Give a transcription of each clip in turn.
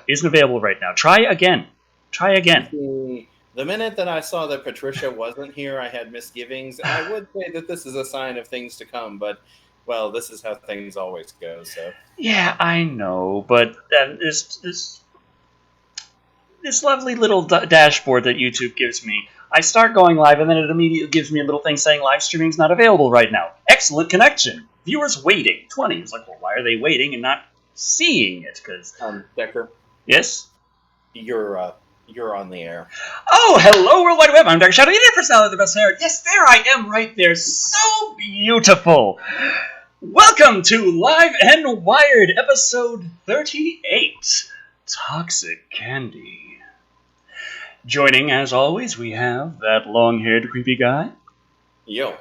isn't available right now. Try again. Try again. The minute that I saw that Patricia wasn't here, I had misgivings. And I would say that this is a sign of things to come, but, well, this is how things always go, so. Yeah, I know, but this lovely little dashboard that YouTube gives me, I start going live, and then it immediately gives me a little thing saying live streaming is not available right now. Excellent connection. Viewers waiting. 20. It's like, well, why are they waiting and not seeing it? Because Decker. Yes? You're on the air. Oh, hello, World Wide Web. I'm Dr. Shadow, internet personality of the best hair. Yes, there I am right there. So beautiful. Welcome to Live and Wired, episode 38, Toxic Candy. Joining, as always, we have that long-haired creepy guy. Yo.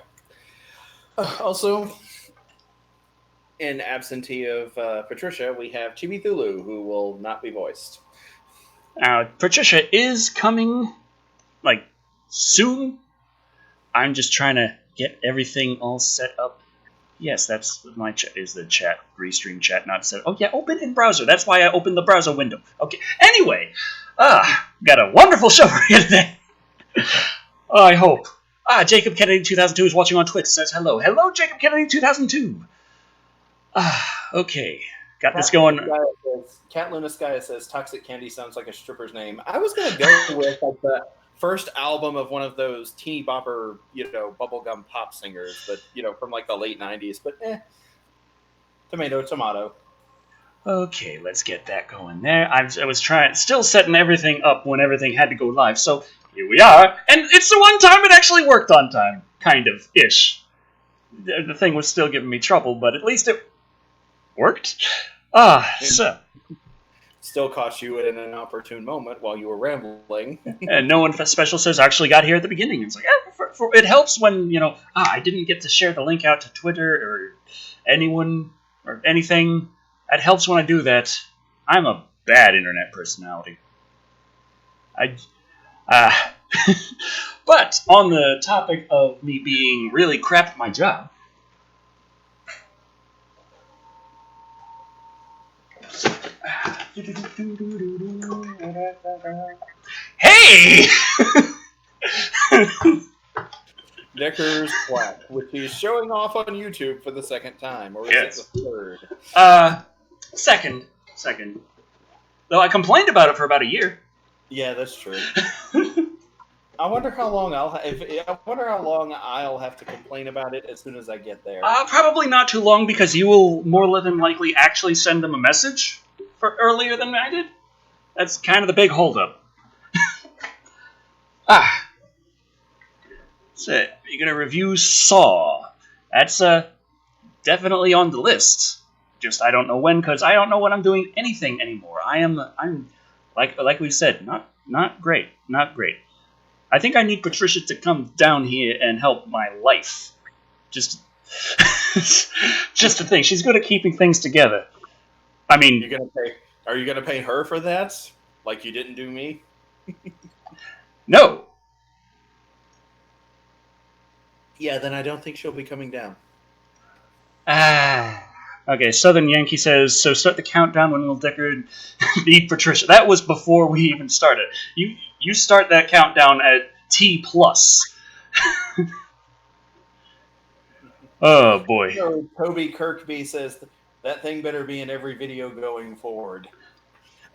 Also, in absentee of Patricia, we have Chibi Thulu, who will not be voiced. Patricia is coming, soon. I'm just trying to get everything all set up. Yes, that's my chat. Is the chat, restream chat not set? Oh yeah, open in browser. That's why I opened the browser window. Okay. Anyway, got a wonderful show for you today. I hope. Jacob Kennedy 2002 is watching on Twitch. Says hello. Hello, Jacob Kennedy 2002. Okay. Got this going. Cat Lunaskaya says Toxic Candy sounds like a stripper's name. I was gonna go with the first album of one of those teeny bopper, bubblegum pop singers, but from the late '90s. But tomato. Okay, let's get that going there. I was still setting everything up when everything had to go live. So here we are, and it's the one time it actually worked on time, kind of ish. The thing was still giving me trouble, but at least it worked. So. Still caught you at an inopportune moment while you were rambling. And no one special says actually got here at the beginning. It's like, it helps when, I didn't get to share the link out to Twitter or anyone or anything. It helps when I do that. I'm a bad internet personality. But on the topic of me being really crap at my job, hey! Decker's Quack, which he's showing off on YouTube for the second time, or is it the third? Second. Though I complained about it for about a year. Yeah, that's true. I wonder how long I'll have to complain about it as soon as I get there. Probably not too long, because you will more than likely actually send them a message for earlier than I did. That's kind of the big holdup. So you're gonna review Saw. That's definitely on the list. Just I don't know when, because I don't know when I'm doing anything anymore. I'm like we said, not great. I think I need Patricia to come down here and help my life. Just a thing. She's good at keeping things together. I mean, are you gonna pay her for that? Like you didn't do me? No. Yeah, then I don't think she'll be coming down. Okay, Southern Yankee says, so start the countdown when Will Deckard need Patricia. That was before we even started. You start that countdown at T+. Oh, boy. So, Toby Kirkby says, that thing better be in every video going forward.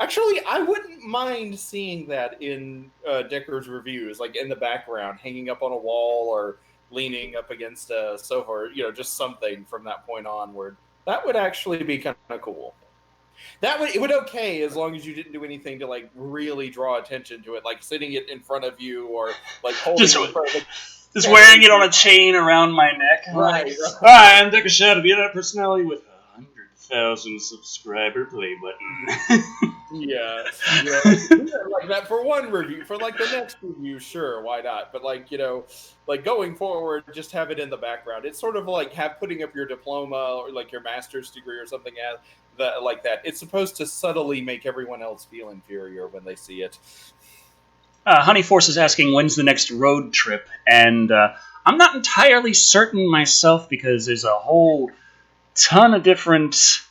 Actually, I wouldn't mind seeing that in Decker's reviews, like in the background, hanging up on a wall or leaning up against a sofa, or, just something from that point onward. That would actually be kind of cool. It would okay as long as you didn't do anything to really draw attention to it, like sitting it in front of you or holding it in front of just wearing it on a chain around my neck. Right. Hi, I'm Decker Shadow, the internet personality with 100,000 subscriber play button. Yeah, like that for one review. For the next review, sure, why not? But going forward, just have it in the background. It's sort of like putting up your diploma or your master's degree or something like that. It's supposed to subtly make everyone else feel inferior when they see it. Honeyforce is asking when's the next road trip, and I'm not entirely certain myself because there's a whole ton of different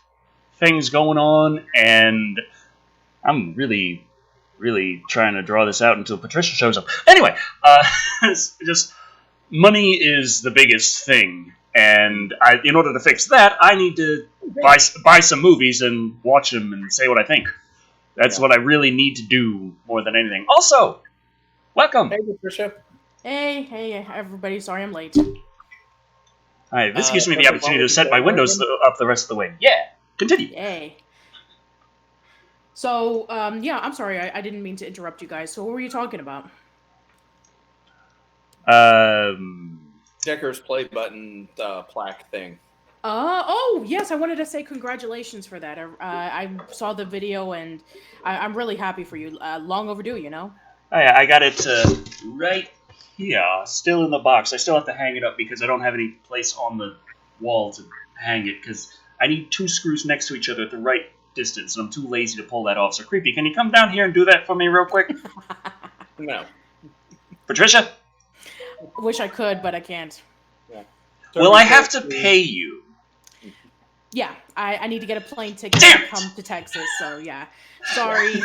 things going on, and I'm really trying to draw this out until Patricia shows up. Anyway, it's just money is the biggest thing, and in order to fix that, I need to buy some movies and watch them and say what I think. That's what I really need to do more than anything. Also, welcome. Hey, Patricia. Hey, everybody. Sorry I'm late. Hi, this gives me the opportunity to set my windows up the rest of the way. Yeah, continue. Yay. So, yeah, I'm sorry. I didn't mean to interrupt you guys. So what were you talking about? Decker's play button plaque thing. Oh, yes, I wanted to say congratulations for that. I saw the video, and I'm really happy for you. Long overdue, you know? I got it right here, still in the box. I still have to hang it up because I don't have any place on the wall to hang it, because I need 2 screws next to each other at the right distance, and I'm too lazy to pull that off. So, Creepy, can you come down here and do that for me real quick? No. Patricia? Wish I could, but I can't. Yeah. Will I have to pay you? Yeah, I need to get a plane ticket Damn to come to Texas, so yeah. Sorry. He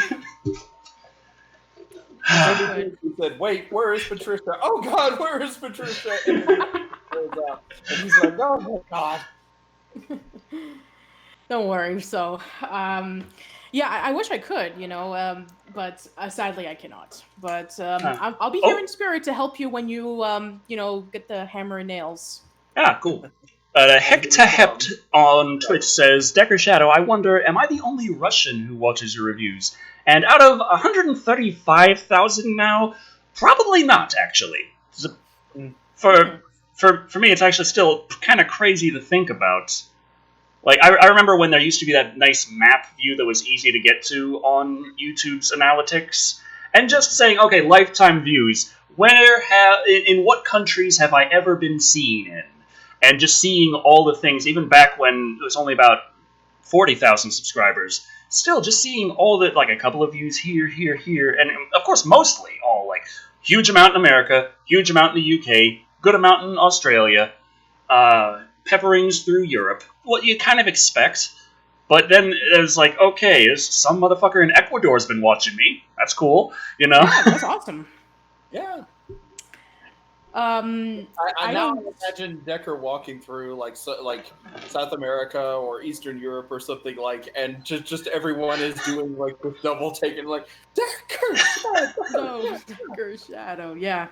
said, "Wait, where is Patricia? Oh God, where is Patricia?" And then he goes out, and he's like, "Oh my God." Don't worry. So, yeah, I wish I could, you know, but sadly I cannot. But I'll be here in spirit to help you when you, you know, get the hammer and nails. Ah, cool. Hectahept on Twitch says, Decker Shadow, I wonder, am I the only Russian who watches your reviews? And out of 135,000 now, probably not, actually. For me, it's actually still kind of crazy to think about. Like, I remember when there used to be that nice map view that was easy to get to on YouTube's analytics, and just saying, okay, lifetime views, in what countries have I ever been seen in? And just seeing all the things, even back when it was only about 40,000 subscribers, still just seeing all the, like, a couple of views here, and of course mostly all, like, huge amount in America, huge amount in the UK, good amount in Australia, pepperings through Europe, what you kind of expect. But then it was like, okay, some motherfucker in Ecuador's been watching me. That's cool, you know? Yeah, that's awesome. Yeah. I now imagine Decker walking through like South America or Eastern Europe or something, like, and just everyone is doing like this double take and like Decker Shadow. Yeah.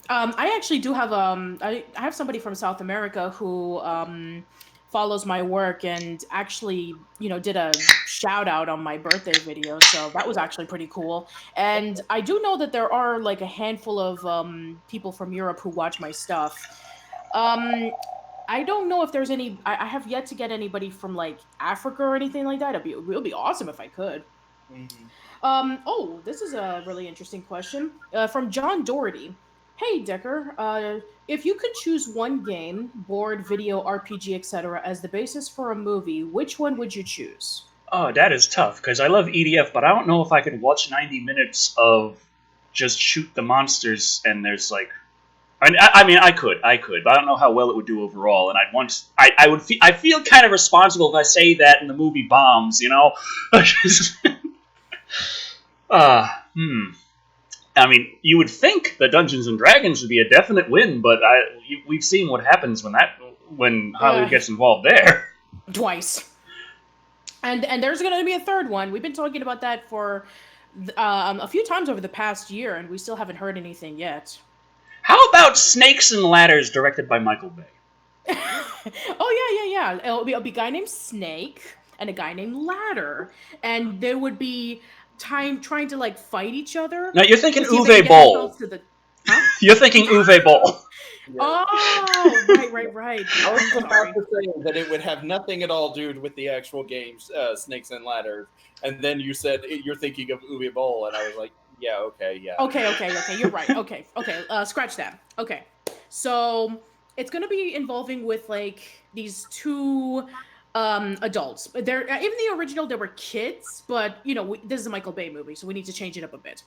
I actually do have I have somebody from South America who follows my work and actually, you know, did a shout out on my birthday video, so that was actually pretty cool. And I do know that there are like a handful of people from Europe who watch my stuff. I don't know if there's any. I have yet to get anybody from like Africa or anything like that. It would be awesome if I could. Mm-hmm. Oh, this is a really interesting question from John Doherty. Hey, Decker, if you could choose one game, board, video, RPG, etc., as the basis for a movie, which one would you choose? Oh, that is tough, because I love EDF, but I don't know if I could watch 90 minutes of just shoot the monsters, and there's like... I mean, I could, but I don't know how well it would do overall, and I feel kind of responsible if I say that and the movie bombs, you know? I mean, you would think that Dungeons and Dragons would be a definite win, but we've seen what happens when Hollywood gets involved there. Twice. And there's going to be a third one. We've been talking about that for a few times over the past year, and we still haven't heard anything yet. How about Snakes and Ladders, directed by Michael Bay? Oh, yeah. It'll be a guy named Snake and a guy named Ladder, and there would be trying to like fight each other. No, you're thinking Uwe Boll. You're thinking Uwe Boll. Yeah. Oh, right. I was about to say that it would have nothing at all to do with the actual games, Snakes and Ladders, and then you said you're thinking of Uwe Boll, and I was like, yeah, okay. You're right. Okay. Scratch that. Okay, so it's gonna be involving with like these two adults. They're in the original they were kids, but you know this is a Michael Bay movie, so we need to change it up a bit.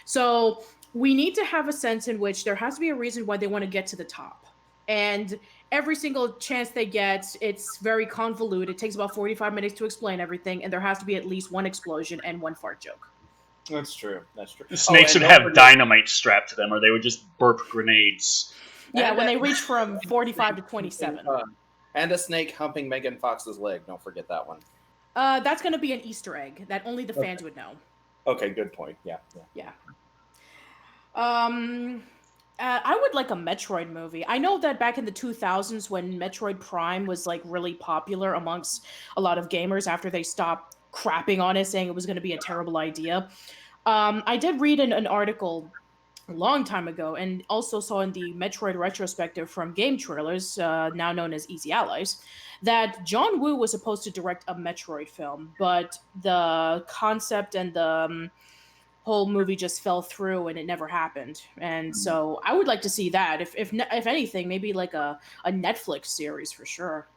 So we need to have a sense in which there has to be a reason why they want to get to the top. And every single chance they get, it's very convoluted. It takes about 45 minutes to explain everything, and there has to be at least one explosion and one fart joke. That's true. That's true. The Oh, snakes and would don't have forget, dynamite strapped to them, or they would just burp grenades. Yeah, and when a, they reach from 45 to 27. and a snake humping Megan Fox's leg. Don't forget that one. That's going to be an Easter egg that only the fans would know. Okay, good point. Yeah. Yeah. I would like a Metroid movie. I know that back in the 2000s, when Metroid Prime was like really popular amongst a lot of gamers after they stopped crapping on it, saying it was going to be a terrible idea. I did read an article a long time ago, and also saw in the Metroid retrospective from Game Trailers, now known as Easy Allies, that John Woo was supposed to direct a Metroid film, but the concept and the whole movie just fell through and it never happened. And so I would like to see that. If anything, maybe like a Netflix series for sure.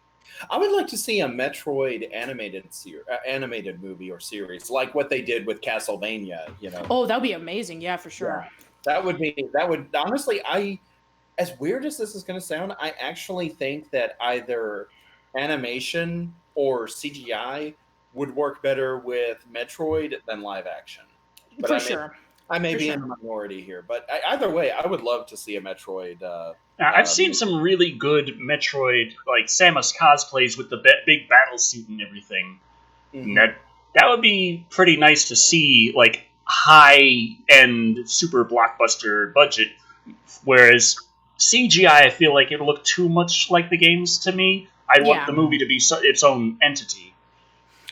I would like to see a Metroid animated movie or series, like what they did with Castlevania. Oh, that would be amazing. Yeah, for sure. Yeah. That would honestly, as weird as this is going to sound, I actually think that either animation or CGI would work better with Metroid than live action. But For sure. I may For be sure. in the minority here, but either way, I would love to see a Metroid. Now, I've seen some really good Metroid, like Samus cosplays with the big battle suit and everything. Mhm. And that would be pretty nice to see, like high end super blockbuster budget. Whereas CGI, I feel like it looked too much like the games to me. I want Yeah. the movie to be its own entity.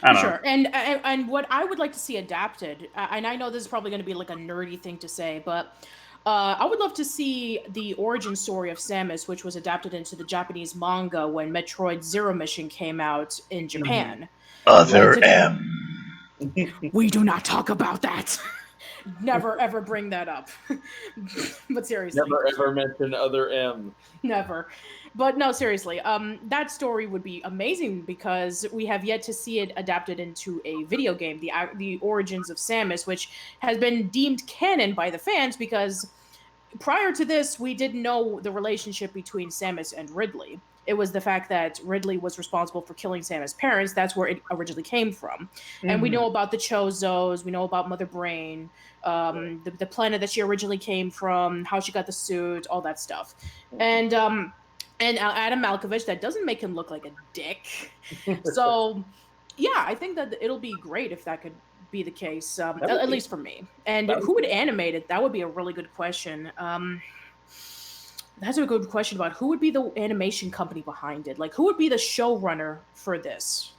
I For don't know. sure. And what I would like to see adapted, and I know this is probably going to be like a nerdy thing to say, but I would love to see the origin story of Samus, which was adapted into the Japanese manga when Metroid Zero Mission came out in Japan. Other Right, M. We do not talk about that. Never ever bring that up. But seriously. Never ever mention other M. Never. But no, seriously, that story would be amazing because we have yet to see it adapted into a video game, the origins of Samus, which has been deemed canon by the fans because prior to this, we didn't know the relationship between Samus and Ridley. It was the fact that Ridley was responsible for killing Samus' parents. That's where it originally came from. And we know about the Chozos, we know about Mother Brain, the planet that she originally came from, how she got the suit, all that stuff. And Adam Malkovich, that doesn't make him look like a dick. So, yeah, I think that it'll be great if that could be the case, at least for me. And who would animate it? That would be a really good question. That's a good question about who would be the animation company behind it. Like, who would be the showrunner for this?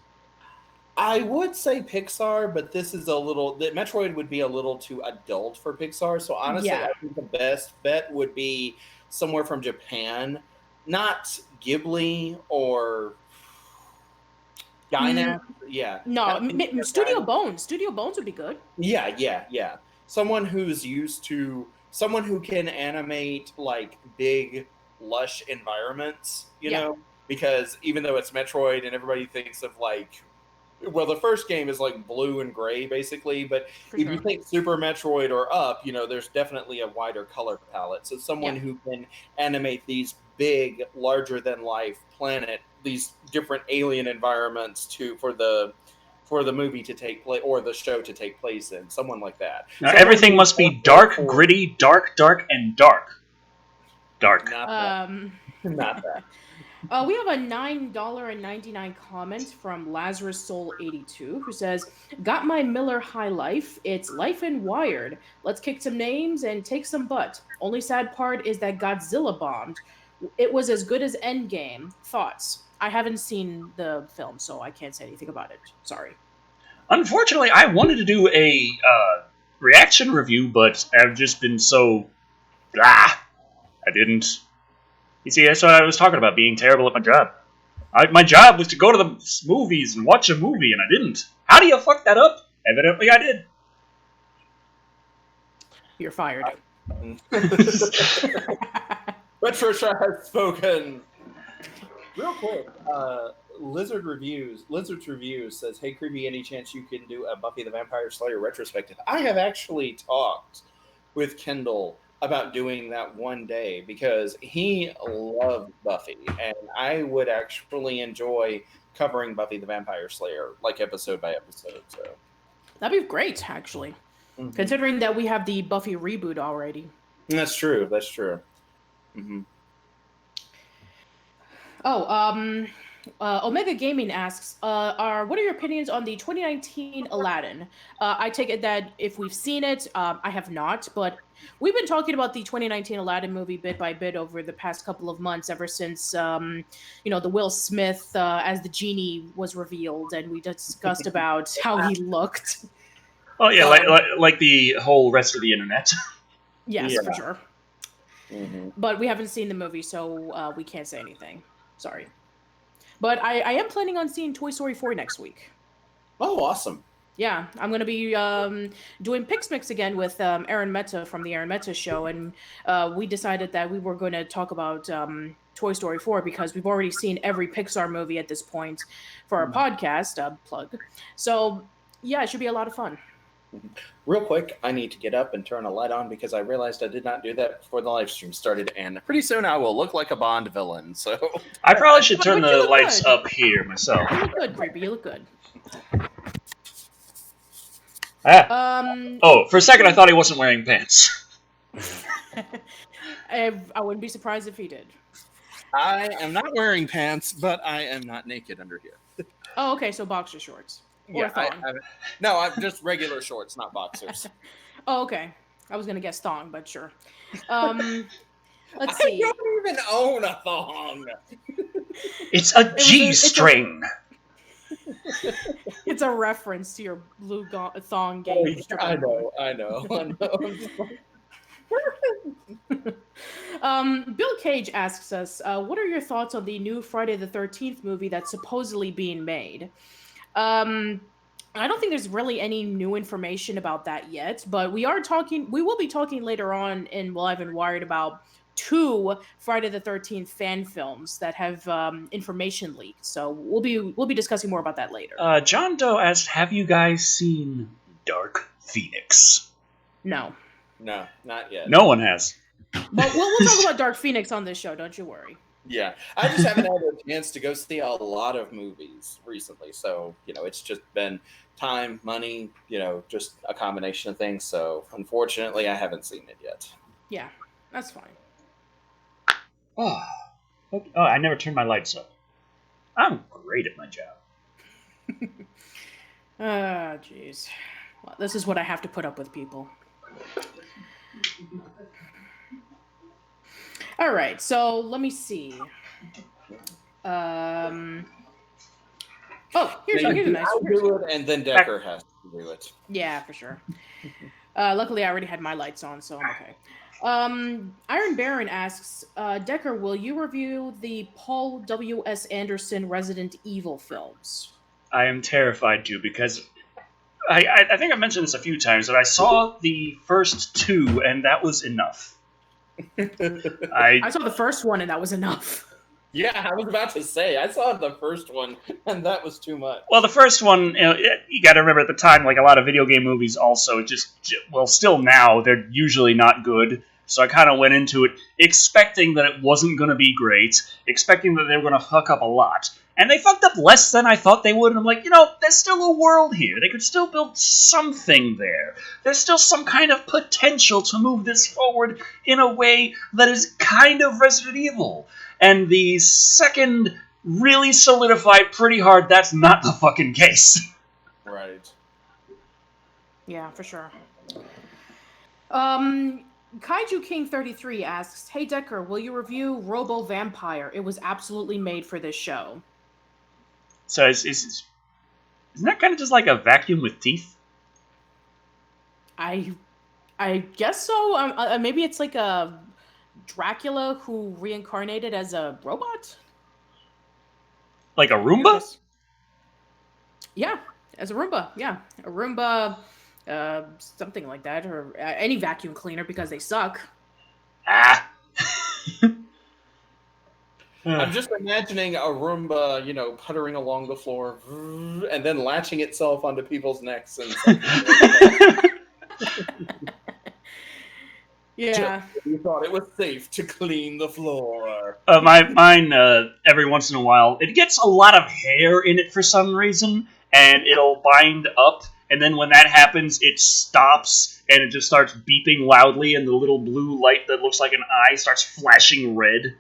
I would say Pixar, but this is the Metroid would be a little too adult for Pixar. So honestly, Yeah. I think the best bet would be somewhere from Japan, not Ghibli or Gainax. Yeah. No, Not Studio Gainax. Bones. Studio Bones would be good. Yeah. Someone who can animate like big, lush environments, Yeah. know, because even though it's Metroid and everybody thinks of like, well, the first game is like blue and gray basically, but For if sure. you think Super Metroid or Up, there's definitely a wider color palette. So someone Yeah. who can animate these big, larger than life planet, these different alien environments for the movie to take place or the show to take place in, someone like that. Now, Someone everything who's must be also dark, for- gritty, dark, and dark. Dark. Not that. Um, Not that. we have a $9.99 comment from Lazarus Soul 82 who says, "Got my Miller High Life. It's life and Wired. Let's kick some names and take some butt. Only sad part is that Godzilla bombed. It was as good as Endgame. Thoughts?" I haven't seen the film, so I can't say anything about it. Sorry. Unfortunately, I wanted to do a reaction review, but I've just been so... I didn't. You see, that's what I was talking about, being terrible at my job. My job was to go to the movies and watch a movie, and I didn't. How do you fuck that up? Evidently, I did. You're fired. Patricia has spoken. Real quick, Lizard's Reviews says, "Hey, Creepy, any chance you can do a Buffy the Vampire Slayer retrospective?" I have actually talked with Kendall about doing that one day because he loved Buffy, and I would actually enjoy covering Buffy the Vampire Slayer like episode by episode. So That'd be great, actually. Considering that we have the Buffy reboot already. That's true. That's true. Mm-hmm. Oh, Omega Gaming asks, what are your opinions on the 2019 Aladdin? I take it that if we've seen it, I have not, but we've been talking about the 2019 Aladdin movie bit by bit over the past couple of months, ever since, the Will Smith as the genie was revealed, and we discussed about how he looked. Oh yeah, like the whole rest of the internet. Yes, Yeah. for sure. Mm-hmm. But we haven't seen the movie, so we can't say anything. Sorry. But I am planning on seeing Toy Story 4 next week. Oh, awesome. Yeah, I'm going to be doing Pix Mix again with Aaron Meta from the Aaron Meta Show, and we decided that we were going to talk about Toy Story 4 because we've already seen every Pixar movie at this point for our podcast, plug. So, yeah, it should be a lot of fun. Real quick, I need to get up and turn a light on because I realized I did not do that before the live stream started, and pretty soon I will look like a Bond villain. So I probably should turn But you the look lights good. up here myself. You look good, Creepy. You look good. Oh, for a second I thought he wasn't wearing pants. I wouldn't be surprised if he did. I am not wearing pants, but I am not naked under here. Oh, okay, so boxer shorts. Or thong. No, I'm just regular shorts, not boxers. Oh, okay. I was gonna guess thong, but sure. Let's see. I don't even own a thong. It's a G-string. It's a reference to your blue thong game. I know. I'm just like... Bill Cage asks us, what are your thoughts on the new Friday the 13th movie that's supposedly being made? I don't think there's really any new information about that yet, but we will be talking later on in Live and Wired about 2 Friday the 13th fan films that have information leaked. So we'll be discussing more about that later. John Doe asked, have you guys seen Dark Phoenix? No, not yet. No one has. But we'll talk about Dark Phoenix on this show, don't you worry. Yeah, I just haven't had a chance to go see a lot of movies recently. So, it's just been time, money, just a combination of things. So, unfortunately, I haven't seen it yet. Yeah, that's fine. Oh, I never turned my lights up. I'm great at my job. Jeez. Well, this is what I have to put up with, people. All right, so let me see. Oh, here's a nice. I'll do it, and then Decker has to do it. Yeah, for sure. Luckily, I already had my lights on, so I'm okay. Iron Baron asks, Decker, will you review the Paul W.S. Anderson Resident Evil films? I am terrified to because I think I mentioned this a few times, but I saw the first 2, and that was enough. I saw the first one, and that was enough. Yeah, I was about to say, I saw the first one, and that was too much. Well, the first one, you got to remember at the time, like a lot of video game movies also, still now, they're usually not good. So I kind of went into it expecting that it wasn't going to be great, expecting that they were going to fuck up a lot. And they fucked up less than I thought they would, and I'm like, there's still a world here. They could still build something there. There's still some kind of potential to move this forward in a way that is kind of Resident Evil. And the second really solidified pretty hard that's not the fucking case. Right. Yeah, for sure. Kaiju King 33 asks, hey Decker, will you review Robo Vampire? It was absolutely made for this show. So isn't that kind of just like a vacuum with teeth? I guess so. Maybe it's like a Dracula who reincarnated as a robot? Like a Roomba? Yeah, as a Roomba. Yeah, a Roomba, something like that, or any vacuum cleaner because they suck. Ah. I'm just imagining a Roomba, puttering along the floor, and then latching itself onto people's necks and Yeah. You thought it was safe to clean the floor. Mine, every once in a while, it gets a lot of hair in it for some reason, and it'll bind up, and then when that happens, it stops, and it just starts beeping loudly, and the little blue light that looks like an eye starts flashing red.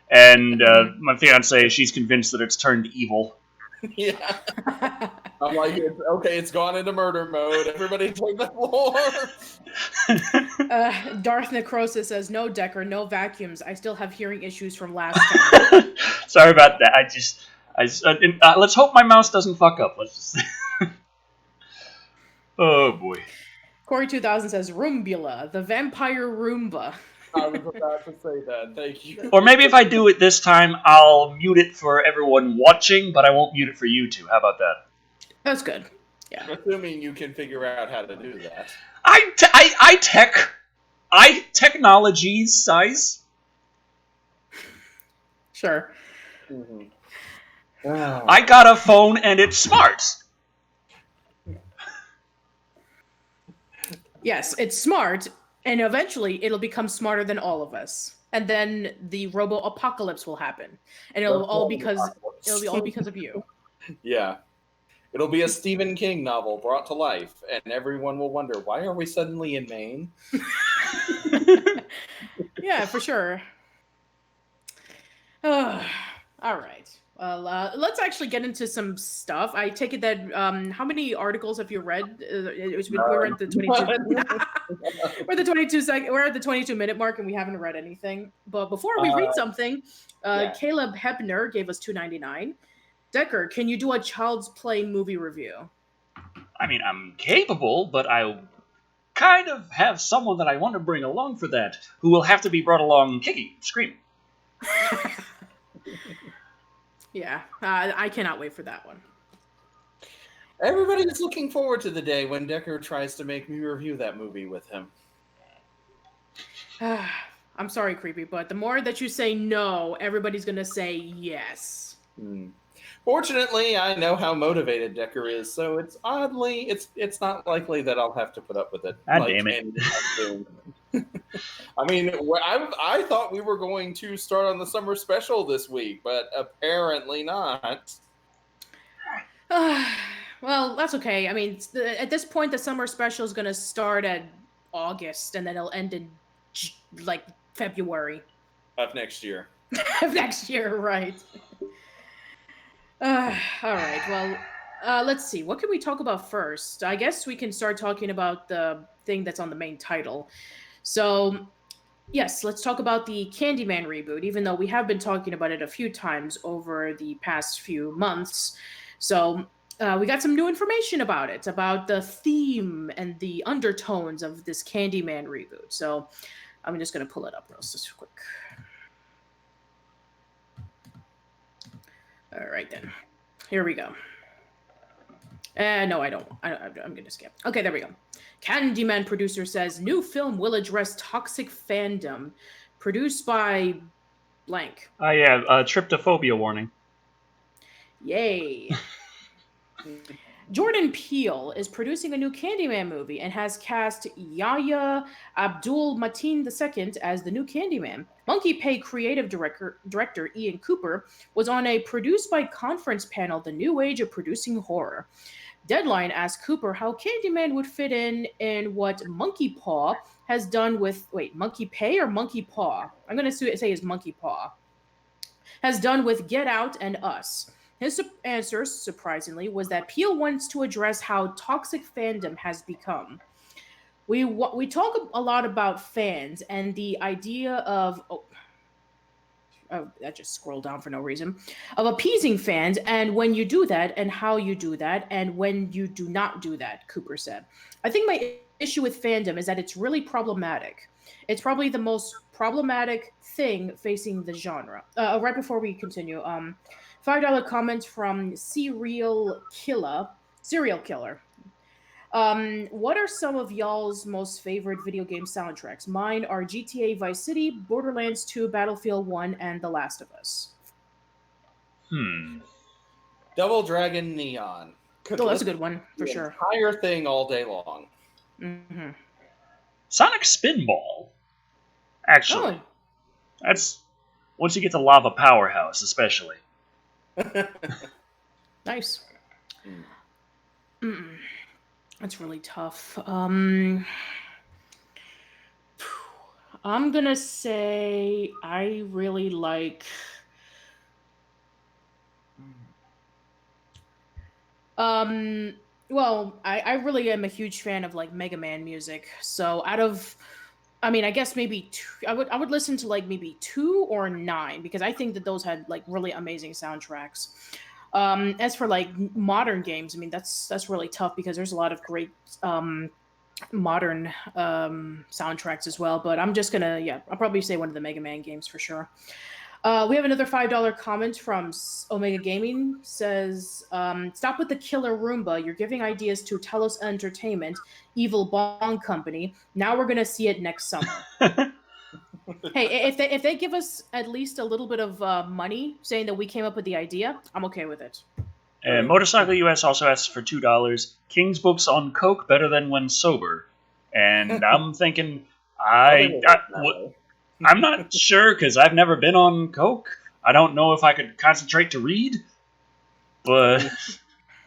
And my fiance, she's convinced that it's turned evil. Yeah. I'm like, it's gone into murder mode. Everybody take the floor. Darth Necrosis says, "No, Decker, no vacuums. I still have hearing issues from last time." Sorry about that. Let's hope my mouse doesn't fuck up. Let's just. Oh boy. Corey 2000 says, "Roombula, the vampire Roomba." I was about to say that. Thank you. Or maybe if I do it this time, I'll mute it for everyone watching, but I won't mute it for you two. How about that? That's good. Yeah. Assuming you can figure out how to do that. I technologies size. Sure. Mm-hmm. I got a phone and it's smart. Yes, it's smart, and eventually it'll become smarter than all of us. And then the robo-apocalypse will happen. And it'll be all because of you. Yeah. It'll be a Stephen King novel brought to life, and everyone will wonder, why are we suddenly in Maine? Yeah, for sure. All right. Well, let's actually get into some stuff. I take it that how many articles have you read? We're at the 22. We're at the 22-minute mark, and we haven't read anything. But before we read something, Caleb Hebner gave us $2.99. Decker, can you do a Child's Play movie review? I mean, I'm capable, but I kind of have someone that I want to bring along for that, who will have to be brought along kicking, screaming. Yeah, I cannot wait for that one. Everybody's looking forward to the day when Decker tries to make me review that movie with him. I'm sorry, Creepy, but the more that you say no, everybody's going to say yes. Fortunately, I know how motivated Decker is, so it's not likely that I'll have to put up with it. Damn it. I mean, I thought we were going to start on the summer special this week, but apparently not. Well, that's okay. I mean, at this point, the summer special is going to start at August, and then it'll end in, like, February. Of next year. Of next year, right. All right, well, let's see. What can we talk about first? I guess we can start talking about the thing that's on the main title. So, yes, let's talk about the Candyman reboot, even though we have been talking about it a few times over the past few months. So, we got some new information about it, about the theme and the undertones of this Candyman reboot. So, I'm just going to pull it up real quick. All right, then. Here we go. No, I don't. I'm going to skip. Okay, there we go. Candyman producer says, new film will address toxic fandom. Produced by blank. Yeah, tryptophobia warning. Yay. Jordan Peele is producing a new Candyman movie and has cast Yahya Abdul-Mateen II as the new Candyman. Monkey Pay creative director Ian Cooper was on a produced by conference panel, The New Age of Producing Horror. Deadline asked Cooper how Candyman would fit in what Monkey Paw has done with... Wait, Monkey Pay or Monkey Paw? I'm going to say it's Monkey Paw. Has done with Get Out and Us. His answer, surprisingly, was that Peele wants to address how toxic fandom has become. We talk a lot about fans and the idea of... that just scrolled down for no reason. Of appeasing fans, and when you do that, and how you do that, and when you do not do that, Cooper said. I think my issue with fandom is that it's really problematic. It's probably the most problematic thing facing the genre. Right before we continue, $5 comment from Serial Killer. What are some of y'all's most favorite video game soundtracks? Mine are GTA Vice City, Borderlands 2, Battlefield 1, and The Last of Us. Double Dragon Neon. Oh, that's a good one, for sure. Entire thing all day long. Mm-hmm. Sonic Spinball. Actually, Oh, that's once you get to Lava Powerhouse, especially. nice. Mm, that's really tough. I'm gonna say I really like. Um, well, I really am a huge fan of like Mega Man music. So out of, I mean, I guess maybe two, I would listen to like maybe 2 or 9 because I think that those had like really amazing soundtracks. As for like modern games, I mean that's really tough because there's a lot of great modern soundtracks as well. But I'm just gonna, yeah, I'll probably say one of the Mega Man games for sure. We have another $5 comment from Omega Gaming. Says, "Stop with the killer Roomba. You're giving ideas to Telos Entertainment, Evil Bong Company. Now we're gonna see it next summer." Hey, if they give us at least a little bit of money, saying that we came up with the idea, I'm okay with it. And Motorcycle US also asks for $2. King's books on coke better than when sober. And I'm thinking, Well, they were written that way. I'm not sure because I've never been on coke. I don't know if I could concentrate to read, but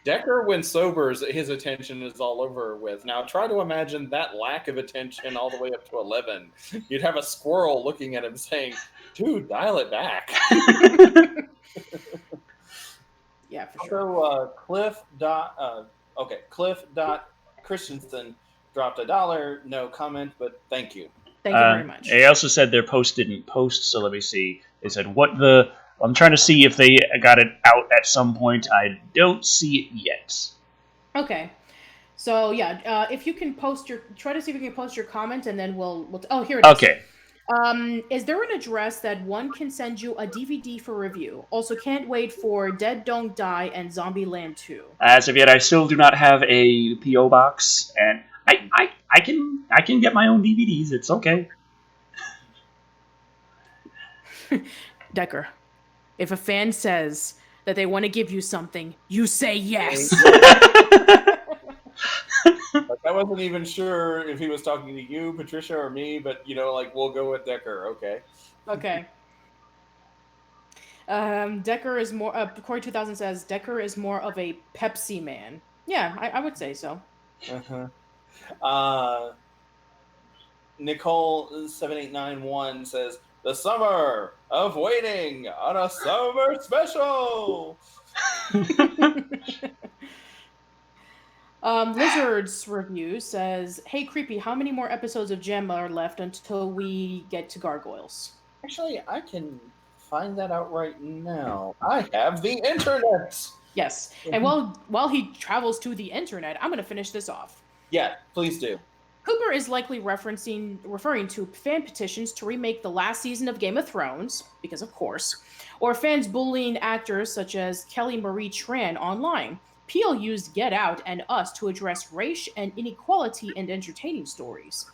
Decker, when sobers, his attention is all over with. Now, try to imagine that lack of attention all the way up to 11. You'd have a squirrel looking at him saying, "Dude, dial it back." Yeah, for sure. So, Cliff dot Christensen dropped $1. No comment, but thank you. Thank you very much. they also said their post didn't post, so let me see. They said, what the. I'm trying to see if they got it out at some point. I don't see it yet. Okay. So yeah, if you can try to see if you can post your comment, and then oh, here it is. Okay. Is there an address that one can send you a DVD for review? Also, can't wait for Dead Don't Die and Zombieland 2. As of yet, I still do not have a PO box, and I can get my own DVDs. It's okay. Decker, if a fan says that they want to give you something, you say yes. Like, I wasn't even sure if he was talking to you, Patricia, or me, but we'll go with Decker. Okay. Okay. Decker is more. Corey 2000 says Decker is more of a Pepsi man. Yeah, I would say so. Nicole 7891 says, "The summer of waiting on a summer special." Lizard's review says, "Hey, creepy, how many more episodes of Gem are left until we get to Gargoyles?" Actually, I can find that out right now. I have the internet. Yes, and while he travels to the internet, I'm going to finish this off. Yeah, please do. Cooper is likely referring to fan petitions to remake the last season of Game of Thrones, because of course, or fans bullying actors such as Kelly Marie Tran online. Peel used Get Out and Us to address race and inequality in entertaining stories.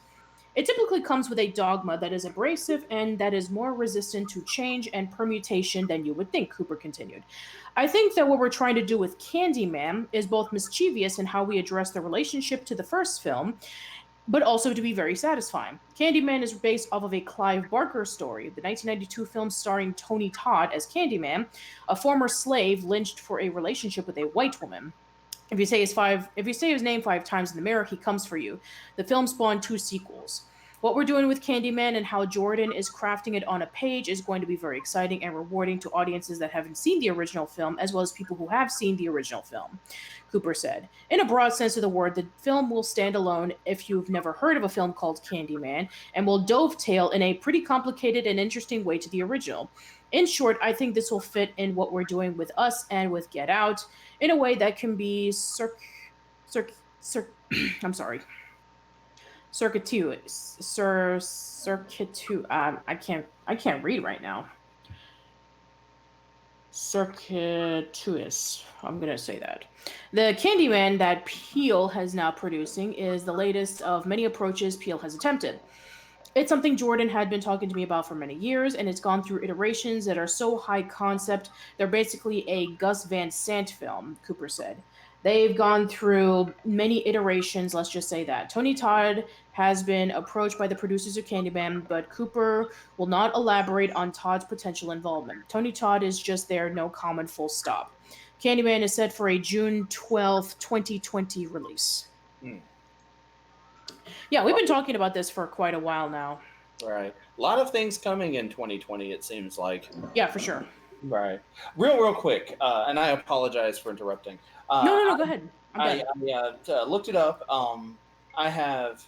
It typically comes with a dogma that is abrasive and that is more resistant to change and permutation than you would think, Cooper continued. I think that what we're trying to do with Candyman is both mischievous in how we address the relationship to the first film, but also to be very satisfying. Candyman is based off of a Clive Barker story, the 1992 film starring Tony Todd as Candyman, a former slave lynched for a relationship with a white woman. If you say his name 5 times in the mirror, he comes for you. The film spawned 2 sequels. What we're doing with Candyman and how Jordan is crafting it on a page is going to be very exciting and rewarding to audiences that haven't seen the original film, as well as people who have seen the original film, Cooper said. In a broad sense of the word, the film will stand alone if you've never heard of a film called Candyman, and will dovetail in a pretty complicated and interesting way to the original. In short, I think this will fit in what we're doing with Us and with Get Out in a way that can be I'm sorry. Circuitous. I can't read right now. Circuitous. I'm gonna say that. The Candyman that Peele has now producing is the latest of many approaches Peele has attempted. It's something Jordan had been talking to me about for many years, and it's gone through iterations that are so high concept, they're basically a Gus Van Sant film, Cooper said. They've gone through many iterations, let's just say that. Tony Todd has been approached by the producers of Candyman, but Cooper will not elaborate on Todd's potential involvement. Tony Todd is just there, no comment, full stop. Candyman is set for a June 12th, 2020 release. Hmm. Yeah, we've been talking about this for quite a while now. Right. A lot of things coming in 2020, it seems like. Yeah, for sure. Right. Real quick, and I apologize for interrupting. No, go ahead. I looked it up. I have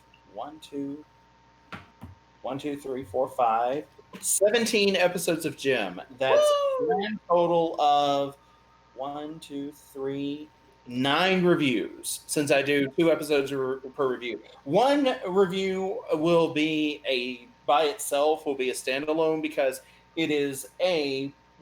17 episodes of Jim. That's a grand total of 9 reviews, since I do 2 episodes per review. One review will be by itself, will be a standalone, because it is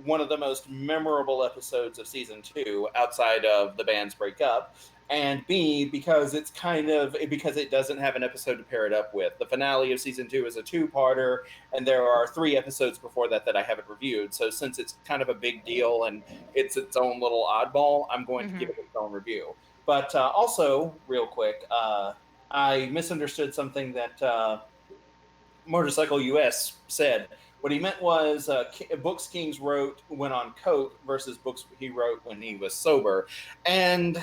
one of the most memorable episodes of season 2 outside of the bands break up, and B, because because it doesn't have an episode to pair it up with. The finale of season 2 is a 2-parter, and there are 3 episodes before that I haven't reviewed. So since it's kind of a big deal and it's its own little oddball, I'm going to give it its own review. But also, real quick, I misunderstood something that Motorcycle US said. What he meant was books Kings wrote when on coke versus books he wrote when he was sober. And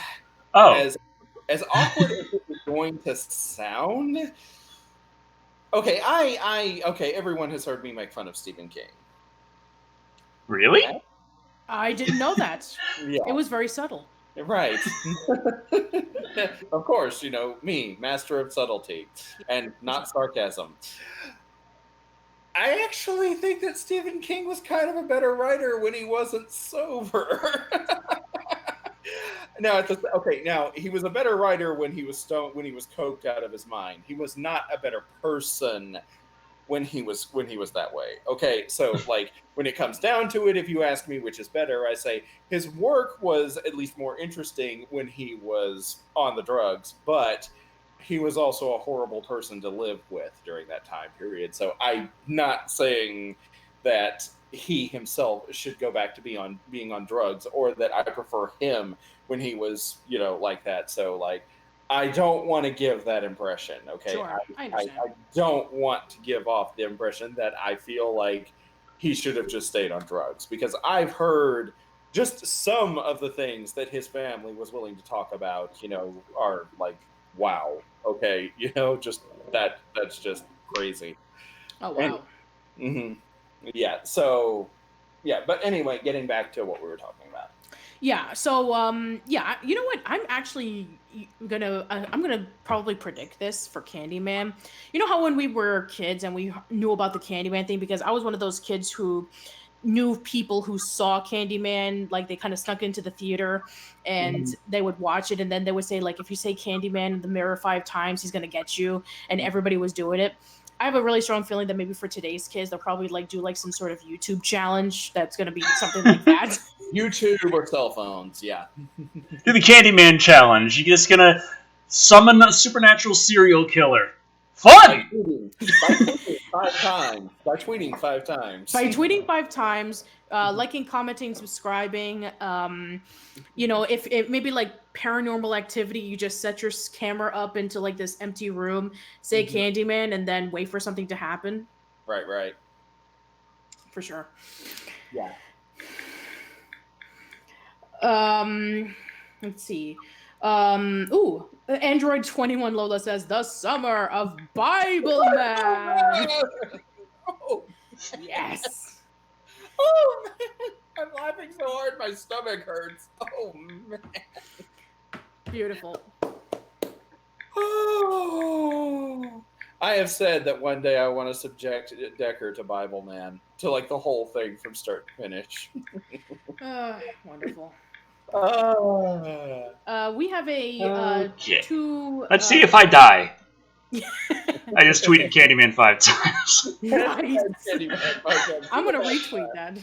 as awkward as it is going to sound, okay, okay, everyone has heard me make fun of Stephen King. Really? Okay? I didn't know that. Yeah. It was very subtle. Right. Of course, me, master of subtlety and not sarcasm. I actually think that Stephen King was kind of a better writer when he wasn't sober. Now he was a better writer when he was stoned, when he was coked out of his mind. He was not a better person when he was that way. Okay, so when it comes down to it, if you ask me which is better, I say his work was at least more interesting when he was on the drugs, but he was also a horrible person to live with during that time period. So I'm not saying that he himself should go back to being on drugs, or that I prefer him when he was, like that. So I don't want to give that impression. Okay. Sure, I understand. I don't want to give off the impression that I feel like he should have just stayed on drugs, because I've heard just some of the things that his family was willing to talk about, are wow. Okay. Just that's just crazy. Oh, wow. Yeah. So, yeah. But anyway, getting back to what we were talking about. Yeah. So, you know what? I'm actually gonna probably predict this for Candyman. You know how when we were kids and we knew about the Candyman thing, because I was one of those kids who knew people who saw Candyman, they kind of snuck into the theater and they would watch it, and then they would say, if you say Candyman in the mirror 5 times, he's gonna get you, and everybody was doing it. I have a really strong feeling that maybe for today's kids, they'll probably do some sort of YouTube challenge that's going to be something like that. YouTube or cell phones, yeah. Do the Candyman challenge. You're just gonna summon a supernatural serial killer. Fun! By tweeting 5 times. By tweeting 5 times, liking, commenting, subscribing. If it maybe Paranormal Activity, you just set your camera up into this empty room, say Candyman, and then wait for something to happen. Right. For sure. Yeah. Let's see. Android 21 Lola says the summer of Bible Man. Oh, yes. Oh man, I'm laughing so hard my stomach hurts. Oh man. Beautiful. Oh. I have said that one day I want to subject Decker to Bible Man, to the whole thing from start to finish. Wonderful. We have a Okay. 2. Let's see if I die. I just tweeted Candyman 5 times. Nice. I'm gonna retweet that.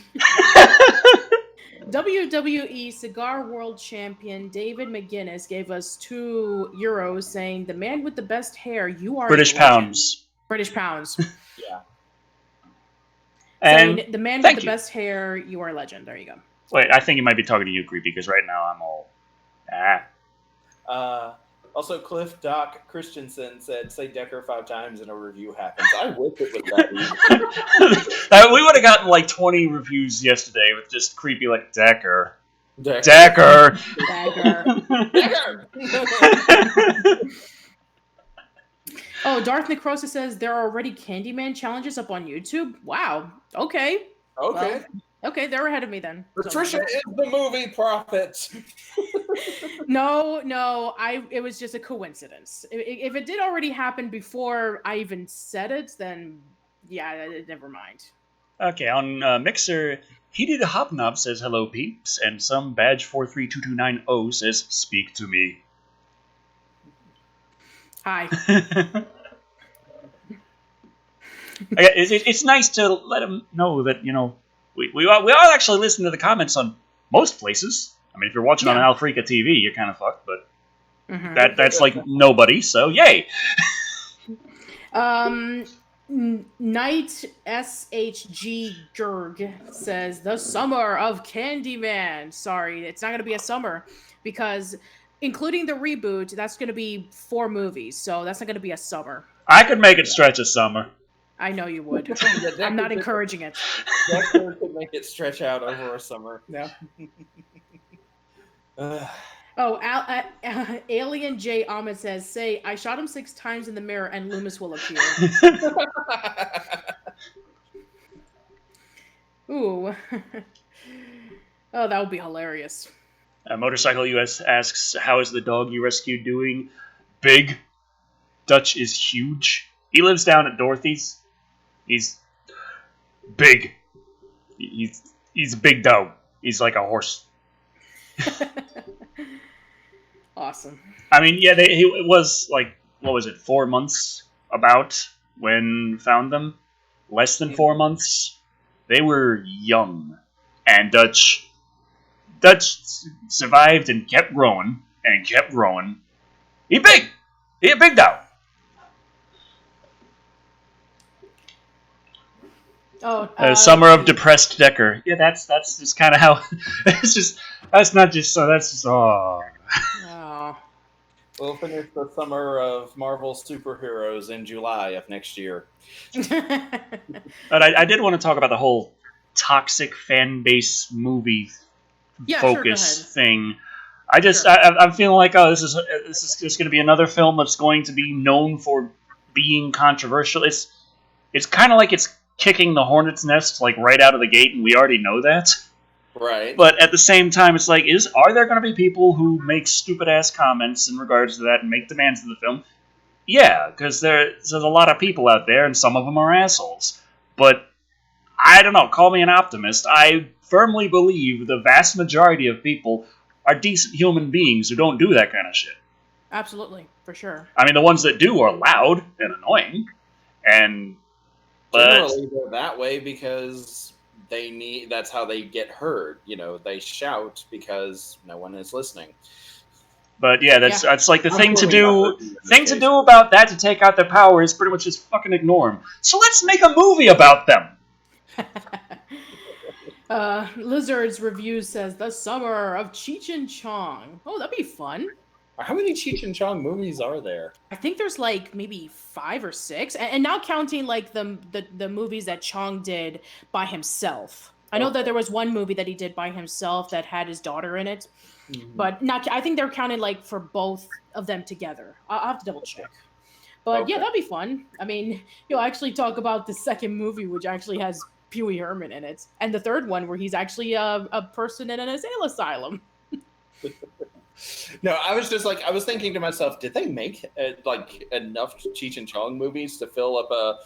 WWE Cigar World Champion David McGuinness gave us €2 saying, "The man with the best hair, you are British pounds. British pounds." Yeah. And saying, "The man with the best hair, you are a legend." There you go. Wait, I think you might be talking to you, Creepy, because right now I'm all... Also, Cliff Doc Christensen said, "Say Decker 5 times and a review happens." I wish it was that easy. We would have gotten like 20 reviews yesterday with just creepy like Decker. Decker. Dagger. Oh, Darth Necrosis says there are already Candyman challenges up on YouTube. Wow. Okay. Okay. Well, okay, they're ahead of me then. Patricia is the movie prophet. No, it was just a coincidence. If it did already happen before I even said it, then yeah, never mind. Okay, on Mixer, Heated Hobnob says hello peeps, and some badge 432290 says speak to me. Hi. It's nice to let them know that, we all actually listen to the comments on most places. I mean, if you're watching on Alfreaka TV, you're kind of fucked, but that's like nobody, so yay! Knight SHG Gerg says the summer of Candyman. Sorry, it's not going to be a summer because including the reboot, that's going to be 4 movies, so that's not going to be a summer. I could make it stretch a summer. I know you would. I'm not encouraging it. Dexter could make it stretch out over a summer. Yeah. Alien J. Ahmed says, "Say, I shot him 6 times in the mirror and Loomis will appear." Ooh. Oh, that would be hilarious. Motorcycle US asks, how is the dog you rescued doing? Big. Dutch is huge. He lives down at Dorothy's. He's big. He's a big dog. He's like a horse. Awesome. I mean, yeah, it was like, what was it, 4 months about when found them? Less than 4 months. They were young. And Dutch survived and kept growing and kept growing. He big dog. Summer of depressed Decker. Yeah, that's just kind of how. That's just. Oh. We'll finish the summer of Marvel superheroes in July of next year. But I did want to talk about the whole toxic fan base movie focus thing. I'm feeling like, this is just going to be another film that's going to be known for being controversial. It's kind of like it's kicking the hornet's nest like right out of the gate, and we already know that. Right. But at the same time, it's like, are there going to be people who make stupid-ass comments in regards to that and make demands of the film? Yeah, because there's a lot of people out there, and some of them are assholes. But, I don't know, call me an optimist. I firmly believe the vast majority of people are decent human beings who don't do that kind of shit. Absolutely, for sure. I mean, the ones that do are loud and annoying, but generally they're that way because that's how they get heard. They shout because no one is listening. But yeah, that's like the thing to do. Thing to do about that to take out their power is pretty much just fucking ignore them. So let's make a movie about them. Lizard's review says the summer of Cheech and Chong. Oh, that'd be fun. How many Cheech and Chong movies are there? I think there's like maybe 5 or 6, and now counting like the movies that Chong did by himself. I know that there was one movie that he did by himself that had his daughter in it, but not. I think they're counting like for both of them together. I'll have to double check. But yeah, that'd be fun. I mean, you'll actually talk about the second movie, which actually has Pee Wee Herman in it, and the third one where he's actually a person in an insane asylum. No, I was thinking to myself, did they make enough Cheech and Chong movies to fill up a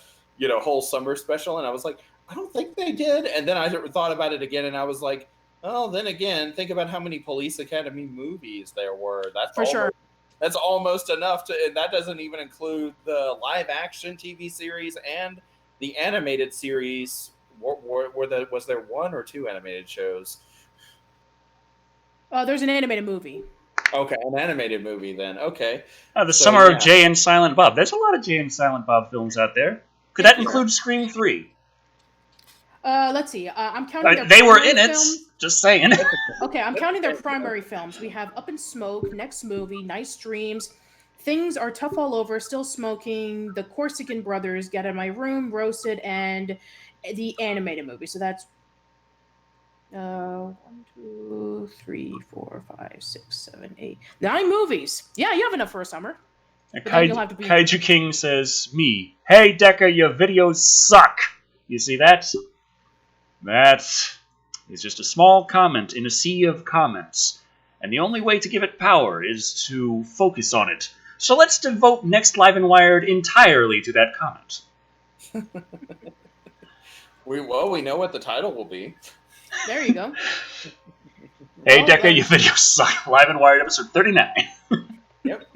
whole summer special? And I was like, I don't think they did. And then I thought about it again, and I was like, oh, then again, think about how many Police Academy movies there were. That's for sure. That's almost enough and that doesn't even include the live action TV series and the animated series. Was there 1 or 2 animated shows? There's an animated movie. Okay, an animated movie then. Okay. The summer of Jay and Silent Bob. There's a lot of Jay and Silent Bob films out there. Could that include Scream 3? Let's see. I'm counting their They were primary in it. films. Just saying. Okay, I'm counting their primary films. We have Up in Smoke, Next Movie, Nice Dreams, Things Are Tough All Over, Still Smoking, The Corsican Brothers, Get Out of My Room, Roasted, and the animated movie. So that's 9 movies. Yeah, you have enough for a summer. But then you'll have to be. Kaiju King says, me. Hey, Decker, your videos suck. You see that? That is just a small comment in a sea of comments. And the only way to give it power is to focus on it. So let's devote Next Live and Wired entirely to that comment. We know what the title will be. There you go. Hey, Decker, your videos suck. Live and Wired episode 39. Yep.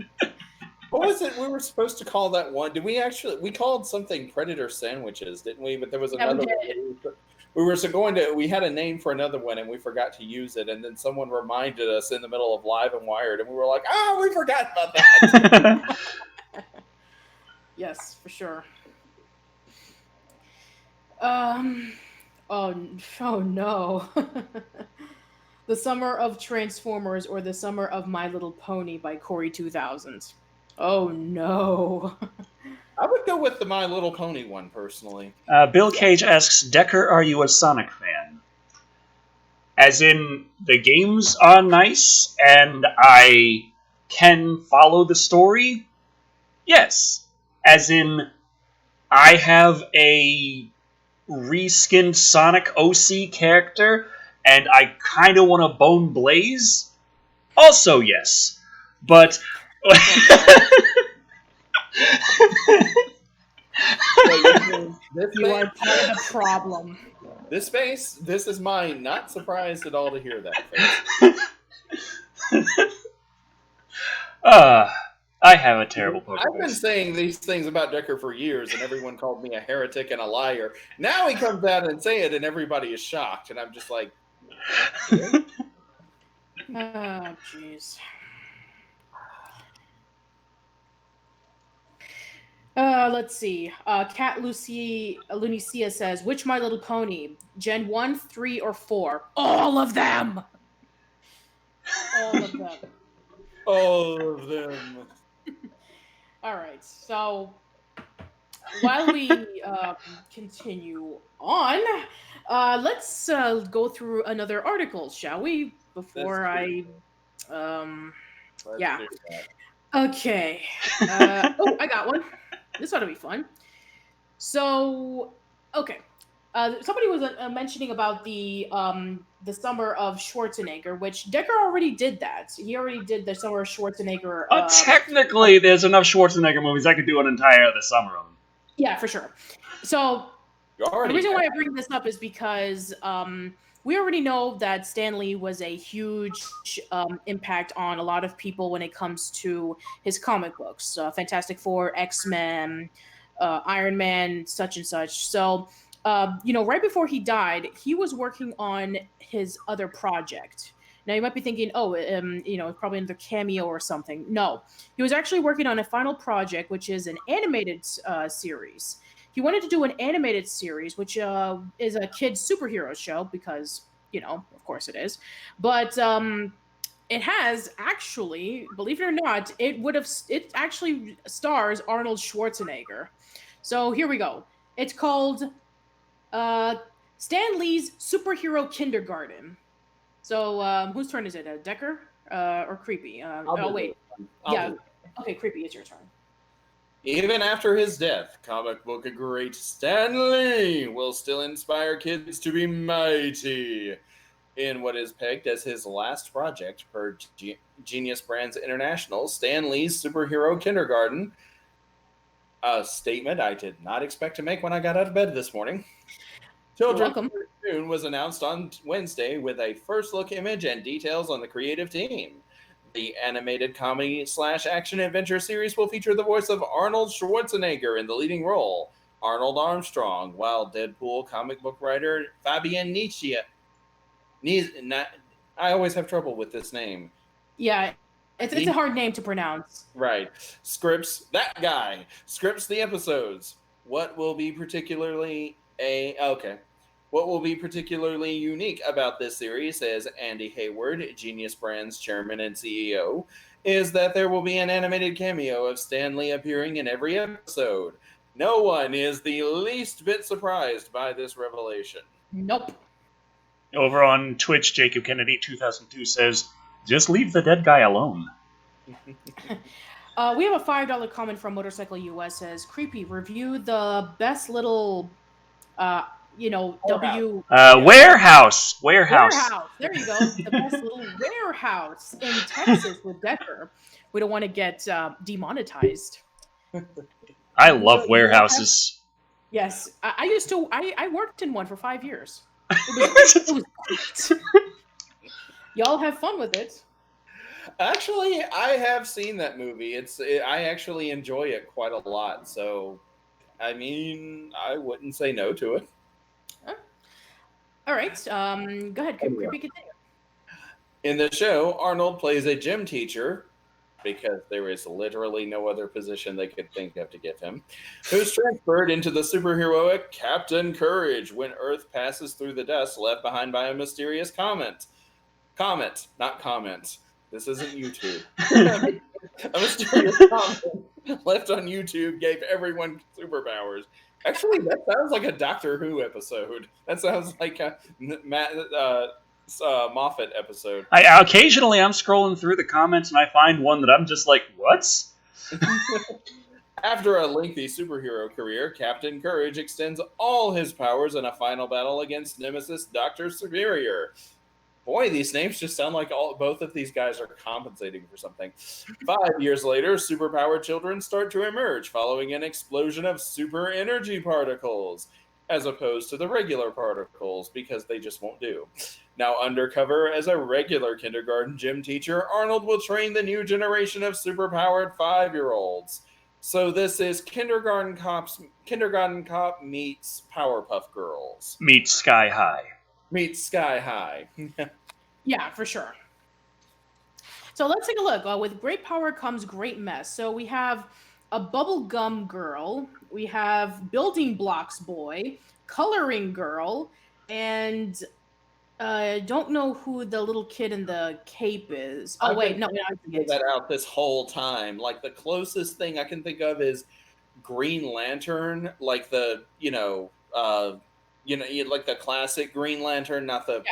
What was it we were supposed to call that one? Did we actually... We called something Predator Sandwiches, didn't we? But there was another one. We had a name for another one, and we forgot to use it. And then someone reminded us in the middle of Live and Wired, and we were like, we forgot about that. Yes, for sure. Oh no. The Summer of Transformers or The Summer of My Little Pony by Corey 2000. Oh no. I would go with the My Little Pony one, personally. Bill Cage asks, Decker, are you a Sonic fan? As in, the games are nice, and I can follow the story? Yes. As in, I have a reskinned Sonic OC character, and I kind of want to bone Blaze? Also, yes. But... You are part of the problem. This face, this is mine. Not surprised at all to hear that face. I have a terrible poker I've been saying these things about Decker for years, and everyone called me a heretic and a liar. Now he comes out and say it, and everybody is shocked, and I'm just like... Oh, jeez. Let's see. Cat Lucia says, which My Little Pony? Gen 1, 3, or 4? All of them! All of them. All of them. Alright, so while we continue on, let's go through another article, shall we? Before I... yeah. Okay. I got one. This ought to be fun. So, okay. Somebody was mentioning about the Summer of Schwarzenegger, which Decker already did that. He already did the Summer of Schwarzenegger. Technically, there's enough Schwarzenegger movies I could do an entire the summer of them. Yeah, for sure. So, the reason why I bring this up is because we already know that Stan Lee was a huge impact on a lot of people when it comes to his comic books. Fantastic Four, X-Men, Iron Man, such and such. So, right before he died, he was working on his other project. Now, you might be thinking, probably another cameo or something. No. He was actually working on a final project, which is an animated series. He wanted to do an animated series, which is a kid's superhero show, because, of course it is. But it has actually, believe it or not, it actually stars Arnold Schwarzenegger. So here we go. It's called Stan Lee's Superhero Kindergarten. So whose turn is it? Decker or Creepy? Wait. Okay, Creepy, it's your turn. Even after his death, comic book great Stan Lee will still inspire kids to be mighty. In what is pegged as his last project per Genius Brands International, Stan Lee's Superhero Kindergarten, a statement I did not expect to make when I got out of bed this morning. Children's Cartoon was announced on Wednesday with a first look image and details on the creative team. The animated comedy/action adventure series will feature the voice of Arnold Schwarzenegger in the leading role, Arnold Armstrong, while Deadpool comic book writer Fabian Nietzsche. I always have trouble with this name. Yeah, it's a hard name to pronounce. Right. Scripts the episodes. What will be particularly okay. What will be particularly unique about this series, says Andy Hayward, Genius Brands chairman and CEO, is that there will be an animated cameo of Stan Lee appearing in every episode. No one is the least bit surprised by this revelation. Nope. Over on Twitch, Jacob Kennedy 2002 says, "Just leave the dead guy alone." We have a $5 comment from Motorcycle US says, "Creepy, review the best little, W Warehouse. warehouse. There you go. The best little warehouse in Texas with Decker. We don't want to get demonetized." I love So, warehouses. Yes, I used to. I worked in one for 5 years. It was great. Y'all have fun with it. Actually, I have seen that movie. I actually enjoy it quite a lot. So, I mean, I wouldn't say no to it. All right. Go ahead. Creepy, continue. In the show, Arnold plays a gym teacher, because there is literally no other position they could think of to give him, who's transferred into the superheroic Captain Courage when Earth passes through the dust left behind by a mysterious comet. Comet, not comment. This isn't YouTube. A mysterious comet left on YouTube gave everyone superpowers. Actually, that sounds like a Doctor Who episode. That sounds like a Moffat episode. Occasionally, I'm scrolling through the comments and I find one that I'm just like, what? After a lengthy superhero career, Captain Courage extends all his powers in a final battle against Nemesis Dr. Superior. Boy, these names just sound like both of these guys are compensating for something. 5 years later, superpowered children start to emerge following an explosion of super energy particles, as opposed to the regular particles, because they just won't do. Now undercover as a regular kindergarten gym teacher, Arnold will train the new generation of superpowered 5-year-olds. So this is Kindergarten Cop meets Powerpuff Girls. Meets Sky High. Meets Sky High. Yeah, for sure. So let's take a look. With great power comes great mess. So we have a bubblegum girl, we have building blocks boy, coloring girl, and don't know who the little kid in the cape is. Oh, wait, no, I figured that out this whole time. Like, the closest thing I can think of is Green Lantern, like the, like the classic Green Lantern, not the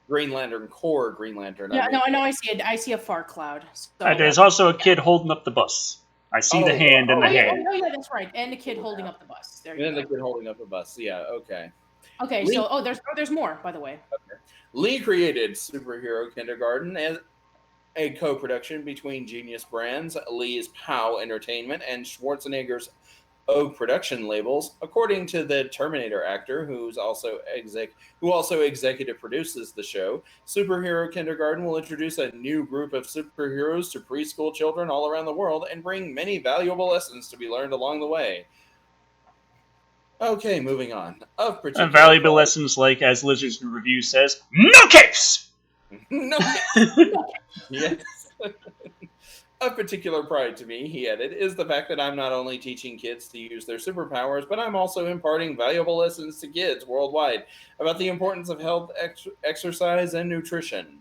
Green Lantern Corps Green Lantern. Yeah, no, I know. I see it. I see a far cloud. So, There's also a kid holding up the bus. I see the hand and the head. Oh, yeah, that's right. And the kid holding up the bus. There you go. And the kid holding up the bus. Yeah, okay. Okay, Lee, so there's more, by the way. Okay. Lee created Superhero Kindergarten as a co-production between Genius Brands, Lee's POW Entertainment, and Schwarzenegger's O Production labels. According to the Terminator actor, who also executive produces the show, Superhero Kindergarten will introduce a new group of superheroes to preschool children all around the world and bring many valuable lessons to be learned along the way. Okay, moving on. Valuable lessons like, as Lizard's Review says, no capes! No capes! Yes. Of particular pride to me, he added, is the fact that I'm not only teaching kids to use their superpowers, but I'm also imparting valuable lessons to kids worldwide about the importance of health, exercise, and nutrition.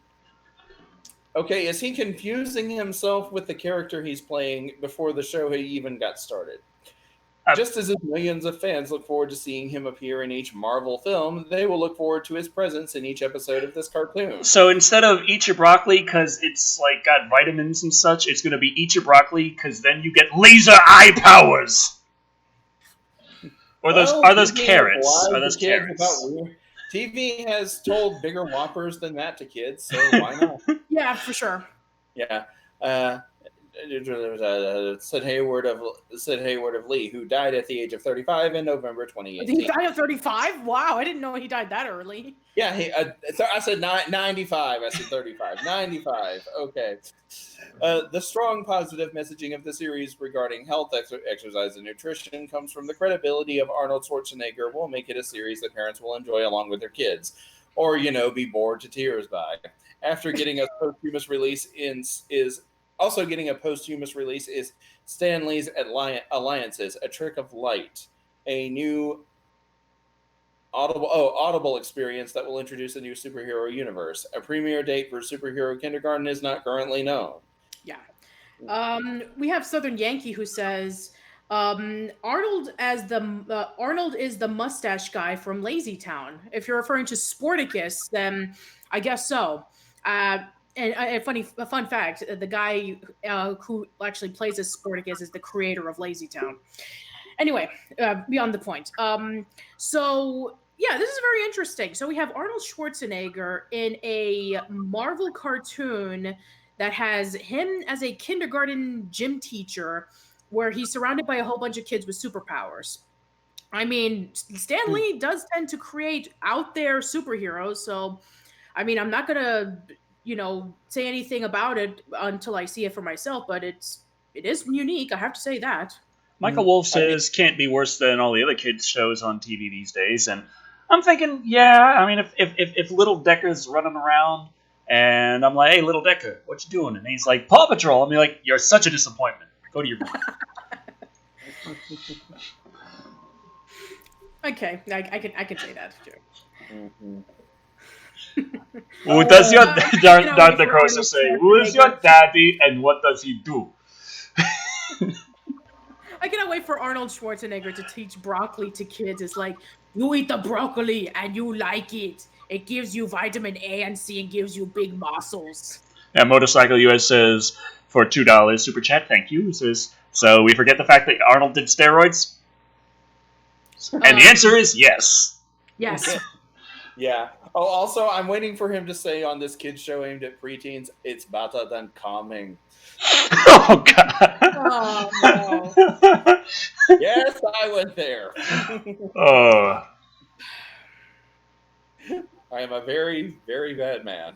Okay, is he confusing himself with the character he's playing before the show even got started? Just as millions of fans look forward to seeing him appear in each Marvel film, they will look forward to his presence in each episode of this cartoon. So instead of eat your broccoli because it's like got vitamins and such, it's going to be eat your broccoli because then you get laser eye powers. Or are those carrots? Are those carrots? TV has told bigger whoppers than that to kids, so why not? Yeah, for sure. Yeah. Said Hayward of Lee, who died at the age of 35 in November 2018. He died at 35? Wow, I didn't know he died that early. Yeah, I said 95. I said 35. 95. Okay. The strong positive messaging of the series regarding health, exercise, and nutrition comes from the credibility of Arnold Schwarzenegger will make it a series that parents will enjoy along with their kids, or, be bored to tears by. After getting a posthumous release Also getting a posthumous release is Stan Lee's Alliances, A Trick of Light, a new Audible experience that will introduce a new superhero universe. A premiere date for Superhero Kindergarten is not currently known. Yeah. We have Southern Yankee who says Arnold Arnold is the mustache guy from Lazy Town. If you're referring to Sporticus, then I guess so. And a fun fact: the guy who actually plays as Sporticus is the creator of Lazy Town. Anyway, beyond the point. So yeah, this is very interesting. So we have Arnold Schwarzenegger in a Marvel cartoon that has him as a kindergarten gym teacher, where he's surrounded by a whole bunch of kids with superpowers. I mean, Stan Lee does tend to create out there superheroes, so I mean, I'm not gonna, say anything about it until I see it for myself. But it is unique. I have to say that. Michael Wolf says can't be worse than all the other kids shows on TV these days, and I'm thinking, yeah. I mean, if Little Decker's running around and I'm like, hey, Little Decker, what you doing? And he's like, Paw Patrol. I'm like, you're such a disappointment. Go to your room. Okay, I can say that. Sure. Mm-hmm. What does your Darth Necrosis say? Who is your daddy and what does he do? I cannot wait for Arnold Schwarzenegger to teach broccoli to kids. It's like, you eat the broccoli and you like it. It gives you vitamin A and C and gives you big muscles. Yeah, Motorcycle US says, for $2 super chat, thank you. He says, so we forget the fact that Arnold did steroids? And the answer is yes. Yes. Yeah. Oh, also, I'm waiting for him to say on this kids show aimed at preteens, it's better than calming. Oh, God. Oh, no. Yes, I went there. Oh. I am a very, very bad man.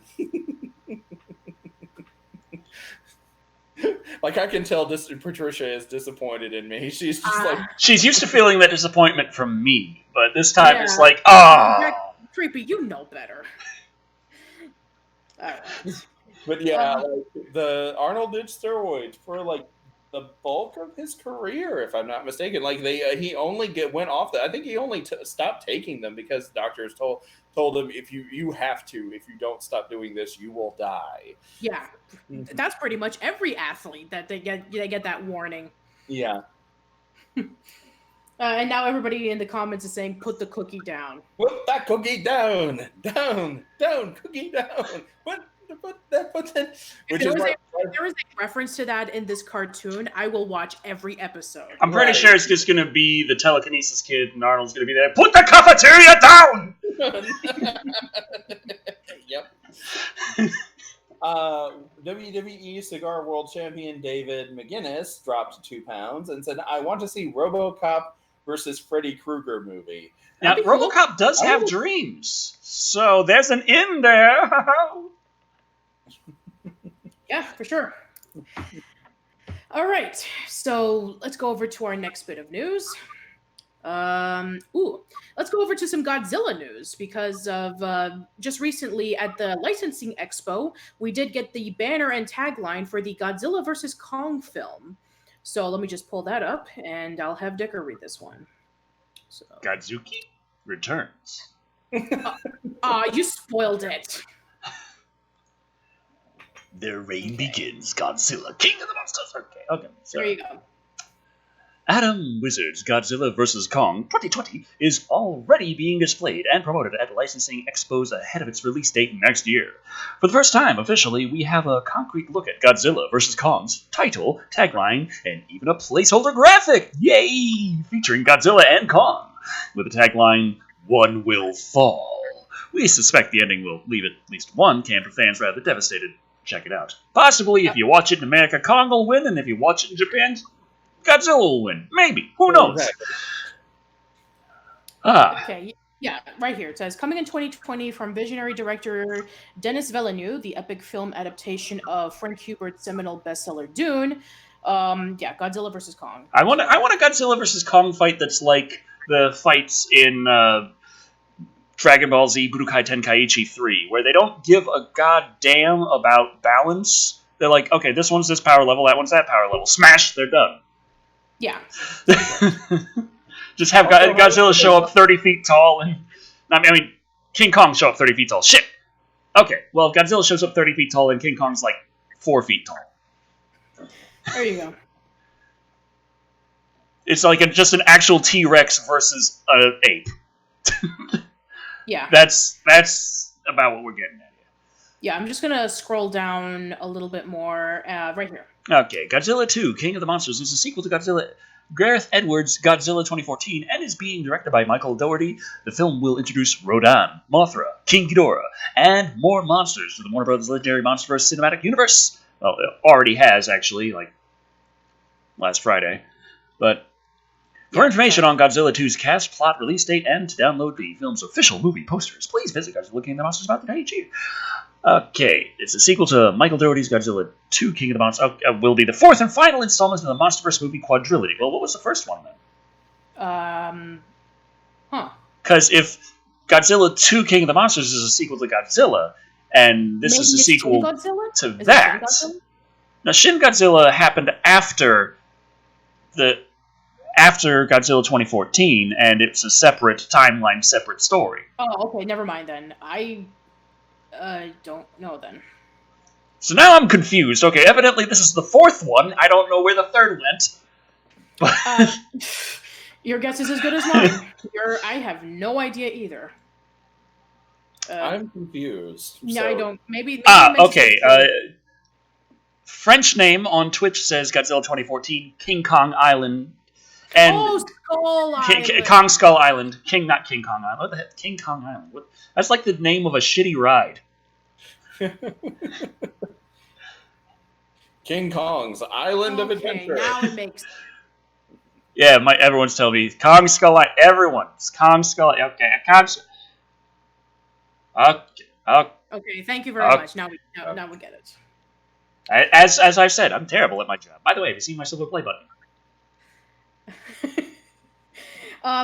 Like, I can tell Patricia is disappointed in me. She's just like... She's used to feeling that disappointment from me, but this time it's like, ah. Creepy, you know better. All right. But yeah, like, the Arnold did steroids for like the bulk of his career, if I'm not mistaken. Like he only went off that. I think he only stopped taking them because doctors told him if you have to, if you don't stop doing this, you will die. Yeah, that's pretty much every athlete that they get that warning. Yeah. And now everybody in the comments is saying, "Put the cookie down." Put that cookie down, cookie down. If there is a reference to that in this cartoon, I will watch every episode. I'm pretty sure it's just going to be the telekinesis kid, and Arnold's going to be there. Put the cafeteria down! Yep. WWE Cigar World Champion David McGuinness dropped 2 pounds and said, I want to see RoboCop versus Freddy Krueger movie. Now, RoboCop does have dreams, so there's an in there. Yeah, for sure. All right, so let's go over to our next bit of news. Let's go over to some Godzilla news because of just recently at the licensing expo, we did get the banner and tagline for the Godzilla vs. Kong film. So let me just pull that up, and I'll have Dicker read this one. So. Godzuki returns. You spoiled it. Their reign begins. Godzilla, king of the monsters. Okay. So. There you go. Adam Wizard's Godzilla vs. Kong 2020 is already being displayed and promoted at licensing expos ahead of its release date next year. For the first time, officially, we have a concrete look at Godzilla vs. Kong's title, tagline, and even a placeholder graphic! Yay! Featuring Godzilla and Kong, with the tagline, "One will fall." We suspect the ending will leave at least one camp of fans rather devastated. Check it out. Possibly, if you watch it in America, Kong will win, and if you watch it in Japan, Godzilla will win. Maybe. Who knows? Okay. Yeah, right here. It says, coming in 2020 from visionary director Denis Villeneuve, the epic film adaptation of Frank Hubert's seminal bestseller Dune. Godzilla vs. Kong. I want a Godzilla vs. Kong fight that's like the fights in Dragon Ball Z Budokai Tenkaichi 3, where they don't give a goddamn about balance. They're like, okay, this one's this power level, that one's that power level. Smash, they're done. Yeah. Just have Godzilla show up 30 feet tall and I mean, King Kong show up 30 feet tall. Shit! Okay, well, if Godzilla shows up 30 feet tall and King Kong's like 4 feet tall. There you go. It's like just an actual T-Rex versus an ape. Yeah. That's about what we're getting at here. Yeah, I'm just gonna scroll down a little bit more right here. Okay, Godzilla 2, King of the Monsters is a sequel to Gareth Edwards' Godzilla 2014 and is being directed by Michael Dougherty. The film will introduce Rodan, Mothra, King Ghidorah, and more monsters to the Warner Bros. Legendary Monsterverse cinematic universe. Well, it already has, actually, like last Friday. But for information on Godzilla 2's cast, plot, release date, and to download the film's official movie posters, please visit Godzilla King of the Monsters about the IG. Okay, it's a sequel to Michael Dougherty's Godzilla 2 King of the Monsters. Will be the fourth and final installment in the MonsterVerse movie quadrilogy. Well, what was the first one then? Because if Godzilla 2 King of the Monsters is a sequel to Godzilla, and this is a sequel to that. Now, Shin Godzilla happened after Godzilla 2014, and it's a separate timeline, separate story. Oh, okay, never mind then. I don't know then. So now I'm confused. Okay, evidently this is the fourth one. I don't know where the third went. Your guess is as good as mine. I have no idea either. I'm confused. Yeah, so. I don't. Maybe okay. French name on Twitch says Godzilla 2014, King Kong Island. And Skull Island. Kong Skull Island. Not King Kong Island. What the heck? King Kong Island. What? That's like the name of a shitty ride. King Kong's Island of Adventure. Now it makes sense. Yeah, everyone's telling me Kong Skull Island. Everyone's Kong Skull. Okay, Okay, thank you very much. Now we get it. As I've said, I'm terrible at my job. By the way, have you seen my silver play button?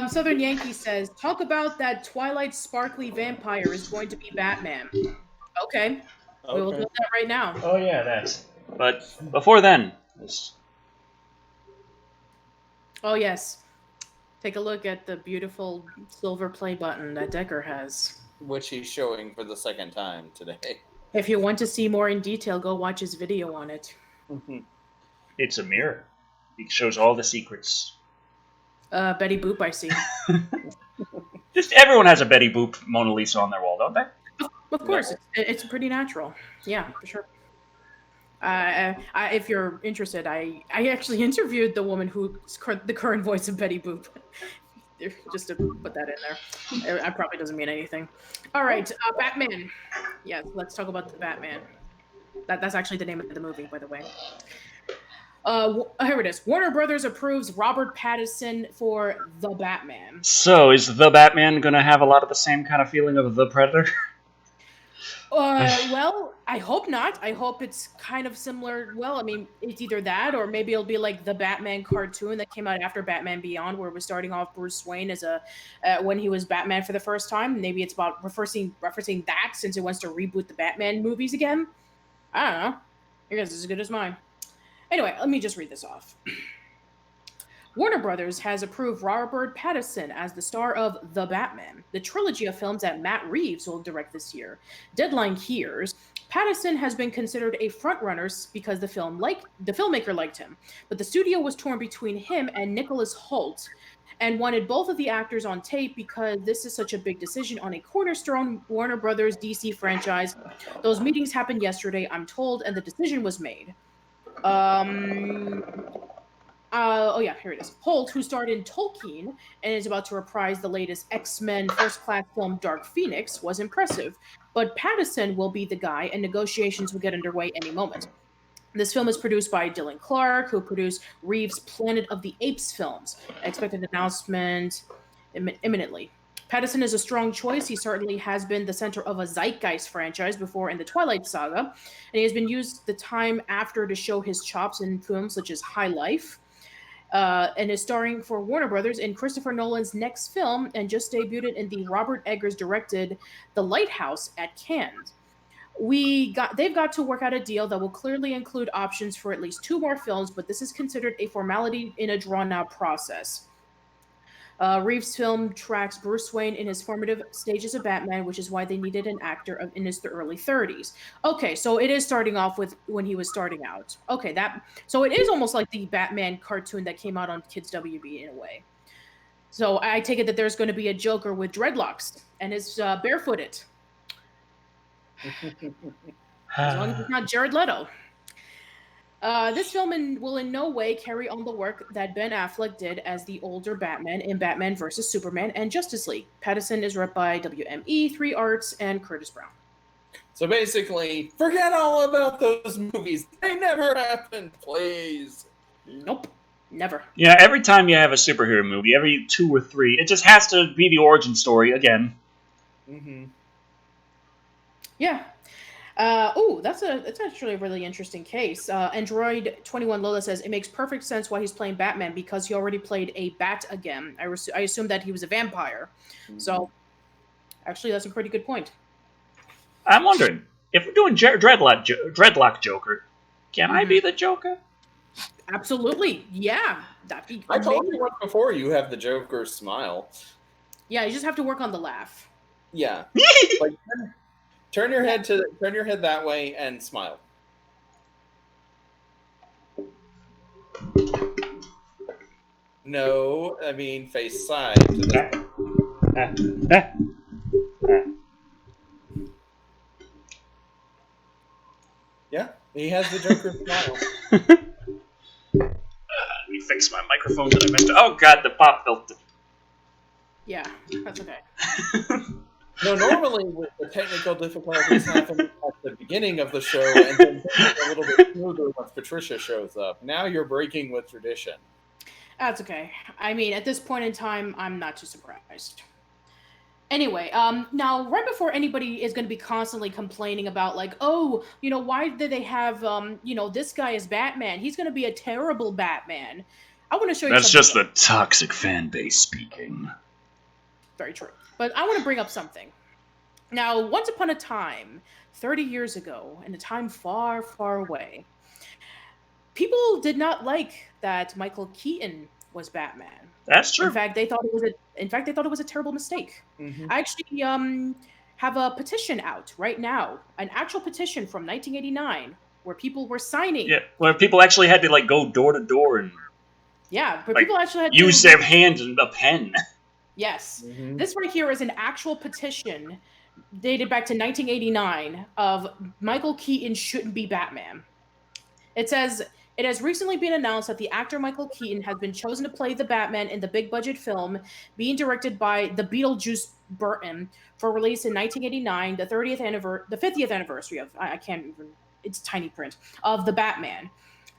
Southern Yankee says, talk about that Twilight sparkly vampire is going to be Batman. Okay. We will do that right now. Oh yeah, that. But before then, oh yes, take a look at the beautiful silver play button that Decker has, which he's showing for the second time today. If you want to see more in detail, go watch his video on it. It's a mirror. It shows all the secrets. Betty Boop, I see. Just everyone has a Betty Boop Mona Lisa on their wall, don't they? Of course, it's pretty natural. Yeah, for sure. If you're interested, I actually interviewed the woman who's the current voice of Betty Boop. Just to put that in there. It probably doesn't mean anything. All right, Batman. Yeah, let's talk about the Batman. That's actually the name of the movie, by the way. Here it is. Warner Brothers approves Robert Pattinson for The Batman. So, is The Batman going to have a lot of the same kind of feeling of The Predator? Well, I hope not. I hope it's kind of similar. Well, I mean, it's either that or maybe it'll be like the Batman cartoon that came out after Batman Beyond, where we're starting off Bruce Wayne as when he was Batman for the first time. Maybe it's about referencing that since it wants to reboot the Batman movies again. I don't know. Your guess is as good as mine. Anyway, let me just read this off. Warner Brothers has approved Robert Pattinson as the star of The Batman, the trilogy of films that Matt Reeves will direct this year. Deadline hears Pattinson has been considered a frontrunner because the filmmaker liked him, but the studio was torn between him and Nicholas Hoult and wanted both of the actors on tape because this is such a big decision on a cornerstone Warner Brothers DC franchise. Those meetings happened yesterday, I'm told, and the decision was made. Here it is. Holt, who starred in Tolkien and is about to reprise the latest X-Men first-class film Dark Phoenix, was impressive. But Pattinson will be the guy, and negotiations will get underway any moment. This film is produced by Dylan Clark, who produced Reeves' Planet of the Apes films. Expected announcement imminently. Pattinson is a strong choice. He certainly has been the center of a zeitgeist franchise before in the Twilight Saga, and he has been used the time after to show his chops in films such as High Life, and is starring for Warner Brothers in Christopher Nolan's next film, and just debuted in the Robert Eggers-directed The Lighthouse at Cannes. They've got to work out a deal that will clearly include options for at least 2 more films, but this is considered a formality in a drawn-out process. Reeves' film tracks Bruce Wayne in his formative stages of Batman, which is why they needed an actor in his early 30s. Okay, so it is starting off with when he was starting out. Okay, so it is almost like the Batman cartoon that came out on Kids WB in a way. So I take it that there's going to be a Joker with dreadlocks and is barefooted. As long as it's not Jared Leto. This film will in no way carry on the work that Ben Affleck did as the older Batman in Batman vs. Superman and Justice League. Pattinson is rep by WME, 3 Arts, and Curtis Brown. So basically, forget all about those movies. They never happened, please. Nope, never. Yeah, every time you have a superhero movie, every 2 or 3, it just has to be the origin story again. Mm-hmm. Yeah. That's actually a really interesting case. Android 21 Lola says it makes perfect sense why he's playing Batman because he already played a bat again. I assume that he was a vampire. Mm-hmm. So, actually, that's a pretty good point. I'm wondering if we're doing Dreadlock Joker, can I be the Joker? Absolutely, yeah. I told you once before. You have the Joker's smile. Yeah, you just have to work on the laugh. Yeah. Like, Turn your head that way and smile. No, I mean face side. Yeah, he has the Joker smile. Let me fix my microphone that I missed. Oh god, the pop filter. Yeah, that's okay. No, normally with the technical difficulties happen at the beginning of the show and then a little bit smoother once Patricia shows up. Now you're breaking with tradition. That's okay. I mean, at this point in time, I'm not too surprised. Anyway, now right before anybody is going to be constantly complaining about like, oh, why did they have, this guy as Batman? He's going to be a terrible Batman. I want to show you. That's just the toxic fan base speaking. Very true. But I want to bring up something. Now, once upon a time, 30 years ago, in a time far, far away, people did not like that Michael Keaton was Batman. That's true. In fact, they thought it was a terrible mistake. Mm-hmm. I actually have a petition out right now, an actual petition from 1989, where people were signing. Yeah, where people actually had to like go door to door and people actually had use their hand and a pen. Yes. Mm-hmm. This right here is an actual petition dated back to 1989 of Michael Keaton shouldn't be Batman. It says, it has recently been announced that the actor Michael Keaton has been chosen to play the Batman in the big-budget film being directed by the Beetlejuice Burton for release in 1989, the 50th anniversary of, I can't even, it's tiny print, of the Batman.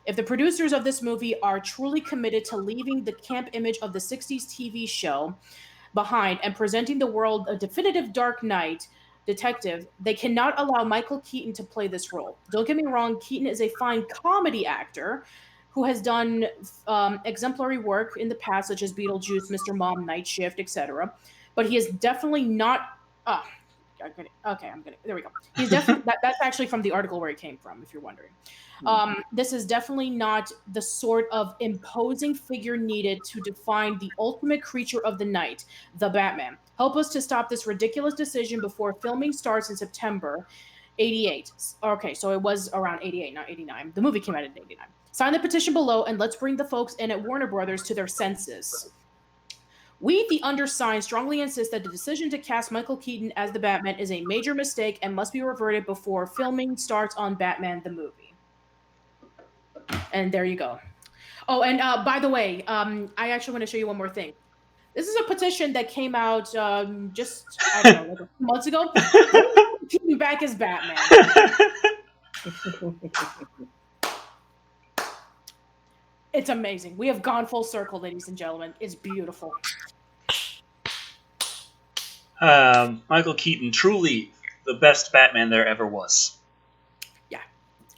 If the producers of this movie are truly committed to leaving the camp image of the 60s TV show behind and presenting the world a definitive Dark Knight detective, they cannot allow Michael Keaton to play this role. Don't get me wrong, Keaton is a fine comedy actor who has done exemplary work in the past, such as Beetlejuice, Mr. Mom, Night Shift, etc. But he is definitely not... there we go. He's definitely that's actually from the article where it came from, if you're wondering. This is definitely not the sort of imposing figure needed to define the ultimate creature of the night, the Batman. Help us to stop this ridiculous decision before filming starts in September 88. Okay, so it was around 88, not 89. The movie came out in 89. Sign the petition below and let's bring the folks in at Warner Brothers to their senses. We, the undersigned, strongly insist that the decision to cast Michael Keaton as the Batman is a major mistake and must be reverted before filming starts on Batman the movie. And there you go. Oh, and by the way, I actually want to show you one more thing. This is a petition that came out just, I don't know, like a few months ago. Keaton back as Batman. It's amazing. We have gone full circle, ladies and gentlemen. It's beautiful. Michael Keaton, truly the best Batman there ever was. Yeah,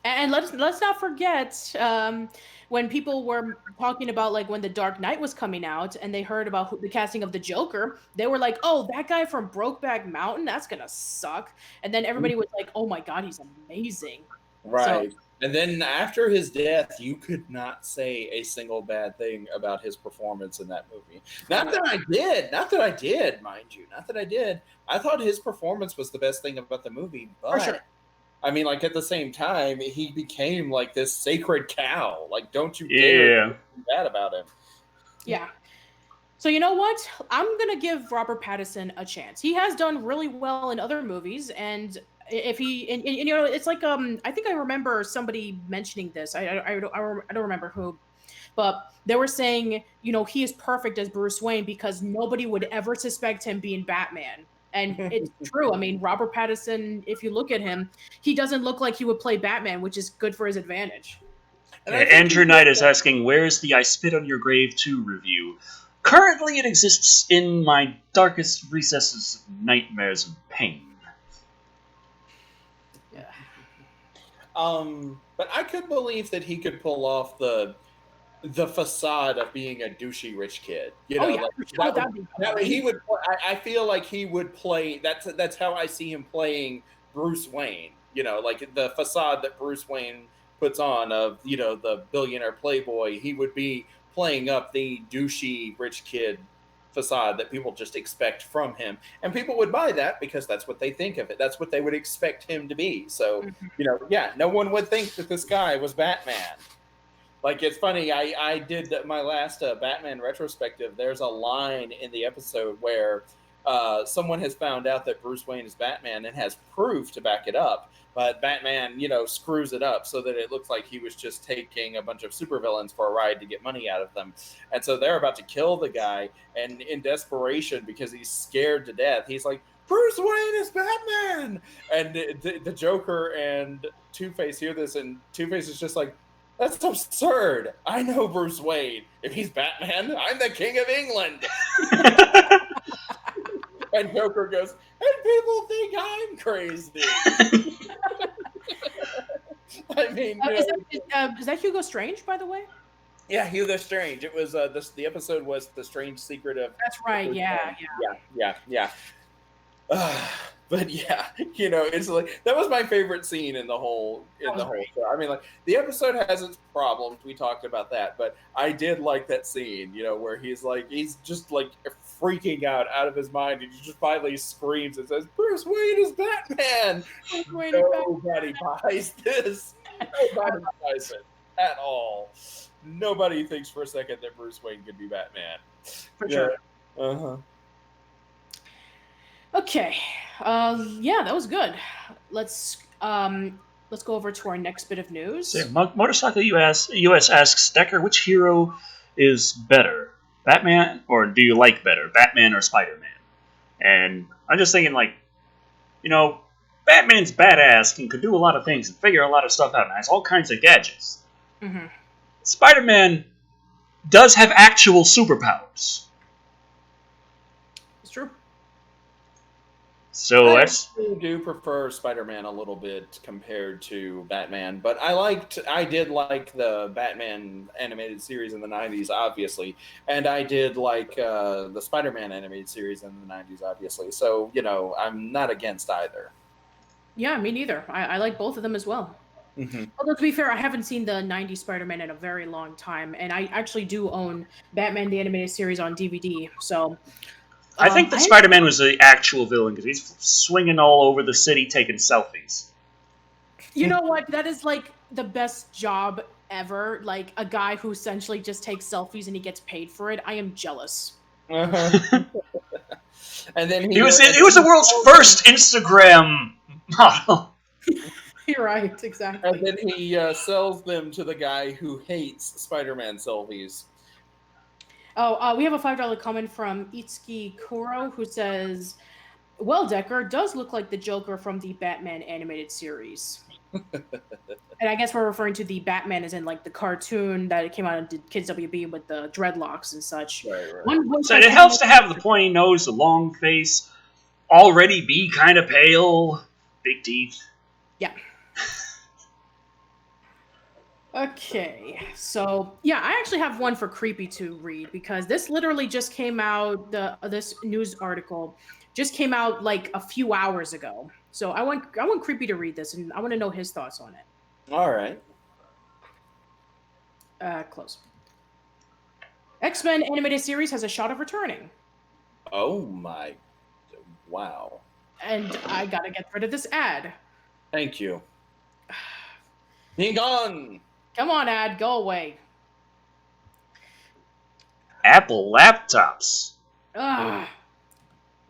and let's not forget when people were talking about like when The Dark Knight was coming out, and they heard about the casting of the Joker, they were like, "Oh, that guy from Brokeback Mountain, that's gonna suck." And then everybody was like, "Oh my god, he's amazing." Right. So, And then after his death, you could not say a single bad thing about his performance in that movie. Not that I did, mind you. Not that I did. I thought his performance was the best thing about the movie, but For sure. I mean, like, at the same time, he became like this sacred cow. Like, don't you dare do bad about him. Yeah. So you know what? I'm gonna give Robert Pattinson a chance. He has done really well in other movies, and if he, and, you know, it's like I think I remember somebody mentioning this. I don't remember who, but they were saying, you know, he is perfect as Bruce Wayne because nobody would ever suspect him being Batman. And it's true. I mean, Robert Pattinson, if you look at him, he doesn't look like he would play Batman, which is good for his advantage. Andrew Knight is asking, where's the I Spit on Your Grave 2 review? Currently, it exists in my darkest recesses of nightmares and pain. Yeah. But I could believe that he could pull off the facade of being a douchey rich kid. You know, he would. I feel like he would play. That's how I see him playing Bruce Wayne. You know, like the facade that Bruce Wayne puts on of, you know, the billionaire playboy. He would be playing up the douchey rich kid facade that people just expect from him, and people would buy that because that's what they think of it. That's what they would expect him to be. So, you know, yeah, no one would think that this guy was Batman. Like, it's funny, I did my last Batman retrospective. There's a line in the episode where someone has found out that Bruce Wayne is Batman and has proof to back it up, but Batman, you know, screws it up so that it looks like he was just taking a bunch of supervillains for a ride to get money out of them. And so they're about to kill the guy, and in desperation, because he's scared to death, he's like, Bruce Wayne is Batman! And the Joker and Two-Face hear this, and Two-Face is just like, that's absurd. I know Bruce Wayne. If he's Batman, I'm the King of England. And Joker goes, and people think I'm crazy. I mean, is that Hugo Strange, by the way? Yeah, Hugo Strange. It was the episode was The Strange Secret of. That's right. Yeah. But yeah, you know, it's like that was my favorite scene in the whole show. I mean, like, the episode has its problems. We talked about that, but I did like that scene, you know, where he's just like freaking out of his mind, and he just finally screams and says, "Bruce Wayne is Batman." Nobody buys this. Nobody buys it at all. Nobody thinks for a second that Bruce Wayne could be Batman. For sure. Okay. Yeah, that was good. Let's go over to our next bit of news. Yeah, Motorcycle US asks, Decker, which hero is better, Batman, or do you like better, Batman or Spider-Man? And I'm just thinking, like, you know, Batman's badass and could do a lot of things and figure a lot of stuff out and has all kinds of gadgets. Mm-hmm. Spider-Man does have actual superpowers. It's true. So I do prefer Spider-Man a little bit compared to Batman, but I did like the Batman animated series in the 90s, obviously, and I did like the Spider-Man animated series in the 90s, obviously. So, you know, I'm not against either. Yeah, me neither. I like both of them as well. Mm-hmm. Although, to be fair, I haven't seen the 90s Spider-Man in a very long time, and I actually do own Batman the Animated Series on DVD, so... I think that Spider-Man was the actual villain because he's swinging all over the city taking selfies. You know what? That is like the best job ever. Like a guy who essentially just takes selfies and he gets paid for it. I am jealous. Uh-huh. And then he was the world's first Instagram model. You're right, exactly. And then he sells them to the guy who hates Spider-Man selfies. Oh, we have a $5 comment from Itsuki Kuro who says, well, Decker does look like the Joker from the Batman animated series. And I guess we're referring to the Batman as in like the cartoon that came out on Kids WB with the dreadlocks and such. Right. So it helps to have the pointy nose, the long face, already be kind of pale, big teeth. Yeah. Okay, so yeah, I actually have one for Creepy to read because this literally just came out. This news article just came out like a few hours ago. So I want Creepy to read this, and I want to know his thoughts on it. All right. Close. X-Men animated series has a shot of returning. Oh my. Wow. And I gotta get rid of this ad. Thank you. Be gone! Come on, ad, go away. Apple laptops. Ugh.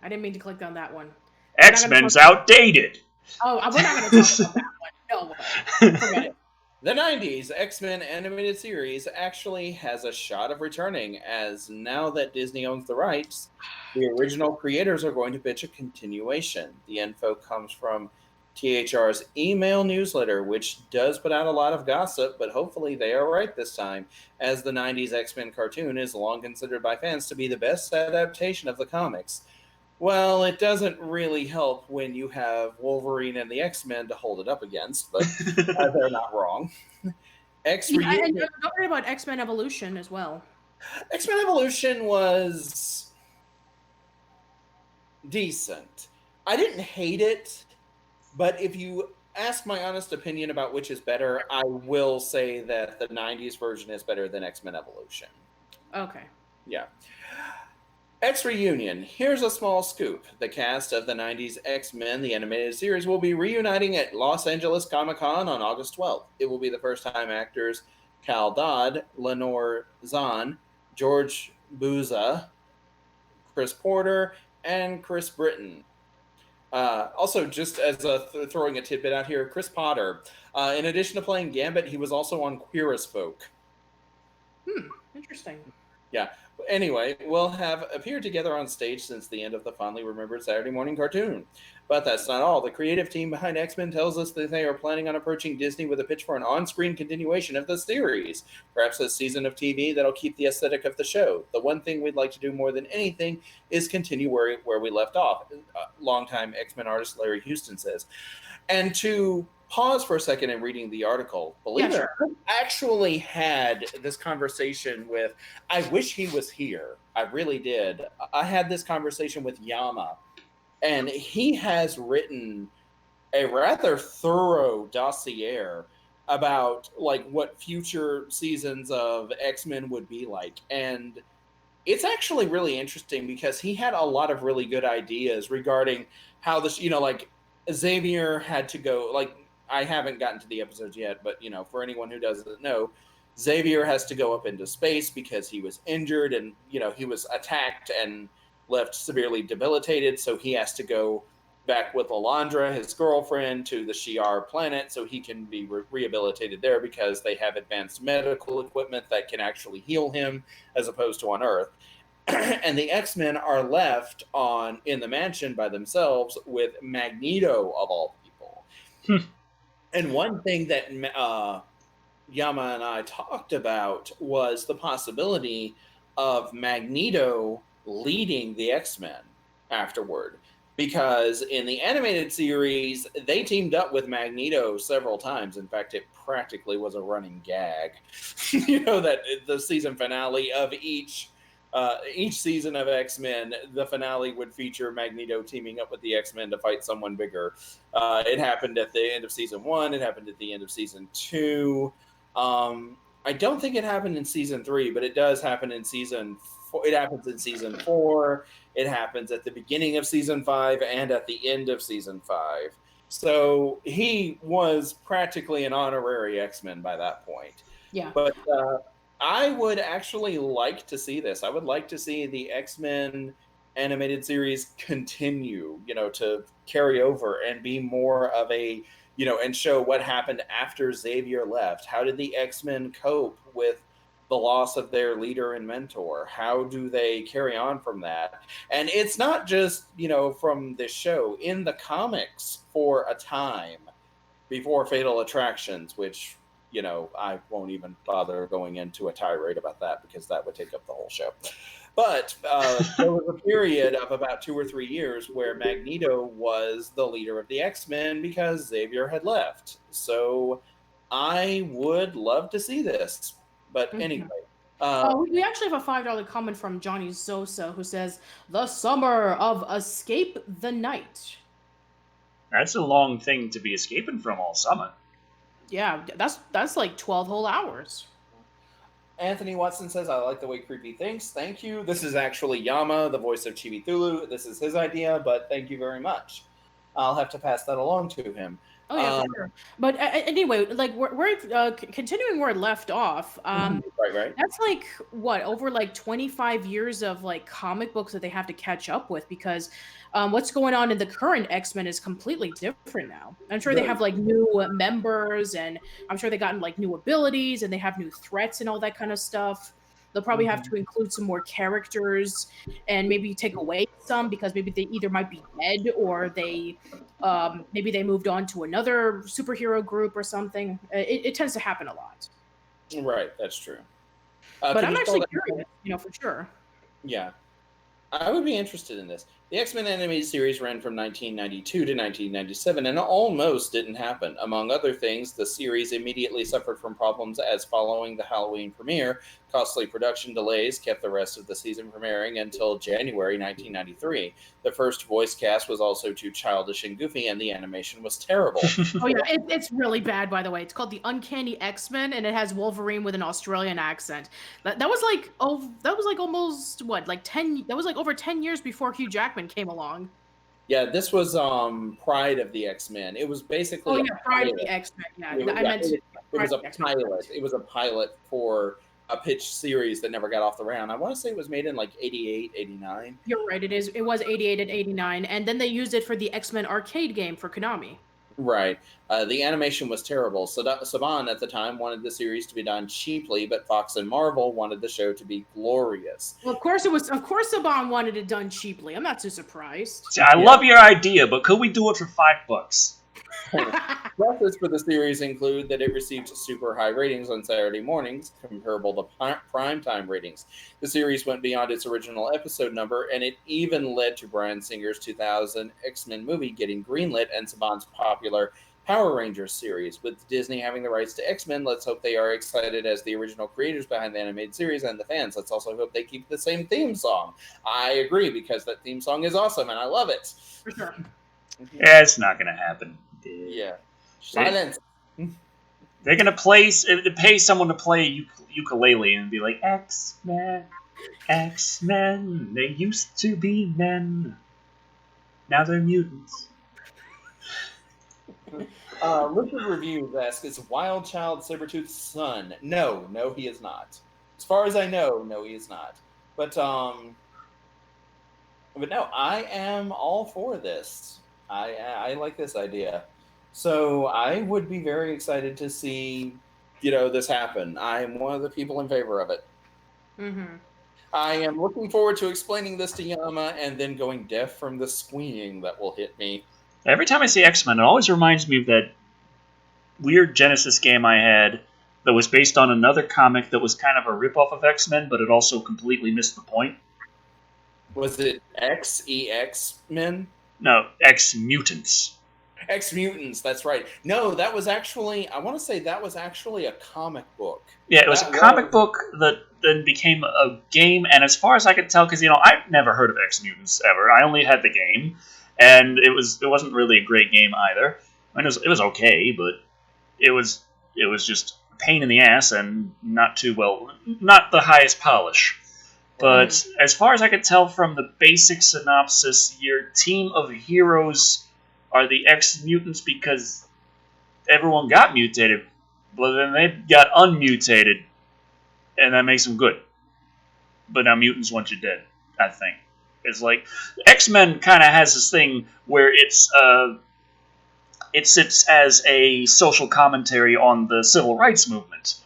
I didn't mean to click on that one. X-Men's outdated. Oh, we're not going to talk about that one. No way. Forget it. The 90s X-Men animated series actually has a shot of returning, as now that Disney owns the rights, the original creators are going to pitch a continuation. The info comes from THR's email newsletter, which does put out a lot of gossip, but hopefully they are right this time, as the 90s X-Men cartoon is long considered by fans to be the best adaptation of the comics. Well, it doesn't really help when you have Wolverine and the X-Men to hold it up against, but they're not wrong. Yeah, and don't worry about X-Men Evolution as well. X-Men Evolution was decent. I didn't hate it, but if you ask my honest opinion about which is better, I will say that the 90s version is better than X-Men Evolution. Okay. Yeah. X Reunion. Here's a small scoop. The cast of the 90s X-Men, the animated series, will be reuniting at Los Angeles Comic-Con on August 12th. It will be the first time actors Cal Dodd, Lenore Zahn, George Buza, Chris Porter, and Chris Britton. Also, just as throwing a tidbit out here, Chris Potter. In addition to playing Gambit, he was also on Queer as Folk. Interesting. Yeah. Anyway, we'll have appeared together on stage since the end of the fondly remembered Saturday morning cartoon. But that's not all. The creative team behind X-Men tells us that they are planning on approaching Disney with a pitch for an on-screen continuation of the series. Perhaps a season of TV that'll keep the aesthetic of the show. The one thing we'd like to do more than anything is continue where we left off, longtime X-Men artist Larry Houston says. And to pause for a second in reading the article, believe it or not, I actually had this conversation with, I wish he was here. I really did. I had this conversation with Yama, and he has written a rather thorough dossier about like what future seasons of X-Men would be like. And it's actually really interesting because he had a lot of really good ideas regarding how this, like Xavier had to go, like, I haven't gotten to the episodes yet, but, for anyone who doesn't know, Xavier has to go up into space because he was injured and, he was attacked and left severely debilitated. So he has to go back with Alondra, his girlfriend, to the Shi'ar planet so he can be rehabilitated there because they have advanced medical equipment that can actually heal him as opposed to on Earth. And the X-Men are left in the mansion by themselves with Magneto, of all people. And one thing that Yama and I talked about was the possibility of Magneto leading the X-Men afterward. Because in the animated series, they teamed up with Magneto several times. In fact, it practically was a running gag. That the season finale of each season of X-Men, the finale would feature Magneto teaming up with the X-Men to fight someone bigger. It happened at the end of season 1. It happened at the end of season 2. I don't think it happened in season 3, but it does happen in season 4. It happens in season 4. It happens at the beginning of season 5 and at the end of season 5. So he was practically an honorary X-Men by that point. Yeah. But I would actually like to see this. I would like to see the X-Men animated series continue, to carry over and be more of a, and show what happened after Xavier left. How did the X-Men cope with the loss of their leader and mentor? How do they carry on from that? And it's not just, from this show. In the comics for a time before Fatal Attractions, which I won't even bother going into a tirade about that because that would take up the whole show. But there was a period of about 2 or 3 years where Magneto was the leader of the X-Men because Xavier had left. So I would love to see this. But anyway. We actually have a $5 comment from Johnny Zosa who says, "The summer of Escape the Night." That's a long thing to be escaping from all summer. Yeah, that's like 12 whole hours. Anthony Watson says, I like the way Creepy thinks. Thank you. This is actually Yama, the voice of Chibi Thulu. This is his idea, but thank you very much. I'll have to pass that along to him. Oh yeah, for sure. But anyway, like we're continuing where it left off. Right. That's like what, over like 25 years of like comic books that they have to catch up with, because what's going on in the current X-Men is completely different now. I'm sure they have like new members, and I'm sure they gotten like new abilities, and they have new threats and all that kind of stuff. They'll probably have to include some more characters and maybe take away some, because maybe they either might be dead, or they maybe they moved on to another superhero group or something. It tends to happen a lot. Right, that's true. But I'm actually curious, for sure. Yeah. I would be interested in this. The X-Men animated series ran from 1992 to 1997 and almost didn't happen. Among other things, the series immediately suffered from problems as following the Halloween premiere, costly production delays kept the rest of the season premiering until January 1993. The first voice cast was also too childish and goofy, and the animation was terrible. Oh yeah, it's really bad, by the way. It's called The Uncanny X-Men, and it has Wolverine with an Australian accent. That was like almost what, like 10, that was like over 10 years before Hugh Jackman came along. Yeah, this was Pride of the X-Men. It was basically Pride of the X-Men. Yeah, it was a pilot. It was a pilot for a pitched series that never got off the ground. I want to say it was made in like 88, 89. You're right, it is. It was 88 and 89, and then they used it for the X-Men arcade game for Konami. Right. The animation was terrible. Saban at the time wanted the series to be done cheaply, but Fox and Marvel wanted the show to be glorious. Well, of course Saban wanted it done cheaply. I'm not too surprised. See, I love your idea, but could we do it for $5? Records for the series include that it received super high ratings on Saturday mornings, comparable to primetime ratings. The series went beyond its original episode number, and it even led to Bryan Singer's 2000 X-Men movie getting greenlit and Saban's popular Power Rangers series. With Disney having the rights to X-Men, let's hope they are excited as the original creators behind the animated series and the fans. Let's also hope they keep the same theme song. I agree, because that theme song is awesome, and I love it. For sure. Yeah, it's not going to happen. Yeah. Silence. They're going to pay someone to play ukulele and be like, X-Men, X-Men, they used to be men. Now they're mutants. Richard Reviews asks, is Wild Child Sabretooth's son? No, he is not. As far as I know, no, he is not. But no, I am all for this. I like this idea. So I would be very excited to see, this happen. I am one of the people in favor of it. Mm-hmm. I am looking forward to explaining this to Yama and then going deaf from the squeeing that will hit me. Every time I see X-Men, it always reminds me of that weird Genesis game I had that was based on another comic that was kind of a ripoff of X-Men, but it also completely missed the point. Was it X-E-X-Men? No, X-Mutants. X-Mutants, that's right. No, that was actually, I want to say that was actually a comic book. Yeah, it was a comic book that then became a game, and as far as I could tell, because, I've never heard of X-Mutants ever. I only had the game, and it wasn't really a great game either. I mean, it was okay, but it was just a pain in the ass and not the highest polish. But as far as I could tell from the basic synopsis, your team of heroes are the X-Mutants because everyone got mutated, but then they got unmutated, and that makes them good. But now mutants want you dead, I think. It's like, X-Men kind of has this thing where it sits as a social commentary on the civil rights movement.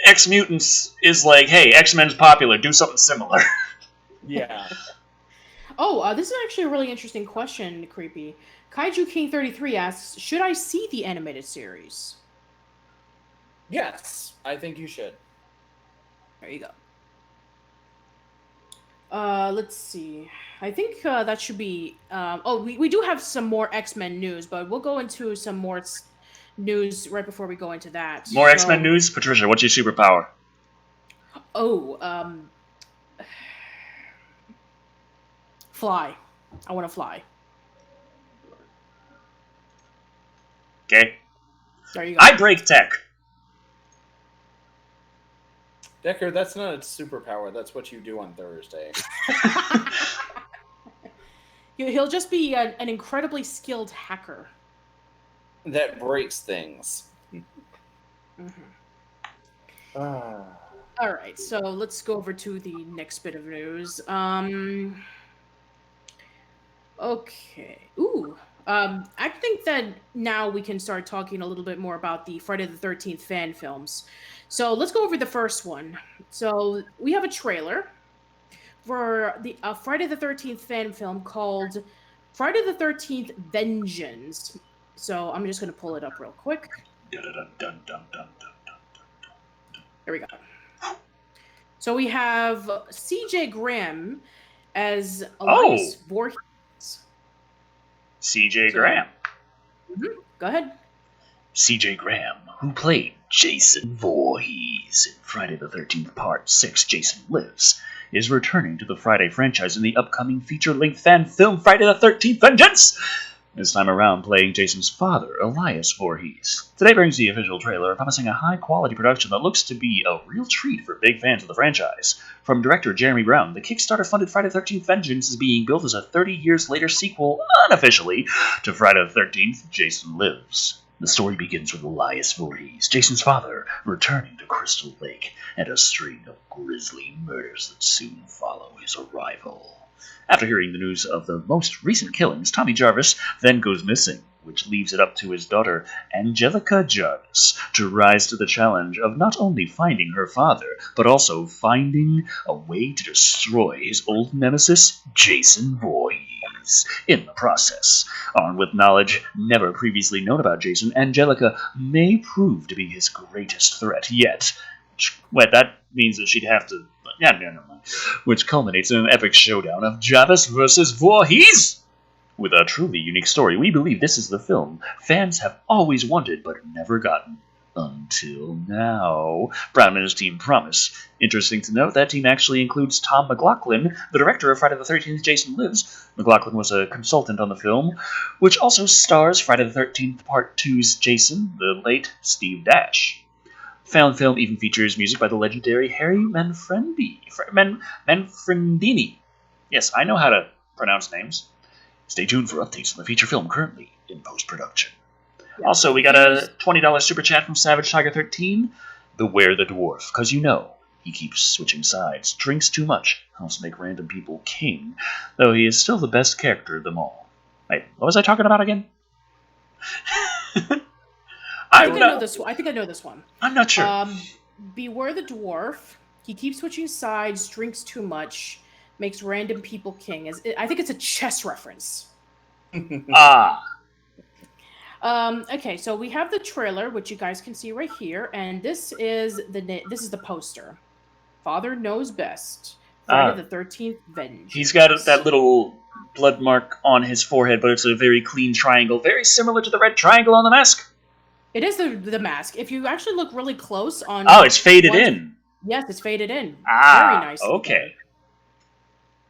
X-Mutants is like, hey, X-Men's popular, do something similar. Yeah. Oh, this is actually a really interesting question, Creepy. Kaiju King 33 asks, should I see the animated series? Yes, I think you should. There you go. Let's see. I think that should be... we do have some more X-Men news, but we'll go into some more news right before we go into that. More X-Men news? Patricia, what's your superpower? Fly. I want to fly. Okay. There you go. I break tech. Decker, that's not a superpower. That's what you do on Thursday. He'll just be an incredibly skilled hacker. That breaks things. Mm-hmm. Ah. All right, so let's go over to the next bit of news. Okay. Ooh. I think that now we can start talking a little bit more about the Friday the 13th fan films. So let's go over the first one. So we have a trailer for the Friday the 13th fan film called Friday the 13th Vengeance. So I'm just going to pull it up real quick. There we go. So we have C.J. Graham as Elias Voorhees. C.J. Graham. Mm-hmm. Go ahead. C.J. Graham, who played Jason Voorhees in Friday the 13th Part 6, Jason Lives, is returning to the Friday franchise in the upcoming feature-length fan film Friday the 13th Vengeance! This time around playing Jason's father, Elias Voorhees. Today brings the official trailer promising a high-quality production that looks to be a real treat for big fans of the franchise. From director Jeremy Brown, the Kickstarter-funded Friday the 13th Vengeance is being built as a 30 years later sequel, unofficially, to Friday the 13th Jason Lives. The story begins with Elias Voorhees, Jason's father, returning to Crystal Lake, and a string of grisly murders that soon follow his arrival. After hearing the news of the most recent killings, Tommy Jarvis then goes missing, which leaves it up to his daughter, Angelica Jarvis, to rise to the challenge of not only finding her father, but also finding a way to destroy his old nemesis, Jason Voorhees. In the process, armed with knowledge never previously known about Jason, Angelica may prove to be his greatest threat yet. Well, that means that she'd have to... Yeah, never mind. Which culminates in an epic showdown of Jarvis versus Voorhees! With a truly unique story, we believe this is the film fans have always wanted but never gotten. Until now. Brown and his team promise. Interesting to note, that team actually includes Tom McLaughlin, the director of Friday the 13th Jason Lives. McLaughlin was a consultant on the film, which also stars Friday the 13th Part 2's Jason, the late Steve Dash. Found film even features music by the legendary Harry Manfredini. Yes, I know how to pronounce names. Stay tuned for updates on the feature film currently in post-production. Yeah. Also, we got a $20 super chat from Savage Tiger 13. Beware the dwarf, because you know he keeps switching sides, drinks too much, helps make random people king, though he is still the best character of them all. Wait, what was I talking about again? I think I know this one. I'm not sure. Beware the dwarf. He keeps switching sides, drinks too much, makes random people king. I think it's a chess reference. Okay, so we have the trailer, which you guys can see right here, and this is the poster. Father knows best. Friday the 13th Vengeance. He's got that little blood mark on his forehead, but it's a very clean triangle, very similar to the red triangle on the mask. It is the mask. If you actually look really close on... Oh, it's faded in. Yes, it's faded in. Very nice. Okay.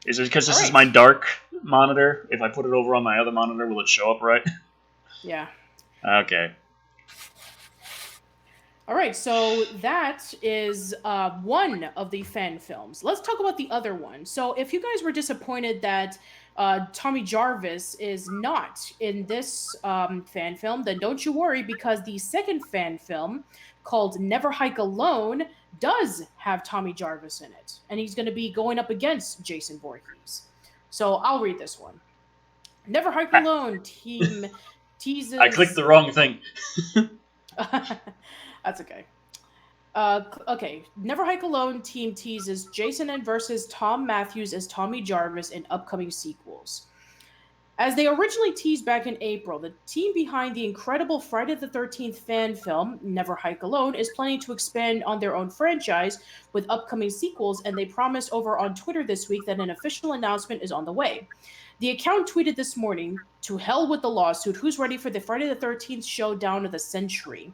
Is it because this is my dark monitor? If I put it over on my other monitor, will it show up right? Yeah. Okay. All right, so that is one of the fan films. Let's talk about the other one. So if you guys were disappointed that Tommy Jarvis is not in this fan film, then don't you worry, because the second fan film called Never Hike Alone does have Tommy Jarvis in it, and he's going to be going up against Jason Voorhees. So I'll read this one. Never Hike Alone team teases... I clicked the wrong thing. That's okay. Okay, Never Hike Alone team teases Jason and versus Tom Matthews as Tommy Jarvis in upcoming sequels. As they originally teased back in April, the team behind the incredible Friday the 13th fan film, Never Hike Alone, is planning to expand on their own franchise with upcoming sequels, and they promised over on Twitter this week that an official announcement is on the way. The account tweeted this morning, "To hell with the lawsuit, who's ready for the Friday the 13th showdown of the century?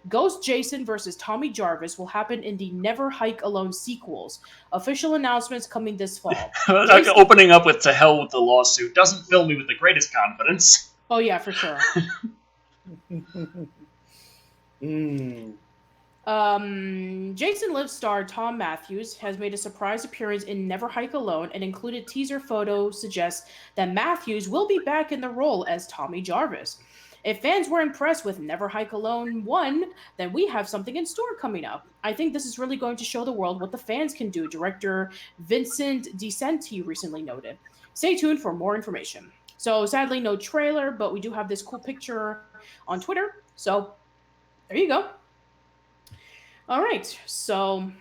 Ghost Jason versus Tommy Jarvis will happen in the Never Hike Alone sequels. Official announcements coming this fall." Opening up with "to hell with the lawsuit" doesn't fill me with the greatest confidence. Oh yeah, for sure. Jason Live star Tom Matthews has made a surprise appearance in Never Hike Alone, and included teaser photo suggests that Matthews will be back in the role as Tommy Jarvis. If fans were impressed with Never Hike Alone 1, then we have something in store coming up. I think this is really going to show the world what the fans can do, director Vincent DiCenti recently noted. Stay tuned for more information. So, sadly, no trailer, but we do have this cool picture on Twitter. So, there you go. All right. So,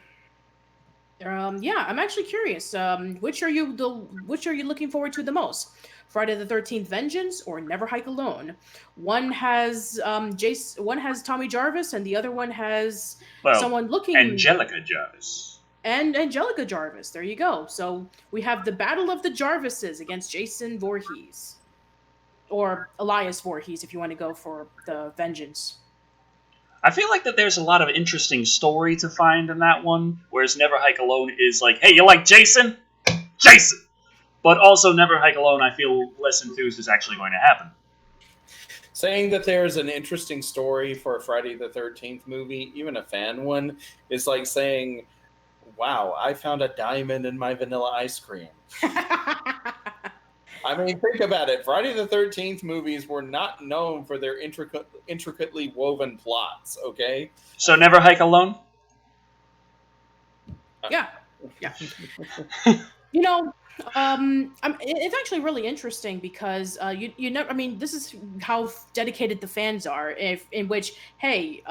yeah, I'm actually curious. Which are you looking forward to the most? Friday the 13th Vengeance or Never Hike Alone? One has one has Tommy Jarvis, and the other one has Well, someone looking Angelica Jarvis. and Angelica Jarvis. There you go. So we have the Battle of the Jarvises against Jason Voorhees, or Elias Voorhees, if you want to go for the Vengeance. I feel like that there's a lot of interesting story to find in that one, whereas Never Hike Alone is like, hey, you like Jason? Jason! But also Never Hike Alone, I feel less enthused is actually going to happen. Saying that there's an interesting story for a Friday the 13th movie, even a fan one, is like saying, wow, I found a diamond in my vanilla ice cream. I mean, think about it. Friday the 13th movies were not known for their intricately woven plots, okay? So Never Hike Alone? Yeah. You know, it's actually really interesting because you never. I mean, this is how dedicated the fans are. If in which, hey,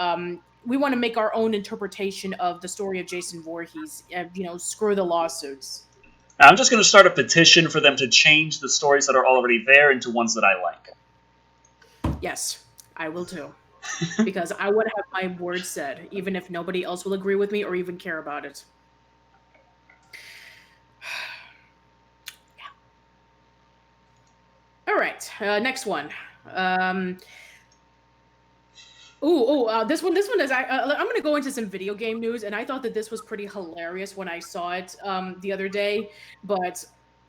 we want to make our own interpretation of the story of Jason Voorhees. Screw the lawsuits. I'm just going to start a petition for them to change the stories that are already there into ones that I like. Yes, I will too. Because I want to have my word said, even if nobody else will agree with me or even care about it. All right, next one. This one is. I'm going to go into some video game news, and I thought that this was pretty hilarious when I saw it the other day. But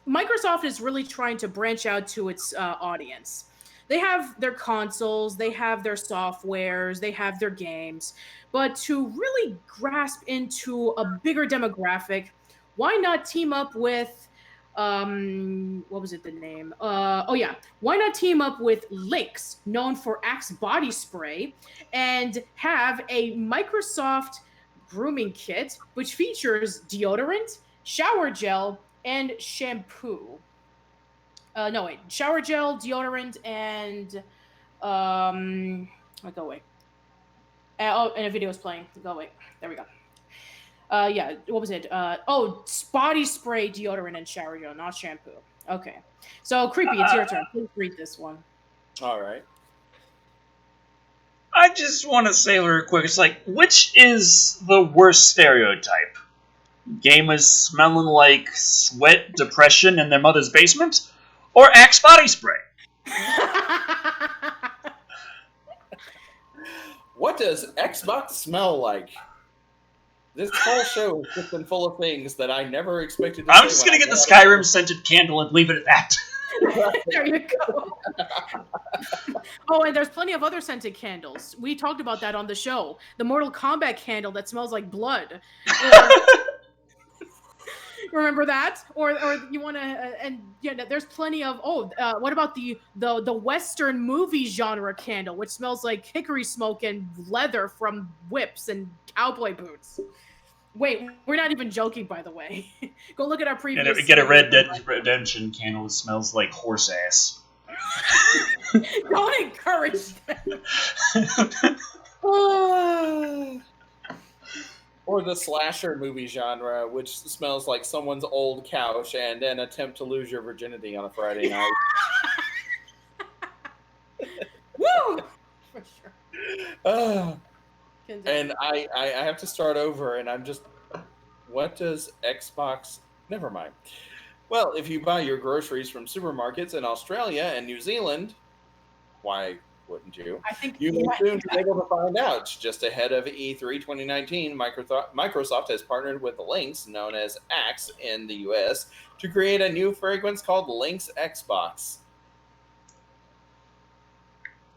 Microsoft is really trying to branch out to its audience. They have their consoles, they have their softwares, they have their games, but to really grasp into a bigger demographic, why not team up with what was it the name why not team up with Lynx, known for Axe body spray, and have a Microsoft grooming kit which features deodorant, shower gel, and shampoo. No, wait, shower gel, deodorant, and go away. And a video is playing. Go away. There we go. Yeah, what was it? Body spray, deodorant, and shower gel, not shampoo. Okay. So, Creepy, it's your turn. Please read this one. All right. I just want to say real quick, it's like, which is the worst stereotype? Gamers smelling like sweat, depression in their mother's basement? Or Axe body spray? What does Xbox smell like? This whole show has just been full of things that I never expected to I'm just going to get the Skyrim scented candle and leave it at that. There you go. Oh, and there's plenty of other scented candles. We talked about that on the show. The Mortal Kombat candle that smells like blood. Remember that? Or you want to? And yeah, there's plenty of. What about the Western movie genre candle, which smells like hickory smoke and leather from whips and cowboy boots? Wait, we're not even joking, by the way. Go look at our previous. Get a Red Dead Redemption candle that smells like horse ass. Don't encourage them. Or the slasher movie genre, which smells like someone's old couch and an attempt to lose your virginity on a Friday night. Woo! For sure. And I have to start over, and I'm just, what does Xbox? Never mind. Well, if you buy your groceries from supermarkets in Australia and New Zealand, why wouldn't you? I think You will soon be able to find out. Just ahead of E3 2019, Microsoft has partnered with Lynx, known as Axe in the US, to create a new fragrance called Lynx Xbox.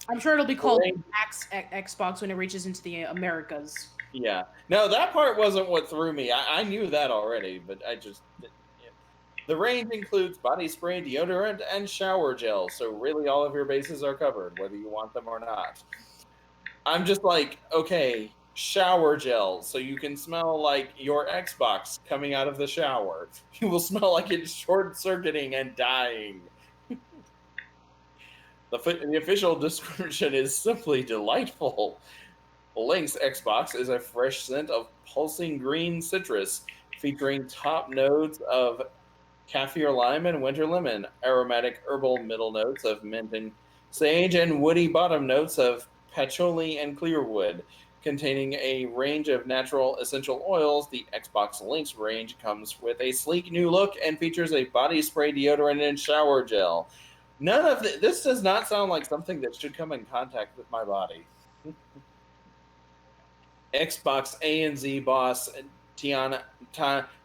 I'm sure it'll be called Axe Xbox when it reaches into the Americas. Yeah. No, that part wasn't what threw me. I knew that already, but I just. Yeah. The range includes body spray, deodorant, and shower gel, so really all of your bases are covered, whether you want them or not. I'm just like, okay, shower gel, so you can smell like your Xbox coming out of the shower. You will smell like it's short circuiting and dying. The official description is simply delightful. Link's Xbox is a fresh scent of pulsing green citrus, featuring top notes of kaffir lime and winter lemon, aromatic herbal middle notes of mint and sage, and woody bottom notes of patchouli and clearwood. Containing a range of natural essential oils, the Xbox Link's range comes with a sleek new look and features a body spray, deodorant, and shower gel. None of this does not sound like something that should come in contact with my body. Xbox ANZ boss Tanya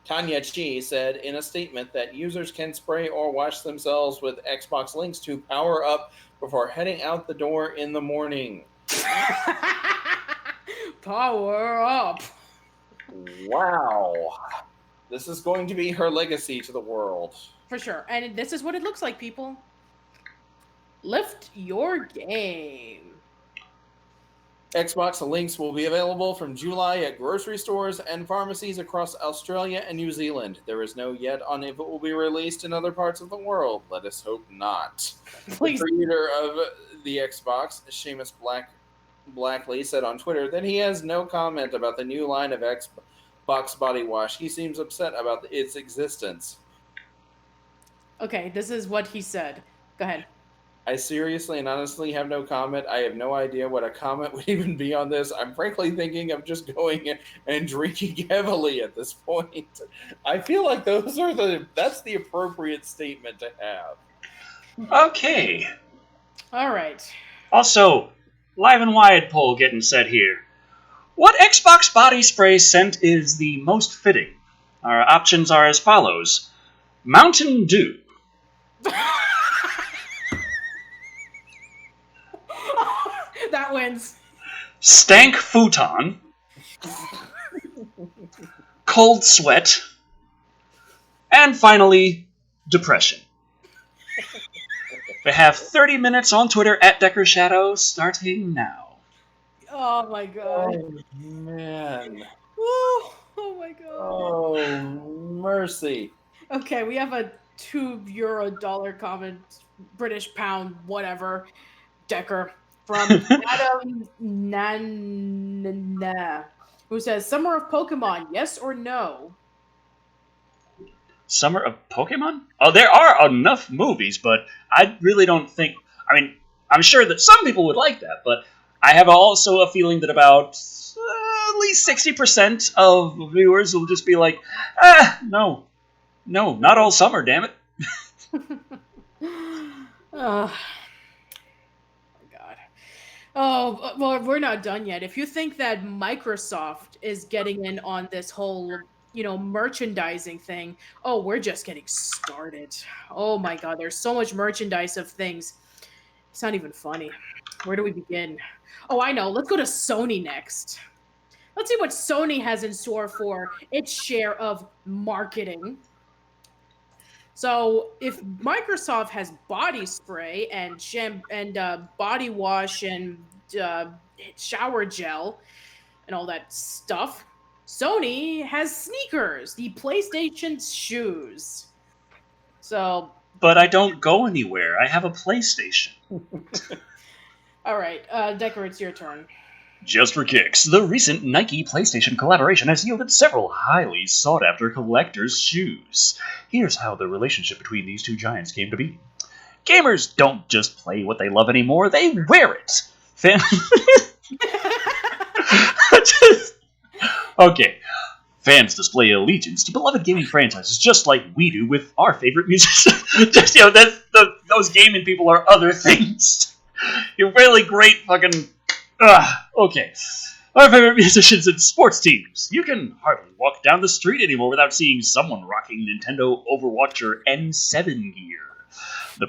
Chi said in a statement that users can spray or wash themselves with Xbox Links to power up before heading out the door in the morning. Power up. Wow. This is going to be her legacy to the world. For sure. And this is what it looks like, people. Lift your game. Xbox Links will be available from July at grocery stores and pharmacies across Australia and New Zealand. There is no yet on if it will be released in other parts of the world. Let us hope not. Please. The creator of the Xbox, Seamus Blackley, said on Twitter that he has no comment about the new line of Xbox body wash. He seems upset about its existence. Okay, this is what he said. Go ahead. I seriously and honestly have no comment. I have no idea what a comment would even be on this. I'm frankly thinking of just going and drinking heavily at this point. I feel like that's the appropriate statement to have. Okay. All right. Also, Live and Wired poll getting set here. What Xbox body spray scent is the most fitting? Our options are as follows. Mountain Dew. That wins. Stank Futon. Cold Sweat. And finally, Depression. They have 30 minutes on Twitter at Decker Shadow starting now. Oh my god. Oh, man. Woo. Oh my god. Oh, mercy. Okay, we have a €2 dollar comment, British pound, whatever, Decker, from Adam Nana, who says, Summer of Pokemon, yes or no? Summer of Pokemon? Oh, there are enough movies, but I really don't think... I mean, I'm sure that some people would like that, but I have also a feeling that about at least 60% of viewers will just be like, no, not all summer, damn it. Oh god. Oh, well, we're not done yet. If you think that Microsoft is getting in on this whole, merchandising thing, we're just getting started. Oh my god, there's so much merchandise of things. It's not even funny. Where do we begin? Oh, I know. Let's go to Sony next. Let's see what Sony has in store for its share of marketing. So, if Microsoft has body spray and body wash and shower gel and all that stuff, Sony has sneakers, the PlayStation shoes. So, but I don't go anywhere. I have a PlayStation. All right, Decker, it's your turn. Just for kicks, the recent Nike PlayStation collaboration has yielded several highly sought-after collectors' shoes. Here's how the relationship between these two giants came to be. Gamers don't just play what they love anymore, they wear it. Okay. Fans display allegiance to beloved gaming franchises just like we do with our favorite musicians. Those gaming people are other things. You're really great fucking... okay. Our favorite musicians and sports teams. You can hardly walk down the street anymore without seeing someone rocking Nintendo, Overwatch, or N7 gear. The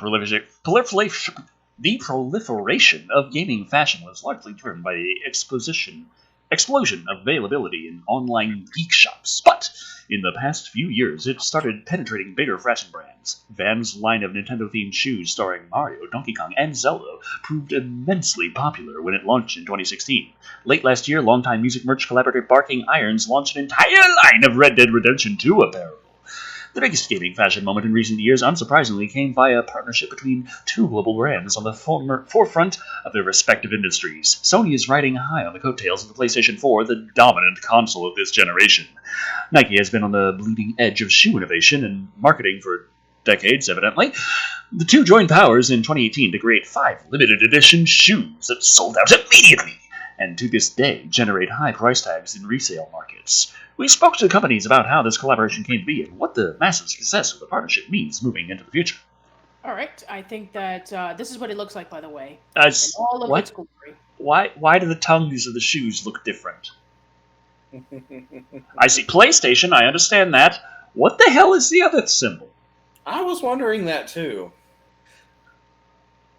proliferation of gaming fashion was largely driven by the exposition explosion of availability in online geek shops, but in the past few years, it started penetrating bigger fashion brands. Vans' line of Nintendo-themed shoes starring Mario, Donkey Kong, and Zelda proved immensely popular when it launched in 2016. Late last year, longtime music merch collaborator Barking Irons launched an entire line of Red Dead Redemption 2 apparel. The biggest gaming fashion moment in recent years, unsurprisingly, came via a partnership between two global brands on the forefront of their respective industries. Sony is riding high on the coattails of the PlayStation 4, the dominant console of this generation. Nike has been on the bleeding edge of shoe innovation and marketing for decades, evidently. The two joined powers in 2018 to create 5 limited edition shoes that sold out immediately, and to this day generate high price tags in resale markets. We spoke to companies about how this collaboration came to be and what the massive success of the partnership means moving into the future. All right, I think that this is what it looks like, by the way. All of its glory. Why do the tongues of the shoes look different? I see PlayStation, I understand that. What the hell is the other symbol? I was wondering that too.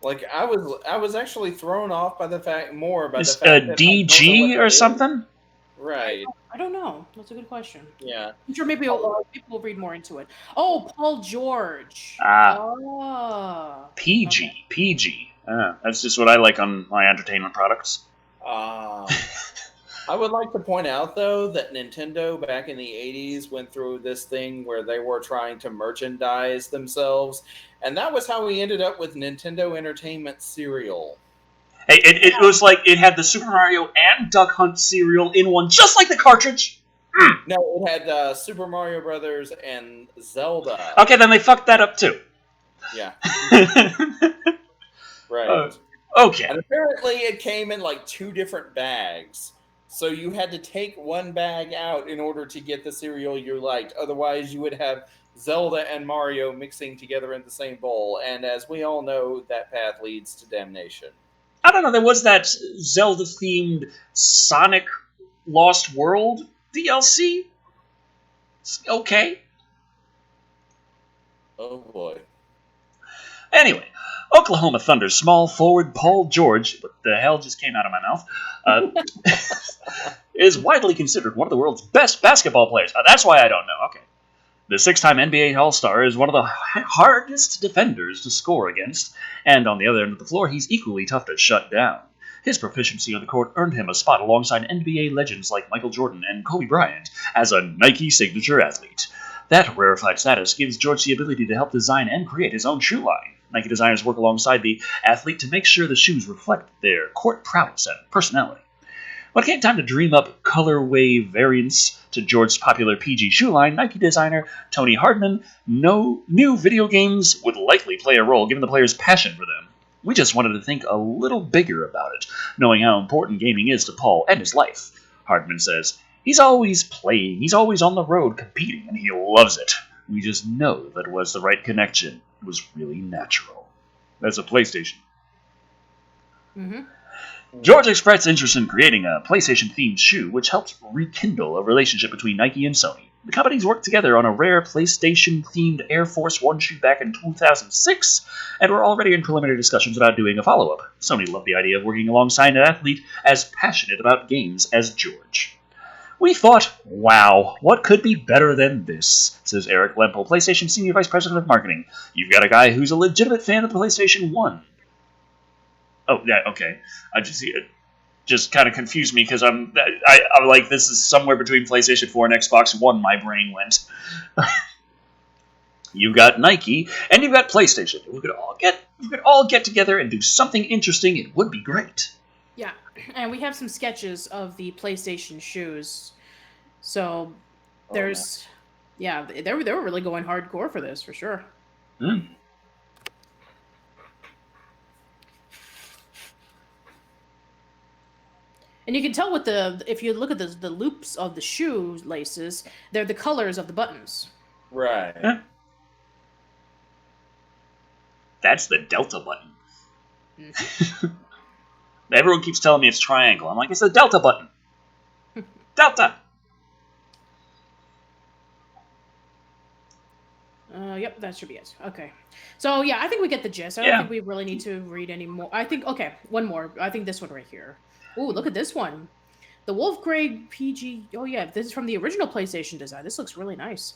Like I was actually thrown off by the fact that DG or something? Right. I don't know. That's a good question. Yeah. I'm sure maybe people will read more into it. Oh, Paul George. PG. Okay. PG. That's just what I like on my entertainment products. I would like to point out, though, that Nintendo back in the 80s went through this thing where they were trying to merchandise themselves, and that was how we ended up with Nintendo Entertainment cereal. Hey, it was like it had the Super Mario and Duck Hunt cereal in one, just like the cartridge. No, it had Super Mario Brothers and Zelda. Okay, then they fucked that up too. Yeah. Right. Okay. And apparently it came in like 2 different bags. So you had to take one bag out in order to get the cereal you liked. Otherwise, you would have Zelda and Mario mixing together in the same bowl. And as we all know, that path leads to damnation. I don't know, there was that Zelda-themed Sonic Lost World DLC? Okay. Oh, boy. Anyway, Oklahoma Thunder's small forward Paul George, what the hell just came out of my mouth, is widely considered one of the world's best basketball players. That's why I don't know. Okay. The 6-time NBA All-Star is one of the hardest defenders to score against, and on the other end of the floor, he's equally tough to shut down. His proficiency on the court earned him a spot alongside NBA legends like Michael Jordan and Kobe Bryant as a Nike signature athlete. That rarefied status gives George the ability to help design and create his own shoe line. Nike designers work alongside the athlete to make sure the shoes reflect their court prowess and personality. When it came time to dream up colorway variants to George's popular PG shoe line, Nike designer Tony Hardman knew video games would likely play a role given the player's passion for them. We just wanted to think a little bigger about it, knowing how important gaming is to Paul and his life. Hardman says, he's always playing, he's always on the road competing, and he loves it. We just know that it was the right connection. It was really natural. That's a PlayStation. Mm-hmm. George expressed interest in creating a PlayStation-themed shoe, which helped rekindle a relationship between Nike and Sony. The companies worked together on a rare PlayStation-themed Air Force One shoe back in 2006, and were already in preliminary discussions about doing a follow-up. Sony loved the idea of working alongside an athlete as passionate about games as George. We thought, wow, what could be better than this, says Eric Lempo, PlayStation Senior Vice President of Marketing. You've got a guy who's a legitimate fan of the PlayStation 1. Oh, yeah, okay. I just kind of confused me because I'm like, this is somewhere between PlayStation 4 and Xbox One, my brain went. You've got Nike, and you've got PlayStation. If we could all get together and do something interesting, it would be great. Yeah, and we have some sketches of the PlayStation shoes. So there's, they were really going hardcore for this, for sure. Mm. And you can tell with if you look at the loops of the shoe laces, they're the colors of the buttons. Right. Huh? That's the Delta button. Mm. Everyone keeps telling me it's triangle. I'm like, it's the Delta button. Delta! Yep, that should be it. Okay. So, yeah, I think we get the gist. I don't think we really need to read any more. I think, okay, one more. I think this one right here. Ooh, look at this one. The Wolf Grade PG. Oh yeah, this is from the original PlayStation design. This looks really nice.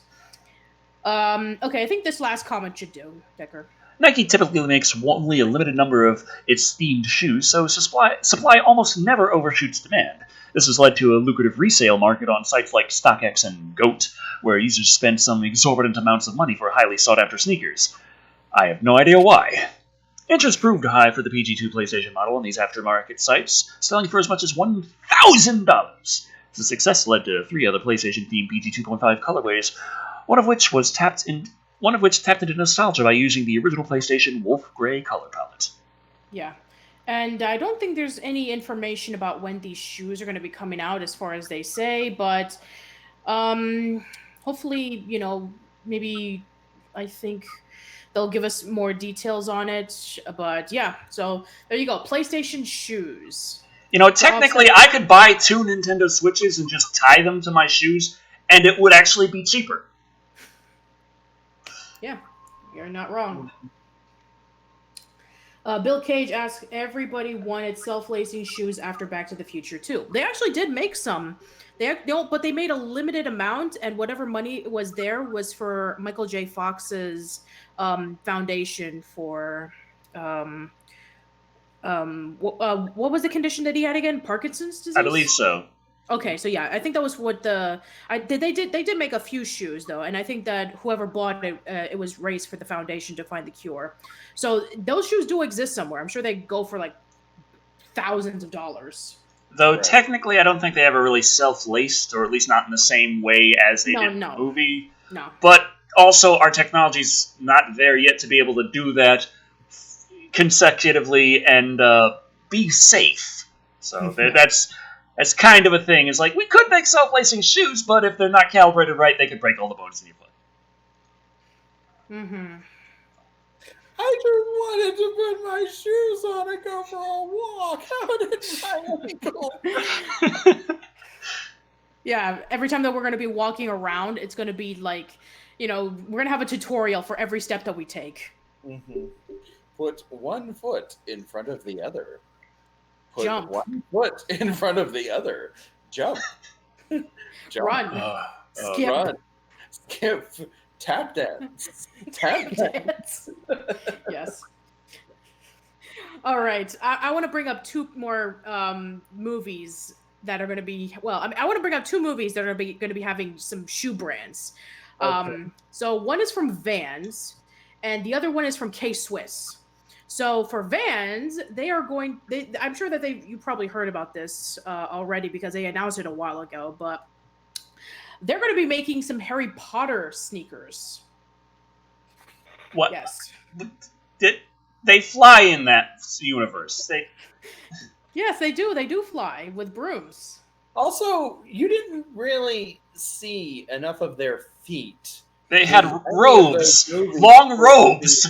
Okay, I think this last comment should do, Decker. Nike typically makes only a limited number of its themed shoes, so supply almost never overshoots demand. This has led to a lucrative resale market on sites like StockX and GOAT, where users spend some exorbitant amounts of money for highly sought-after sneakers. I have no idea why. Interest proved high for the PG2 PlayStation model on these aftermarket sites, selling for as much as $1,000. The success led to 3 other PlayStation-themed PG 2.5 colorways, one of which tapped into nostalgia by using the original PlayStation Wolf Grey color palette. Yeah. And I don't think there's any information about when these shoes are going to be coming out as far as they say, but hopefully, maybe I think they'll give us more details on it. But yeah, so there you go. PlayStation shoes. Technically, I could buy 2 Nintendo Switches and just tie them to my shoes, and it would actually be cheaper. Yeah, you're not wrong. Bill Cage asked, everybody wanted self-lacing shoes after Back to the Future 2. They actually did make some. But they made a limited amount, and whatever money was there was for Michael J. Fox's foundation for what was the condition that he had again? Parkinson's disease? I believe so. Okay, so yeah, I think that was what they did make a few shoes though, and I think that whoever bought it, it was raised for the foundation to find the cure. So those shoes do exist somewhere. I'm sure they go for like thousands of dollars. Though technically, I don't think they ever really self-laced, or at least not in the same way as they did in the movie. No. But also, our technology's not there yet to be able to do that consecutively and be safe. So that's kind of a thing. It's like, we could make self-lacing shoes, but if they're not calibrated right, they could break all the bones in your foot. Mm-hmm. I just wanted to put my shoes on and go for a walk. How did my ankle? Yeah, every time that we're going to be walking around, it's going to be like, we're going to have a tutorial for every step that we take. Mm-hmm. Put one foot in front of the other. Put Jump. one foot in front of the other. Jump. Jump. Run. Skip. Run. Skip. Tap dance. Tap dance. Yes. All right. I want to bring up 2 more movies that are going to be, I want to bring up 2 movies that are going to be having some shoe brands. Okay. So one is from Vans, and the other one is from K-Swiss. So for Vans, I'm sure that you probably heard about this already because they announced it a while ago, but they're going to be making some Harry Potter sneakers. What? Yes. They fly in that universe. Yes, they do. They do fly with brooms. Also, you didn't really see enough of their feet. They had robes. Long robes.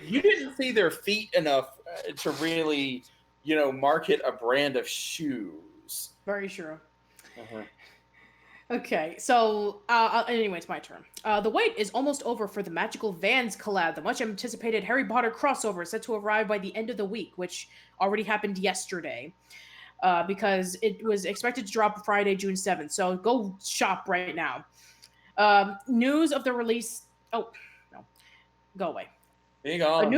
You didn't see their feet enough to really, market a brand of shoes. Very true. Uh-huh. Okay, so anyway, it's my turn. The wait is almost over for the Magical Vans collab. The much anticipated Harry Potter crossover is set to arrive by the end of the week, which already happened yesterday, because it was expected to drop Friday, June 7th. So go shop right now. News of the release. Oh no, go away. Be gone. Be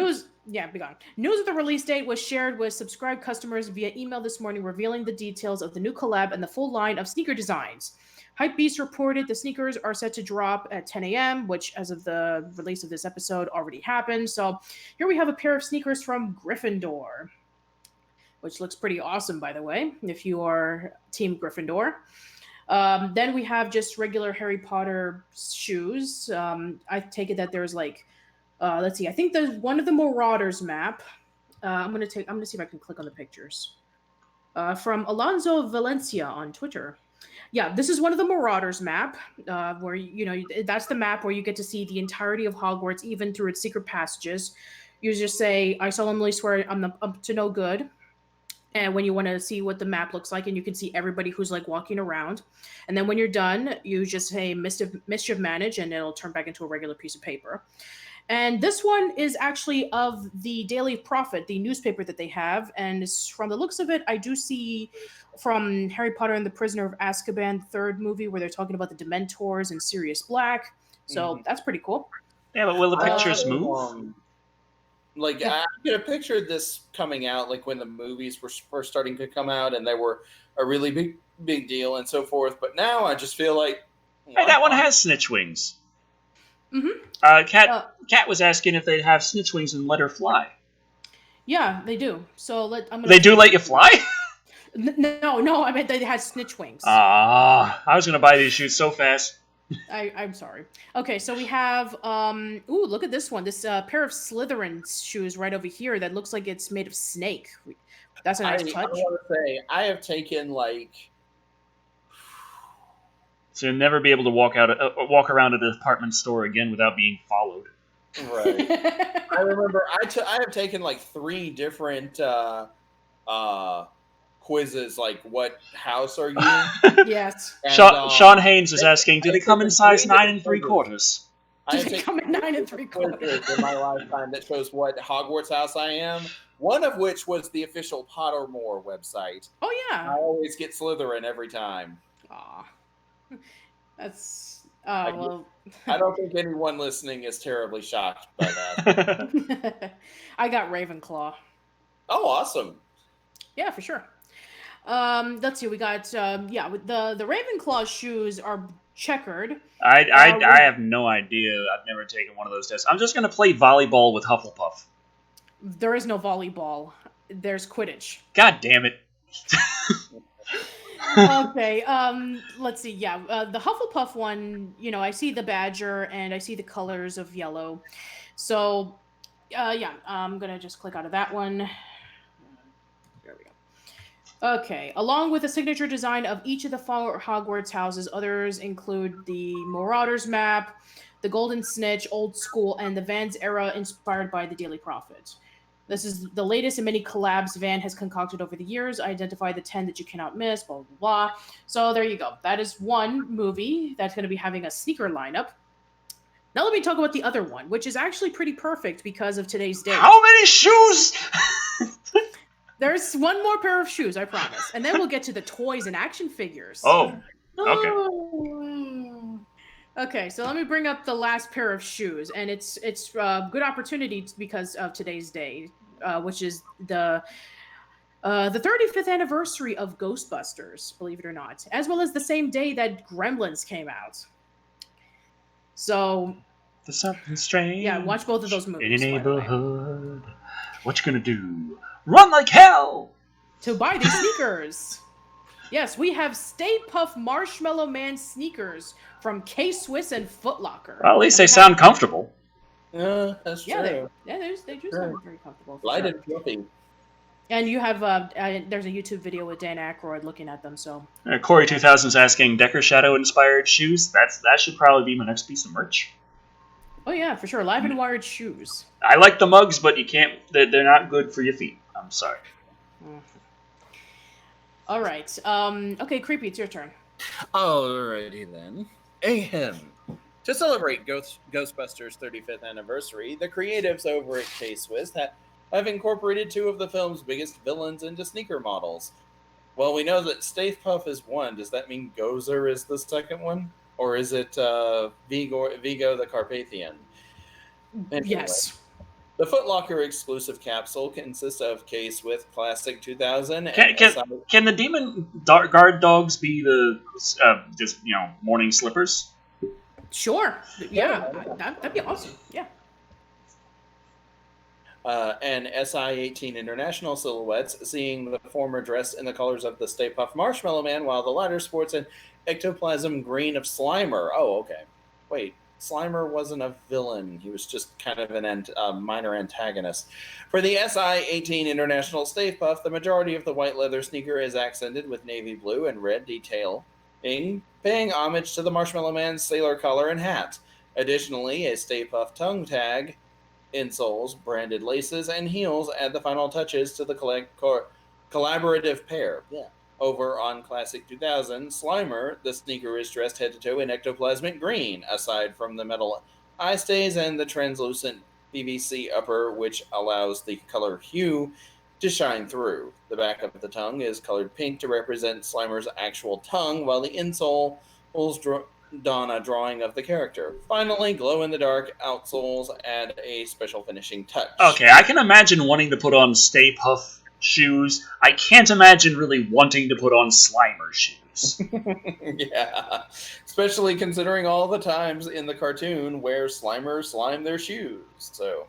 gone. News of the release date was shared with subscribed customers via email this morning, revealing the details of the new collab and the full line of sneaker designs. Hypebeast reported the sneakers are set to drop at 10 a.m., which, as of the release of this episode, already happened. So here we have a pair of sneakers from Gryffindor, which looks pretty awesome, by the way, if you are Team Gryffindor. Then we have just regular Harry Potter shoes. I take it that there's like, let's see, I think there's one of the Marauders map. I'm gonna see if I can click on the pictures. From Alonso Valencia on Twitter. Yeah, this is one of the Marauders map, where that's the map where you get to see the entirety of Hogwarts, even through its secret passages. You just say, "I solemnly swear I'm up to no good." And when you want to see what the map looks like, and you can see everybody who's like walking around, and then when you're done, you just say "Mischief manage," and it'll turn back into a regular piece of paper. And this one is actually of the Daily Prophet, the newspaper that they have. And from the looks of it, I do see from Harry Potter and the Prisoner of Azkaban, the third movie, where they're talking about the Dementors and Sirius Black. So that's pretty cool. Yeah, but will the I pictures also, move? Yeah. I could have pictured this coming out like when the movies were first starting to come out and they were a really big deal and so forth. But now I just feel like Hey, why that one not? has snitch wings. Mm-hmm. Cat was asking if they'd have snitch wings and let her fly. Yeah, they do. So I'm gonna. They do let you fly? No. I meant they had snitch wings. Ah, I was gonna buy these shoes so fast. I'm sorry. Okay, so we have ooh, look at this one. This pair of Slytherin shoes right over here that looks like it's made of snake. That's a I nice touch. want to say I have taken like So you'll never be able to walk around a department store again without being followed. right. I remember I have taken like 3 different quizzes like what house are you? Yes. And, Sean Haynes was asking, do I they have come in taken size 3 9 different quizzes. 3/4? I have They taken come in 9 and 3/4. quizzes in my lifetime that shows what Hogwarts house I am. One of which was the official Pottermore website. Oh I yeah. always get Slytherin every time. Aw. That's I well. I don't think anyone listening is terribly shocked by that. I got Ravenclaw. Oh, awesome. Yeah, for sure. Let's see. We got with the Ravenclaw shoes are checkered. I have no idea. I've never taken one of those tests. I'm just gonna play volleyball with Hufflepuff. There is no volleyball. There's Quidditch. God damn it. Okay. Let's see. Yeah. The Hufflepuff one. I see the badger and I see the colors of yellow. So, yeah. I'm gonna just click out of that one. There we go. Okay. Along with the signature design of each of the four Hogwarts houses, others include the Marauders map, the Golden Snitch, Old School, and the Van's era inspired by the Daily Prophet. This is the latest in many collabs Van has concocted over the years. Identify the 10 that you cannot miss, blah, blah, blah. So there you go. That is one movie that's going to be having a sneaker lineup. Now let me talk about the other one, which is actually pretty perfect because of today's date. How many shoes? There's one more pair of shoes, I promise. And then we'll get to the toys and action figures. Oh, okay. Okay, so let me bring up the last pair of shoes, and it's a good opportunity because of today's day, which is the 35th anniversary of Ghostbusters, believe it or not, as well as the same day that Gremlins came out. So, There's something strange. yeah, watch both of those movies. In your neighborhood, what you gonna do? Run like hell to buy these sneakers. Yes, we have Stay Puft Marshmallow Man sneakers from K-Swiss and Foot Locker. Well, at least they sound comfortable. That's true. They do sound very comfortable. Light and fluffy. And you have there's a YouTube video with Dan Aykroyd looking at them. So Corey 2000's asking Decker Shadow inspired shoes. That should probably be my next piece of merch. Oh yeah, for sure. Live and Wired shoes. I like the mugs, but you can't. They're not good for your feet. I'm sorry. All right. Okay, Creepy, it's your turn. Alrighty then. Ahem. To celebrate Ghostbusters' 35th anniversary, the creatives over at K-Swiss have incorporated 2 of the film's biggest villains into sneaker models. Well, we know that Stay Puft is one. Does that mean Gozer is the second one? Or is it Vigo the Carpathian? Anyway. Yes. The Foot Locker exclusive capsule consists of K-Swiss Classic 2000. Can the demon guard dogs be the just morning slippers? Sure. Yeah, that'd be awesome. Yeah. And SI-18 International silhouettes, seeing the former dressed in the colors of the Stay Puft Marshmallow Man, while the latter sports an ectoplasm green of Slimer. Oh, okay. Wait. Slimer wasn't a villain. He was just kind of a minor antagonist. For the SI-18 International Stay Puft, the majority of the white leather sneaker is accented with navy blue and red detailing, paying homage to the Marshmallow Man's sailor collar and hat. Additionally, a Stay Puft tongue tag, insoles, branded laces, and heels add the final touches to the collaborative pair. Yeah. Over on Classic 2000, Slimer, the sneaker is dressed head to toe in ectoplasmic green, aside from the metal eye stays, and the translucent PVC upper, which allows the color hue to shine through. The back of the tongue is colored pink to represent Slimer's actual tongue, while the insole will don a drawing of the character. Finally, glow-in-the-dark outsoles add a special finishing touch. Okay, I can imagine wanting to put on Stay Puft shoes. I can't imagine really wanting to put on Slimer shoes. Yeah, especially considering all the times in the cartoon where Slimer slime their shoes. So,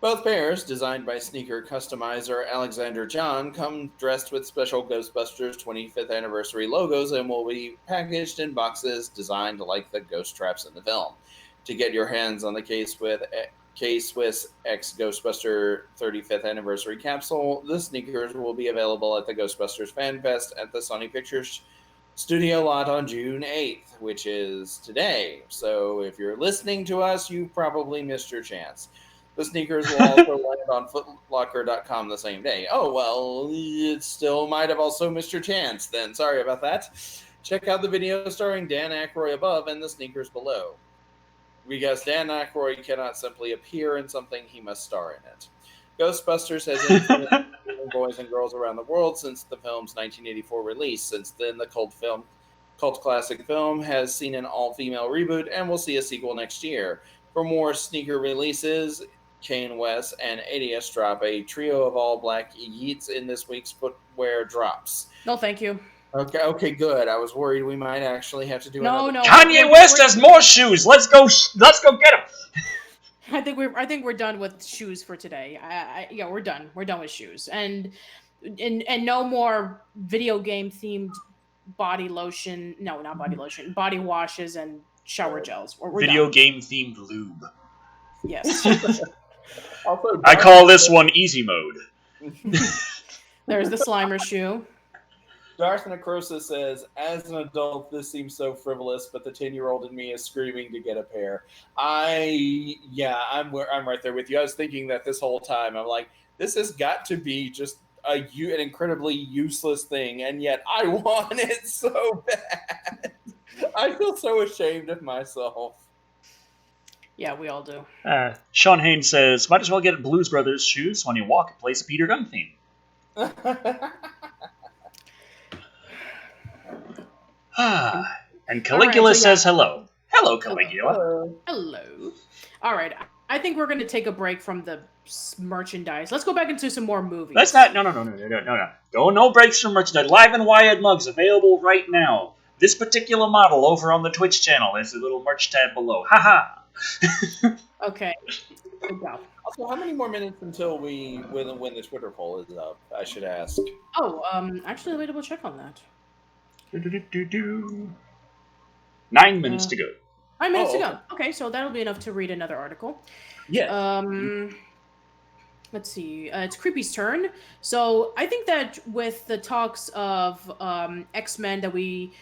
both pairs, designed by sneaker customizer Alexander John, come dressed with special Ghostbusters 25th anniversary logos and will be packaged in boxes designed like the ghost traps in the film. To get your hands on the K-Swiss X Ghostbuster 35th anniversary capsule, the sneakers will be available at the Ghostbusters Fan Fest at the Sony Pictures Studio lot on June 8th, which is today. So if you're listening to us, you probably missed your chance. The sneakers will also land on footlocker.com the same day. Oh, well, it still might have also missed your chance then. Sorry about that. Check out the video starring Dan Aykroyd above and the sneakers below. Because Dan Aykroyd cannot simply appear in something, he must star in it. Ghostbusters has influenced boys and girls around the world since the film's 1984 release. Since then, the cult classic film has seen an all-female reboot and will see a sequel next year. For more sneaker releases, Kane West and Adidas drop a trio of all-black Yeets in this week's footwear drops. No, thank you. Okay, good. I was worried we might actually have to do another. No. Kanye West has more shoes. Let's go get him. I think we're done with shoes for today. Yeah, we're done. We're done with shoes, and no more video game themed body lotion. No, not body lotion. Body washes and shower gels. We're Video done. game themed lube. Yes. Also, I call this one easy mode. There's the Slimer shoe. Darth Necrosis says, as an adult, this seems so frivolous, but the 10-year-old in me is screaming to get a pair. I'm right there with you. I was thinking that this whole time. I'm like, this has got to be just an incredibly useless thing, and yet I want it so bad. I feel so ashamed of myself. Yeah, we all do. Sean Haynes says, might as well get Blues Brothers shoes when you walk and plays a Peter Gunn theme. And Caligula says hello. Hello, Caligula. Hello. All right. I think we're going to take a break from the merchandise. Let's go back into some more movies. Let's not. No. No breaks from merchandise. Live and Wired mugs available right now. This particular model over on the Twitch channel. There's a little merch tab below. Haha. Okay. Good job. Also, how many more minutes until when the Twitter poll is up? I should ask. Oh, actually, let me double check on that. 9 minutes to go. 9 minutes to go. Okay, so that'll be enough to read another article. Yeah. Let's see. It's Creepy's turn. So I think that with the talks of X-Men that we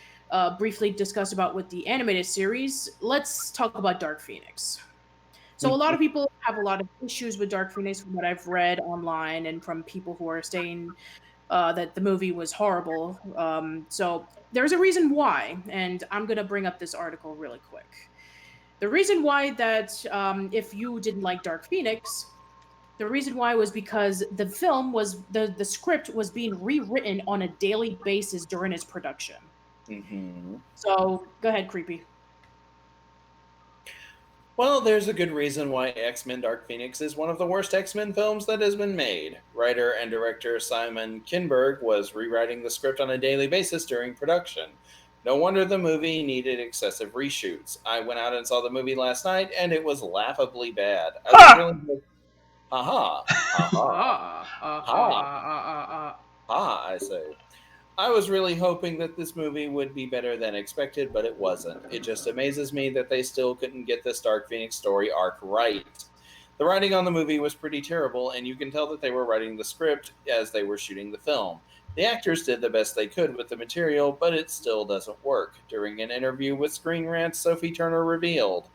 briefly discussed about with the animated series, let's talk about Dark Phoenix. So a lot of people have a lot of issues with Dark Phoenix from what I've read online and from people who are saying that the movie was horrible. So there's a reason why, and I'm going to bring up this article really quick. The reason why that if you didn't like Dark Phoenix, the reason why was because the film was, the script was being rewritten on a daily basis during its production. Mm-hmm. So go ahead, Creepy. Well, there's a good reason why X-Men Dark Phoenix is one of the worst X-Men films that has been made. Writer and director Simon Kinberg was rewriting the script on a daily basis during production. No wonder the movie needed excessive reshoots. I went out and saw the movie last night, and it was laughably bad. I say. I was really hoping that this movie would be better than expected, but it wasn't. It just amazes me that they still couldn't get this Dark Phoenix story arc right. The writing on the movie was pretty terrible, and you can tell that they were writing the script as they were shooting the film. The actors did the best they could with the material, but it still doesn't work. During an interview with Screen Rant, Sophie Turner revealed,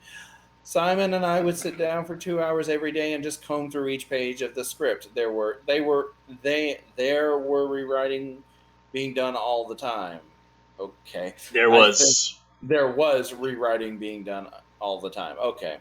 Simon and I would sit down for 2 hours every day and just comb through each page of the script. There were rewriting being done all the time. Okay. There was rewriting being done all the time. Okay.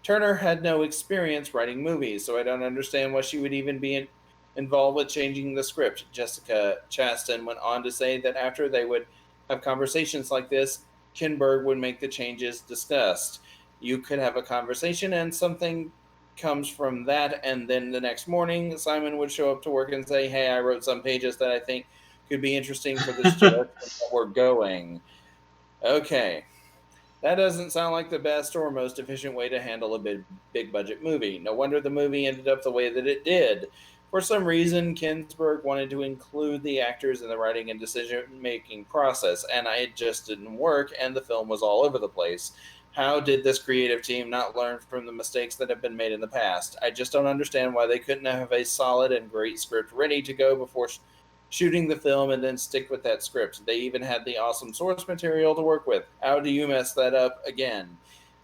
Turner had no experience writing movies, so I don't understand why she would even be involved with changing the script. Jessica Chastain went on to say that after they would have conversations like this, Kinberg would make the changes discussed. You could have a conversation and something comes from that, and then the next morning, Simon would show up to work and say, "Hey, I wrote some pages that I think could be interesting for this direction that we're going." Okay. That doesn't sound like the best or most efficient way to handle a big budget movie. No wonder the movie ended up the way that it did. For some reason, Kinsberg wanted to include the actors in the writing and decision making process, and it just didn't work, and the film was all over the place. How did this creative team not learn from the mistakes that have been made in the past? I just don't understand why they couldn't have a solid and great script ready to go before shooting the film and then stick with that script. They even had the awesome source material to work with. How do you mess that up again?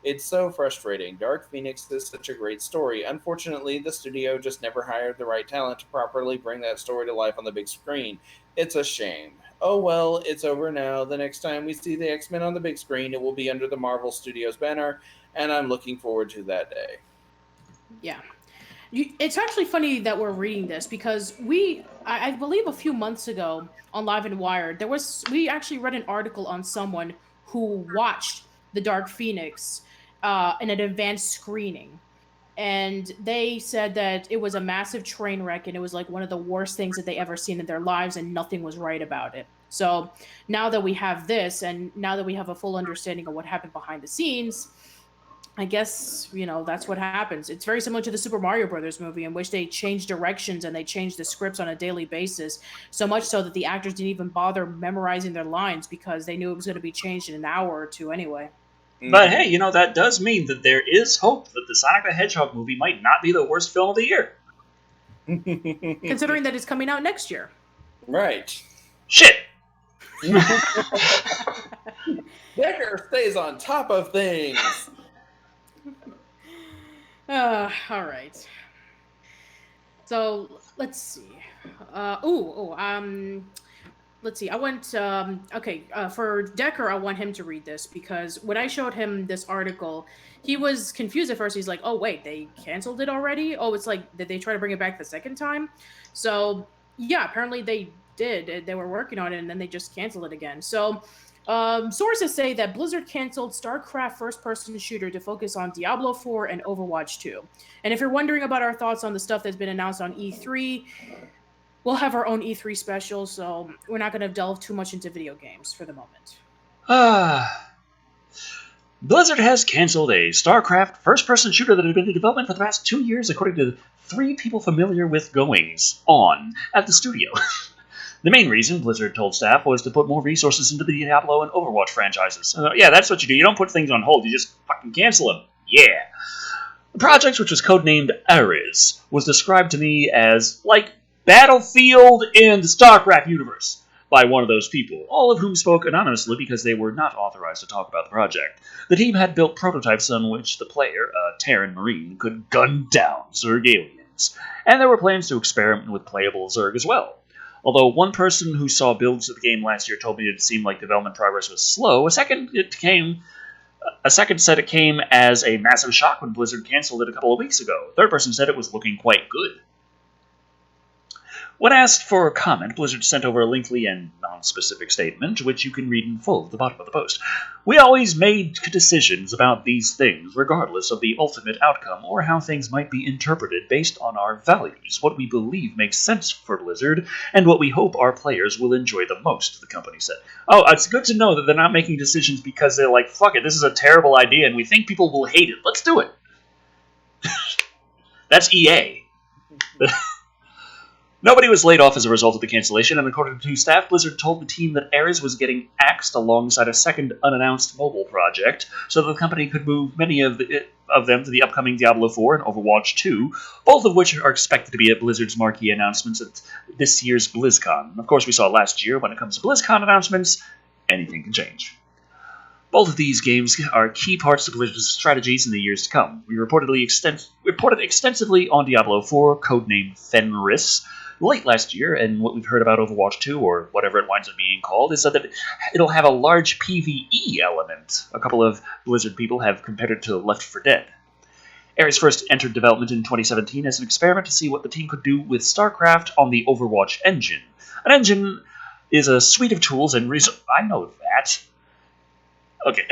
It's so frustrating. Dark Phoenix is such a great story. Unfortunately, the studio just never hired the right talent to properly bring that story to life on the big screen. It's a shame. Oh well, it's over now. The next time we see the X-Men on the big screen, it will be under the Marvel Studios banner, and I'm looking forward to that day. Yeah. It's actually funny that we're reading this because I believe a few months ago on Live and Wired, we actually read an article on someone who watched The Dark Phoenix in an advanced screening. And they said that it was a massive train wreck and it was like one of the worst things that they ever seen in their lives and nothing was right about it. So now that we have this and now that we have a full understanding of what happened behind the scenes, I guess, that's what happens. It's very similar to the Super Mario Brothers movie in which they changed directions and they changed the scripts on a daily basis, so much so that the actors didn't even bother memorizing their lines because they knew it was going to be changed in an hour or two anyway. But hey, that does mean that there is hope that the Sonic the Hedgehog movie might not be the worst film of the year. Considering that it's coming out next year. Right. Shit! Decker stays on top of things. All right. So let's see. Let's see. I went. For Decker, I want him to read this because when I showed him this article, he was confused at first. He's like, "Oh wait, they canceled it already? Oh, it's like did they try to bring it back the second time?" So yeah, apparently they did. They were working on it, and then they just canceled it again. So. Sources say that Blizzard canceled StarCraft first-person shooter to focus on Diablo 4 and Overwatch 2. And if you're wondering about our thoughts on the stuff that's been announced on E3, we'll have our own E3 special, so we're not going to delve too much into video games for the moment. Blizzard has canceled a StarCraft first-person shooter that had been in development for the past 2 years, according to 3 people familiar with goings on at the studio. The main reason, Blizzard told staff, was to put more resources into the Diablo and Overwatch franchises. Yeah, that's what you do. You don't put things on hold, you just fucking cancel them. Yeah. The project, which was codenamed Ares, was described to me as, like, Battlefield in the StarCraft universe by one of those people, all of whom spoke anonymously because they were not authorized to talk about the project. The team had built prototypes on which the player, a Terran Marine, could gun down Zerg aliens, and there were plans to experiment with playable Zerg as well. Although one person who saw builds of the game last year told me it seemed like development progress was slow, a second said it came as a massive shock when Blizzard canceled it a couple of weeks ago. A third person said it was looking quite good. When asked for a comment, Blizzard sent over a lengthy and non-specific statement, which you can read in full at the bottom of the post. We always made decisions about these things, regardless of the ultimate outcome or how things might be interpreted based on our values, what we believe makes sense for Blizzard, and what we hope our players will enjoy the most, the company said. Oh, it's good to know that they're not making decisions because they're like, fuck it, this is a terrible idea and we think people will hate it. Let's do it. That's EA. Nobody was laid off as a result of the cancellation, and according to staff, Blizzard told the team that Ares was getting axed alongside a second unannounced mobile project, so that the company could move many of them to the upcoming Diablo 4 and Overwatch 2, both of which are expected to be at Blizzard's marquee announcements at this year's BlizzCon. Of course, we saw last year, when it comes to BlizzCon announcements, anything can change. Both of these games are key parts of Blizzard's strategies in the years to come. We reported extensively on Diablo 4, codenamed Fenris, late last year, and what we've heard about Overwatch 2, or whatever it winds up being called, is that it'll have a large PvE element. A couple of Blizzard people have compared it to Left 4 Dead. Ares first entered development in 2017 as an experiment to see what the team could do with StarCraft on the Overwatch engine. An engine is a suite of tools and resources. I know that. Okay.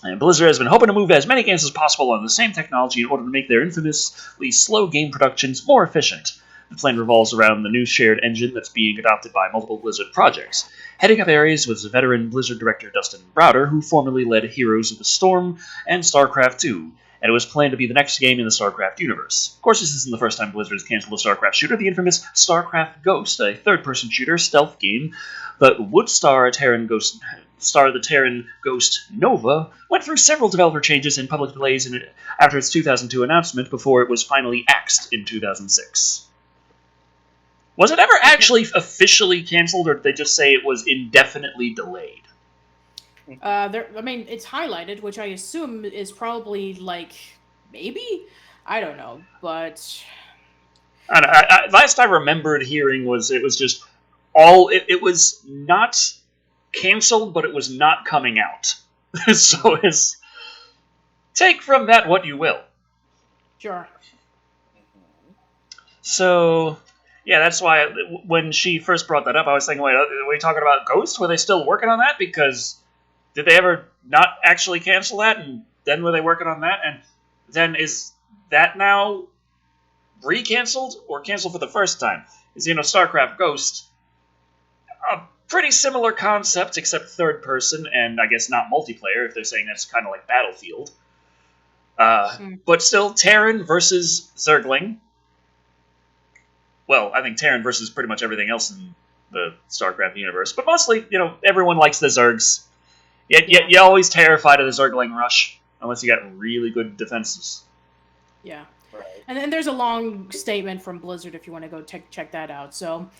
And Blizzard has been hoping to move as many games as possible on the same technology in order to make their infamously slow game productions more efficient. The plan revolves around the new shared engine that's being adopted by multiple Blizzard projects. Heading up Ares was veteran Blizzard director Dustin Browder, who formerly led Heroes of the Storm and StarCraft II, and it was planned to be the next game in the StarCraft universe. Of course, this isn't the first time Blizzard has canceled a StarCraft shooter. The infamous StarCraft Ghost, a third-person shooter stealth game that would star the Terran Ghost Nova, went through several developer changes and public delays after its 2002 announcement before it was finally axed in 2006. Was it ever actually officially canceled, or did they just say it was indefinitely delayed? It's highlighted, which I assume is probably, maybe? I don't know, but... Last I remembered hearing was it was just it was not canceled, but it was not coming out. So take from that what you will. Sure. So, yeah, that's why when she first brought that up, I was thinking, wait, are we talking about Ghost? Were they still working on that? Because did they ever not actually cancel that, and then were they working on that? And then is that now re-canceled or canceled for the first time? Is, StarCraft Ghost a pretty similar concept, except third person, and I guess not multiplayer, if they're saying that's kind of like Battlefield. But still, Terran versus Zergling. Well, I think Terran versus pretty much everything else in the StarCraft universe. But mostly, everyone likes the Zergs. Yet you're always terrified of the Zergling rush, unless you got really good defenses. Yeah. Right. And then there's a long statement from Blizzard if you want to go check that out. So,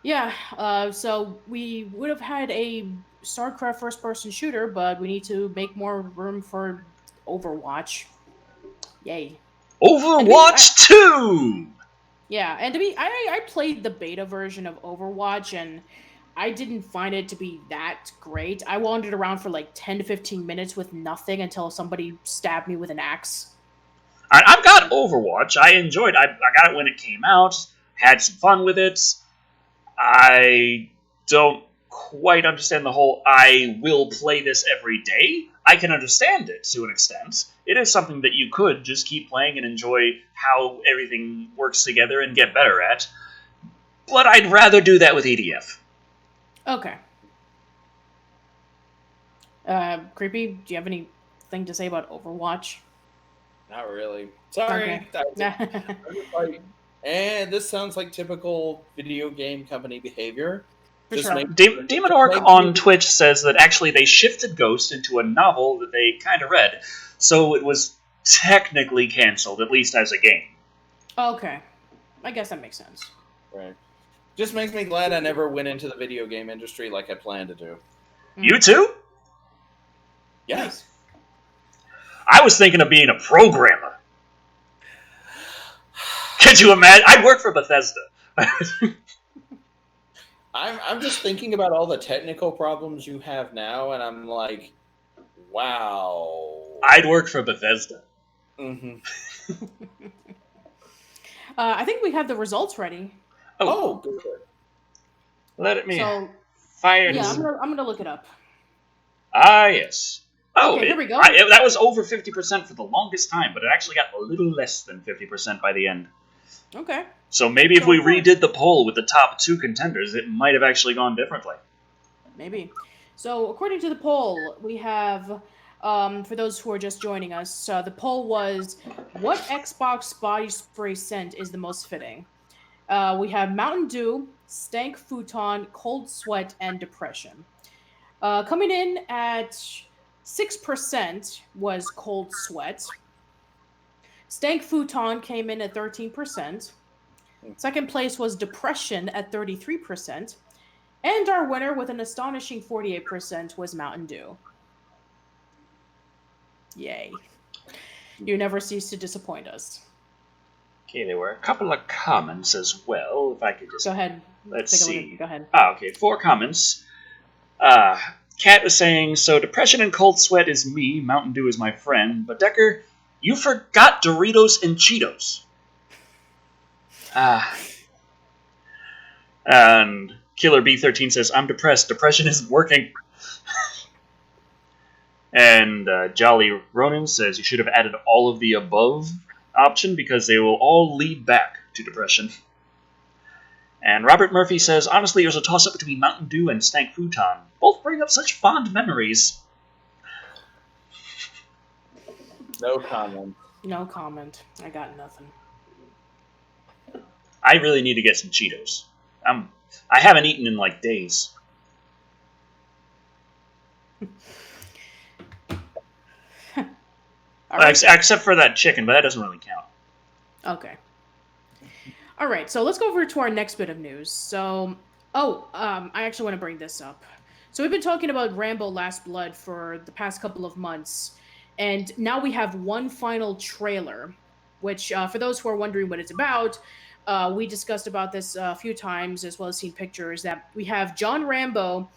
yeah. So we would have had a StarCraft first-person shooter, but we need to make more room for Overwatch. Yay. Overwatch 2! Yeah, and I played the beta version of Overwatch, and I didn't find it to be that great. I wandered around for 10 to 15 minutes with nothing until somebody stabbed me with an axe. I've got Overwatch. I enjoyed it. I got it when it came out, had some fun with it. I don't quite understand the whole I will play this every day. I can understand it to an extent. It is something that you could just keep playing and enjoy how everything works together and get better at. But I'd rather do that with EDF. Okay. Creepy, do you have anything to say about Overwatch? Not really. Sorry. Okay. And this sounds like typical video game company behavior. Demon Orc on Twitch says that actually they shifted Ghost into a novel that they kind of read, so it was technically canceled, at least as a game. Okay. I guess that makes sense. Right. Just makes me glad I never went into the video game industry like I planned to do. You too? Yes. I was thinking of being a programmer. Could you imagine? I'd work for Bethesda. I'm just thinking about all the technical problems you have now, and I'm like, wow. I'd work for Bethesda. Mm-hmm. I think we have the results ready. Oh, good. Let me fire. Yeah, I'm gonna look it up. Ah, yes. Oh, okay, here we go. That was over 50% for the longest time, but it actually got a little less than 50% by the end. Okay. So maybe if we redid the poll with the top 2 contenders, it might have actually gone differently. Maybe. So according to the poll, we have, for those who are just joining us, the poll was, what Xbox body spray scent is the most fitting? We have Mountain Dew, Stank Futon, Cold Sweat, and Depression. Coming in at 6% was Cold Sweat. Stank Futon came in at 13%. Second place was Depression at 33%. And our winner with an astonishing 48% was Mountain Dew. Yay. You never cease to disappoint us. Okay, there were a couple of comments as well. If I could just Go ahead. let's Take a look see. at, go ahead. Okay, 4 comments. Kat was saying, so depression and cold sweat is me, Mountain Dew is my friend, but Decker, you forgot Doritos and Cheetos. And Killer B13 says, I'm depressed, depression isn't working. And Jolly Ronin says, you should have added all of the above option because they will all lead back to depression. And Robert Murphy says, honestly, there's a toss-up between Mountain Dew and Stank Futon. Both bring up such fond memories. No comment. No comment. I got nothing. I really need to get some Cheetos. I haven't eaten in like days. Right. Except for that chicken, but that doesn't really count. Okay. All right, so let's go over to our next bit of news. So, I actually want to bring this up. So we've been talking about Rambo Last Blood for the past couple of months, and now we have one final trailer, which, for those who are wondering what it's about, we discussed about this a few times, as well as seen pictures, that we have John Rambo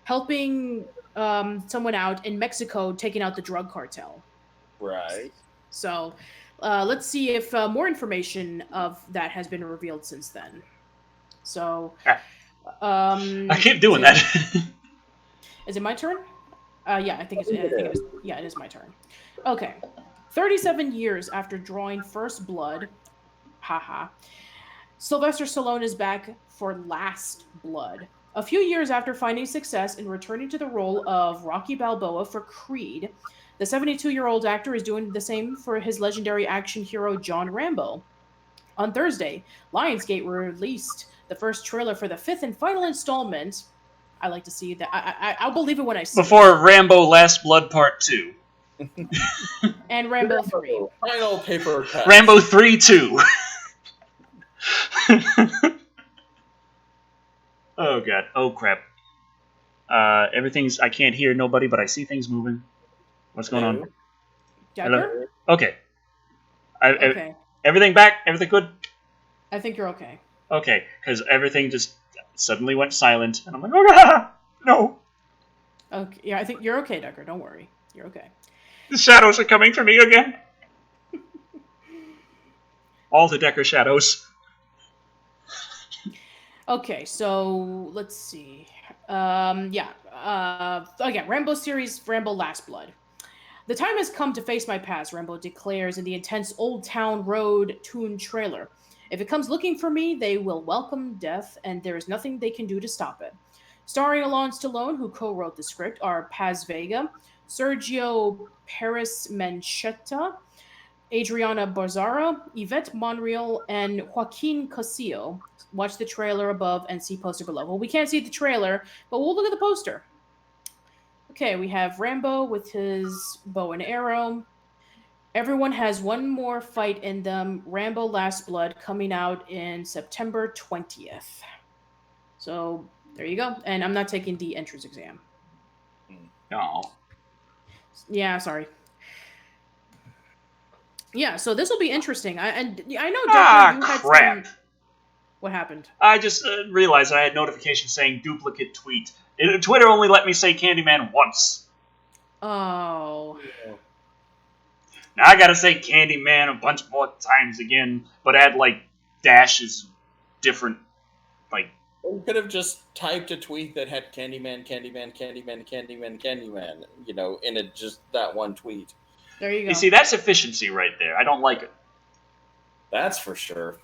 helping someone out in Mexico taking out the drug cartel. Right. So let's see if more information of that has been revealed since then. So, I keep doing that. Is it my turn? Yeah, I think it is. Yeah, it is my turn. Okay. 37 years after drawing first blood, haha, Sylvester Stallone is back for Last Blood. A few years after finding success in returning to the role of Rocky Balboa for Creed, the 72-year-old actor is doing the same for his legendary action hero John Rambo. On Thursday, Lionsgate released the first trailer for the 5th and final installment. I like to see that. I'll believe it when I see Before it. Rambo Last Blood Part 2. And Rambo 3. Final paper cut. Rambo 3 2. Oh god. Oh crap. Everything's... I can't hear nobody, but I see things moving. What's going on? Hello? Okay. Okay. Everything back? Everything good? I think you're okay. Okay, because everything just suddenly went silent, and I'm like, oh god, no! Okay, yeah, I think you're okay, Decker. Don't worry. You're okay. The shadows are coming for me again! All the Decker shadows. Okay, so let's see. Again, Rambo series, Rambo Last Blood. The time has come to face my past, Rambo declares in the intense Old Town Road tune trailer. If it comes looking for me, they will welcome death, and there is nothing they can do to stop it. Starring Alon Stallone, who co-wrote the script, are Paz Vega, Sergio Perez Mencheta, Adriana Barzara, Yvette Monreal, and Joaquin Casillo. Watch the trailer above and see poster below. Well, we can't see the trailer, but we'll look at the poster. Okay, we have Rambo with his bow and arrow. Everyone has one more fight in them. Rambo Last Blood coming out in September 20th. So there you go. And I'm not taking the entrance exam. Oh. Yeah, sorry. Yeah, so this will be interesting. I know, Decker, you had crap. some... What happened? I just realized I had notifications saying duplicate tweet. Twitter only let me say Candyman once. Oh. Now I gotta say Candyman a bunch more times again, but add, like, dashes different, like... We could have just typed a tweet that had Candyman, Candyman, Candyman, Candyman, Candyman, in just that one tweet. There you go. You see, that's efficiency right there. I don't like it. That's for sure.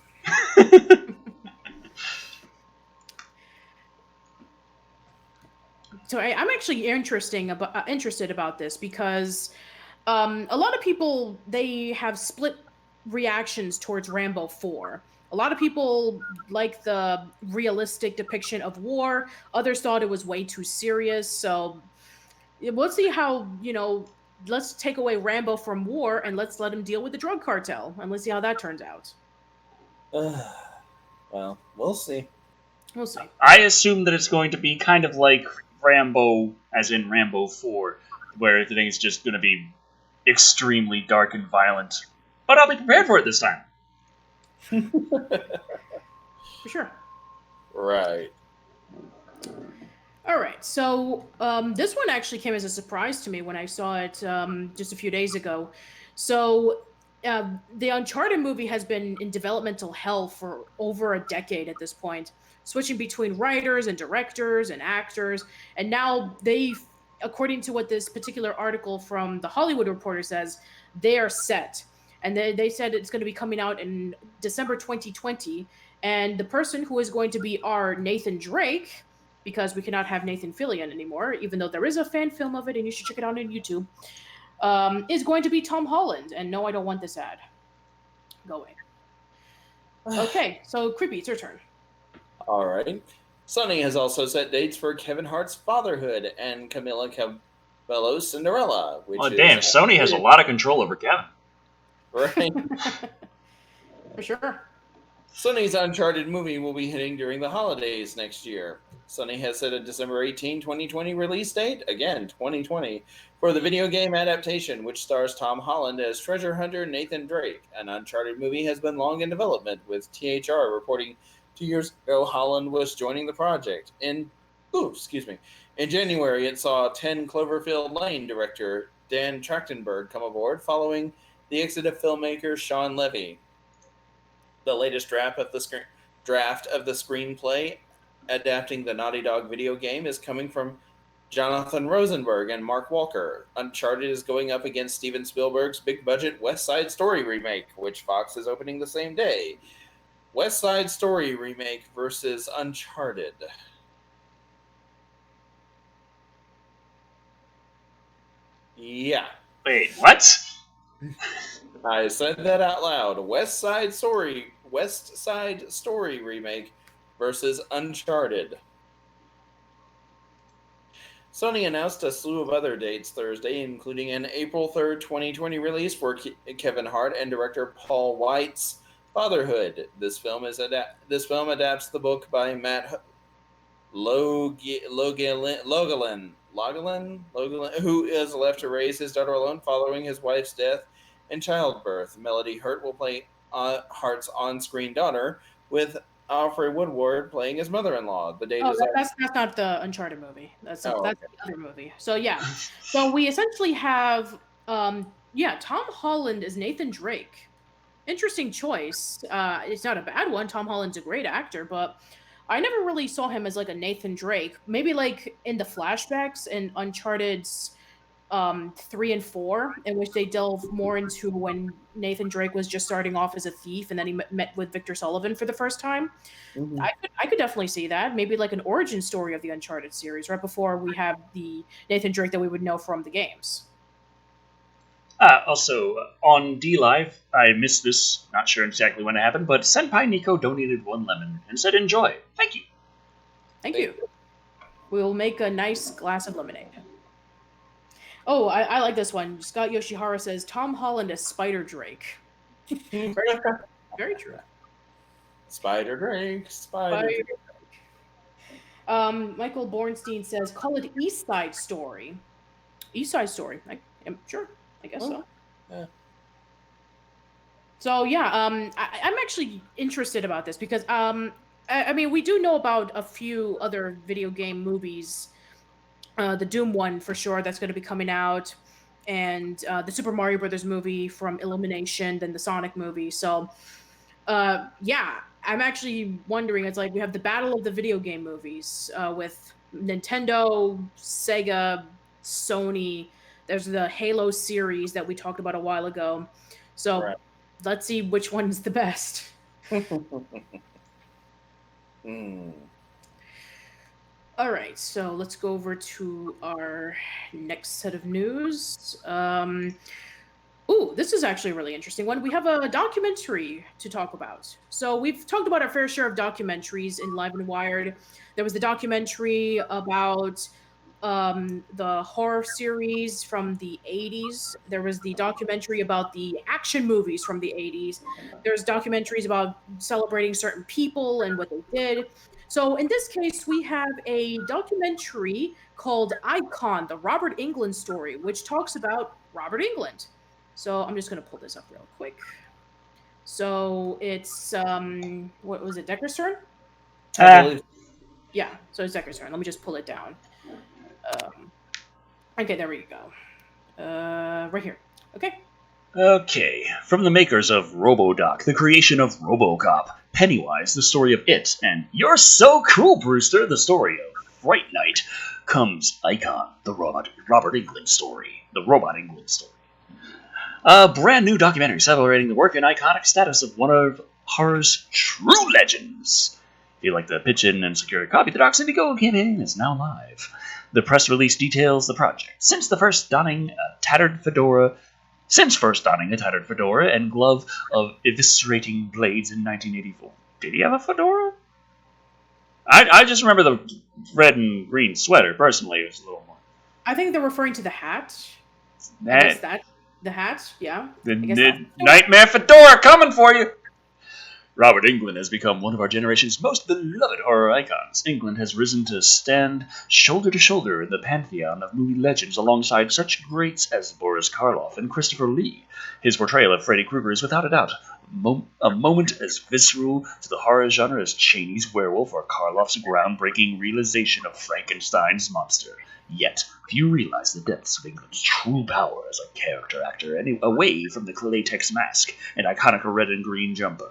So I'm actually interested about this because a lot of people, they have split reactions towards Rambo 4. A lot of people like the realistic depiction of war. Others thought it was way too serious. So we'll see how, let's take away Rambo from war and let's let him deal with the drug cartel. And let's see how that turns out. Well, we'll see. We'll see. I assume that it's going to be kind of like Rambo, as in Rambo 4, where everything's just going to be extremely dark and violent. But I'll be prepared for it this time. For sure. Right. All right. So this one actually came as a surprise to me when I saw it just a few days ago. So the Uncharted movie has been in developmental hell for over a decade at this point, switching between writers and directors and actors. And now according to what this particular article from the Hollywood Reporter says, they are set. And they said it's going to be coming out in December 2020. And the person who is going to be our Nathan Drake, because we cannot have Nathan Fillion anymore, even though there is a fan film of it and you should check it out on YouTube, is going to be Tom Holland. And no, I don't want this ad. Go away. Okay, so Creepy, it's your turn. All right. Sony has also set dates for Kevin Hart's Fatherhood and Camila Cabello's Cinderella. Which Oh, damn, Sony has a lot of control over Kevin. Right. For sure. Sony's Uncharted movie will be hitting during the holidays next year. Sony has set a December 18, 2020 release date, again, 2020, for the video game adaptation, which stars Tom Holland as treasure hunter Nathan Drake. An Uncharted movie has been long in development, with THR reporting 2 years ago Holland was joining the project. In January, it saw 10 Cloverfield Lane director Dan Trachtenberg come aboard, following the exit of filmmaker Sean Levy. The latest draft of the screenplay adapting the Naughty Dog video game is coming from Jonathan Rosenberg and Mark Walker. Uncharted is going up against Steven Spielberg's big-budget West Side Story remake, which Fox is opening the same day. West Side Story remake versus Uncharted. Yeah. Wait, what? I said that out loud. West Side Story remake versus Uncharted. Sony announced a slew of other dates Thursday, including an April 3rd, 2020 release for Kevin Hart and director Paul White's Fatherhood. This film adapts the book by Matt Logelin, who is left to raise his daughter alone following his wife's death and childbirth. Melody Hurt will play Hart's on-screen daughter, with Alfred Woodward playing his mother-in-law. The date is that's not the Uncharted movie. That's okay. The other movie. So yeah, so we essentially have Tom Holland as Nathan Drake. Interesting choice. It's not a bad one. Tom Holland's a great actor, but I never really saw him as like a Nathan Drake. Maybe like in the flashbacks in Uncharted's 3 and 4, in which they delve more into when Nathan Drake was just starting off as a thief and then he met with Victor Sullivan for the first time. Mm-hmm. I could definitely see that. Maybe like an origin story of the Uncharted series right before we have the Nathan Drake that we would know from the games. Also, on D-Live, I missed this, not sure exactly when it happened, but Senpai Nico donated 1 lemon and said enjoy. Thank you. Thank you. We'll make a nice glass of lemonade. Oh, I like this one. Scott Yoshihara says, Tom Holland as Spider Drake. Very true. Spider Drake. Michael Bornstein says, call it East Side Story. East Side Story. Sure. I guess so. Yeah. So, yeah, I'm actually interested about this because, I mean, we do know about a few other video game movies. The Doom one, for sure, that's going to be coming out. And the Super Mario Brothers movie from Illumination, then the Sonic movie. So, yeah, I'm actually wondering, it's like we have the battle of the video game movies with Nintendo, Sega, Sony. There's the Halo series that we talked about a while ago. So, right. Let's see which one's the best. All right, so let's go over to our next set of news. This is actually a really interesting one. We have a documentary to talk about. So we've talked about our fair share of documentaries in Live and Wired. There was the documentary about the horror series from the 80s. There was the documentary about the action movies from the 80s. There's documentaries about celebrating certain people and what they did. So in this case, we have a documentary called Icon, the Robert Englund story, which talks about Robert Englund. So I'm just going to pull this up real quick. So it's what was it? Decker's turn. I believe. Yeah. So it's Decker's turn. Let me just pull it down. Um, okay, there we go. Right here. Okay. Okay, from the makers of RoboDoc, the creation of RoboCop, Pennywise, the story of It, and You're So Cool, Brewster, the story of Fright Night, comes Icon, the Robert Englund story. The Robot Englund story. A brand new documentary celebrating the work and iconic status of one of horror's true legends. If you'd like to pitch in and secure a copy, the Docs Indiegogo campaign is now live. The press release details the project. Since first donning a tattered fedora and glove of eviscerating blades in 1984. Did he have a fedora? I just remember the red and green sweater, personally. It was a little more. I think they're referring to the hat. I guess that the hat, yeah. The Nightmare Fedora coming for you! Robert Englund has become one of our generation's most beloved horror icons. Englund has risen to stand shoulder to shoulder in the pantheon of movie legends alongside such greats as Boris Karloff and Christopher Lee. His portrayal of Freddy Krueger is without a doubt a moment as visceral to the horror genre as Chaney's werewolf or Karloff's groundbreaking realization of Frankenstein's monster. Yet, few realize the depths of Englund's true power as a character actor, away from the latex mask and iconic red and green jumper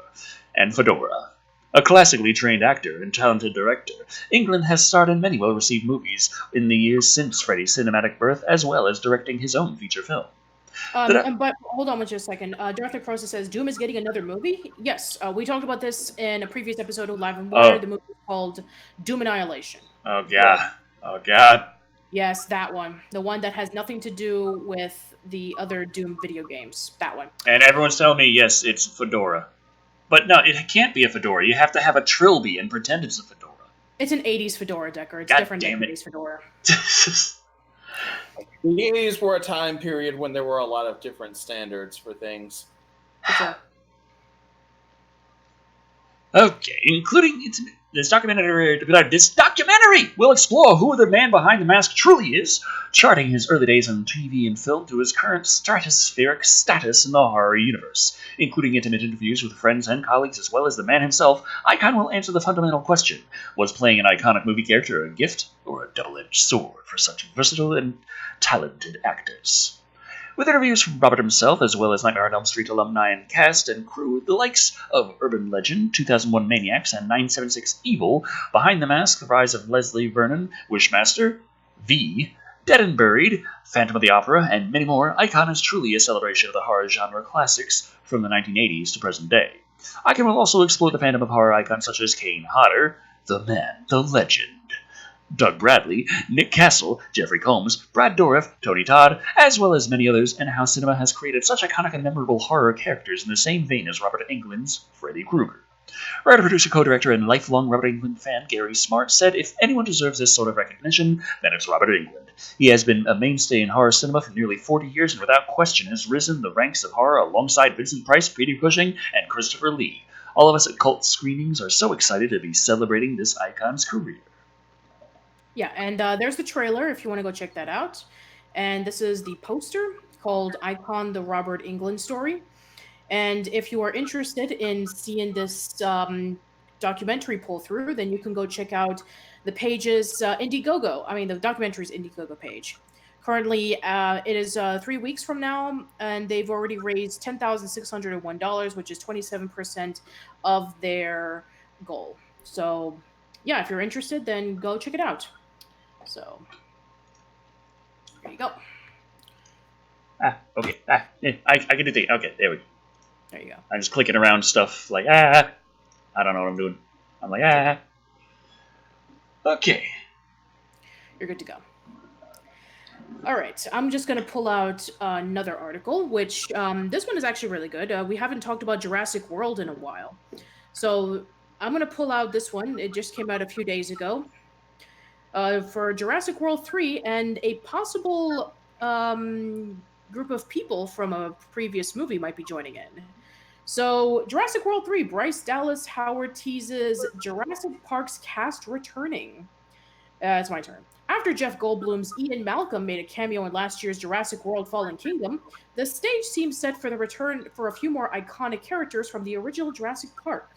and fedora. A classically trained actor and talented director, Englund has starred in many well-received movies in the years since Freddy's cinematic birth, as well as directing his own feature film. But hold on just a second. Jonathan Crosa says Doom is getting another movie. Yes, we talked about this in a previous episode of Live and Wire. The movie is called Doom Annihilation. Oh god! Oh god! Yes, that one. The one that has nothing to do with the other Doom video games. That one. And everyone's telling me, yes, it's fedora. But no, it can't be a fedora. You have to have a trilby and pretend it's a fedora. It's an 80s fedora, Decker. It's God different damn than it. 80s fedora. The 80s were a time period when there were a lot of different standards for things. Sure. Okay, including this documentary will explore who the man behind the mask truly is, charting his early days on TV and film to his current stratospheric status in the horror universe. Including intimate interviews with friends and colleagues as well as the man himself, Icon will answer the fundamental question: was playing an iconic movie character a gift or a double-edged sword for such versatile and talented actors? With interviews from Robert himself, as well as Nightmare on Elm Street alumni and cast and crew, the likes of Urban Legend, 2001 Maniacs, and 976 Evil, Behind the Mask, The Rise of Leslie Vernon, Wishmaster, V, Dead and Buried, Phantom of the Opera, and many more, Icon is truly a celebration of the horror genre classics from the 1980s to present day. Icon will also explore the fandom of horror icons such as Kane Hodder, The Man, The Legend, Doug Bradley, Nick Castle, Jeffrey Combs, Brad Dourif, Tony Todd, as well as many others, and how cinema has created such iconic and memorable horror characters in the same vein as Robert Englund's Freddy Krueger. Writer, producer, co-director, and lifelong Robert Englund fan Gary Smart said if anyone deserves this sort of recognition, then it's Robert Englund. He has been a mainstay in horror cinema for nearly 40 years and without question has risen the ranks of horror alongside Vincent Price, Peter Cushing, and Christopher Lee. All of us at Cult Screenings are so excited to be celebrating this icon's career. Yeah, and there's the trailer if you want to go check that out. And this is the poster called Icon, the Robert Englund Story. And if you are interested in seeing this documentary pull through, then you can go check out the page's Indiegogo. I mean, the documentary's Indiegogo page. Currently, it is 3 weeks from now, and they've already raised $10,601, which is 27% of their goal. So, yeah, if you're interested, then go check it out. So, there you go. Okay. I can do things. Okay, there we go. There you go. I'm just clicking around stuff like, I don't know what I'm doing. I'm like, Okay. You're good to go. All right, I'm just going to pull out another article, which this one is actually really good. We haven't talked about Jurassic World in a while. So I'm going to pull out this one. It just came out a few days ago. For Jurassic World 3 and a possible group of people from a previous movie might be joining in. So, Jurassic World 3, Bryce Dallas Howard teases Jurassic Park's cast returning. It's my turn. After Jeff Goldblum's Ian Malcolm made a cameo in last year's Jurassic World Fallen Kingdom, the stage seems set for the return for a few more iconic characters from the original Jurassic Park.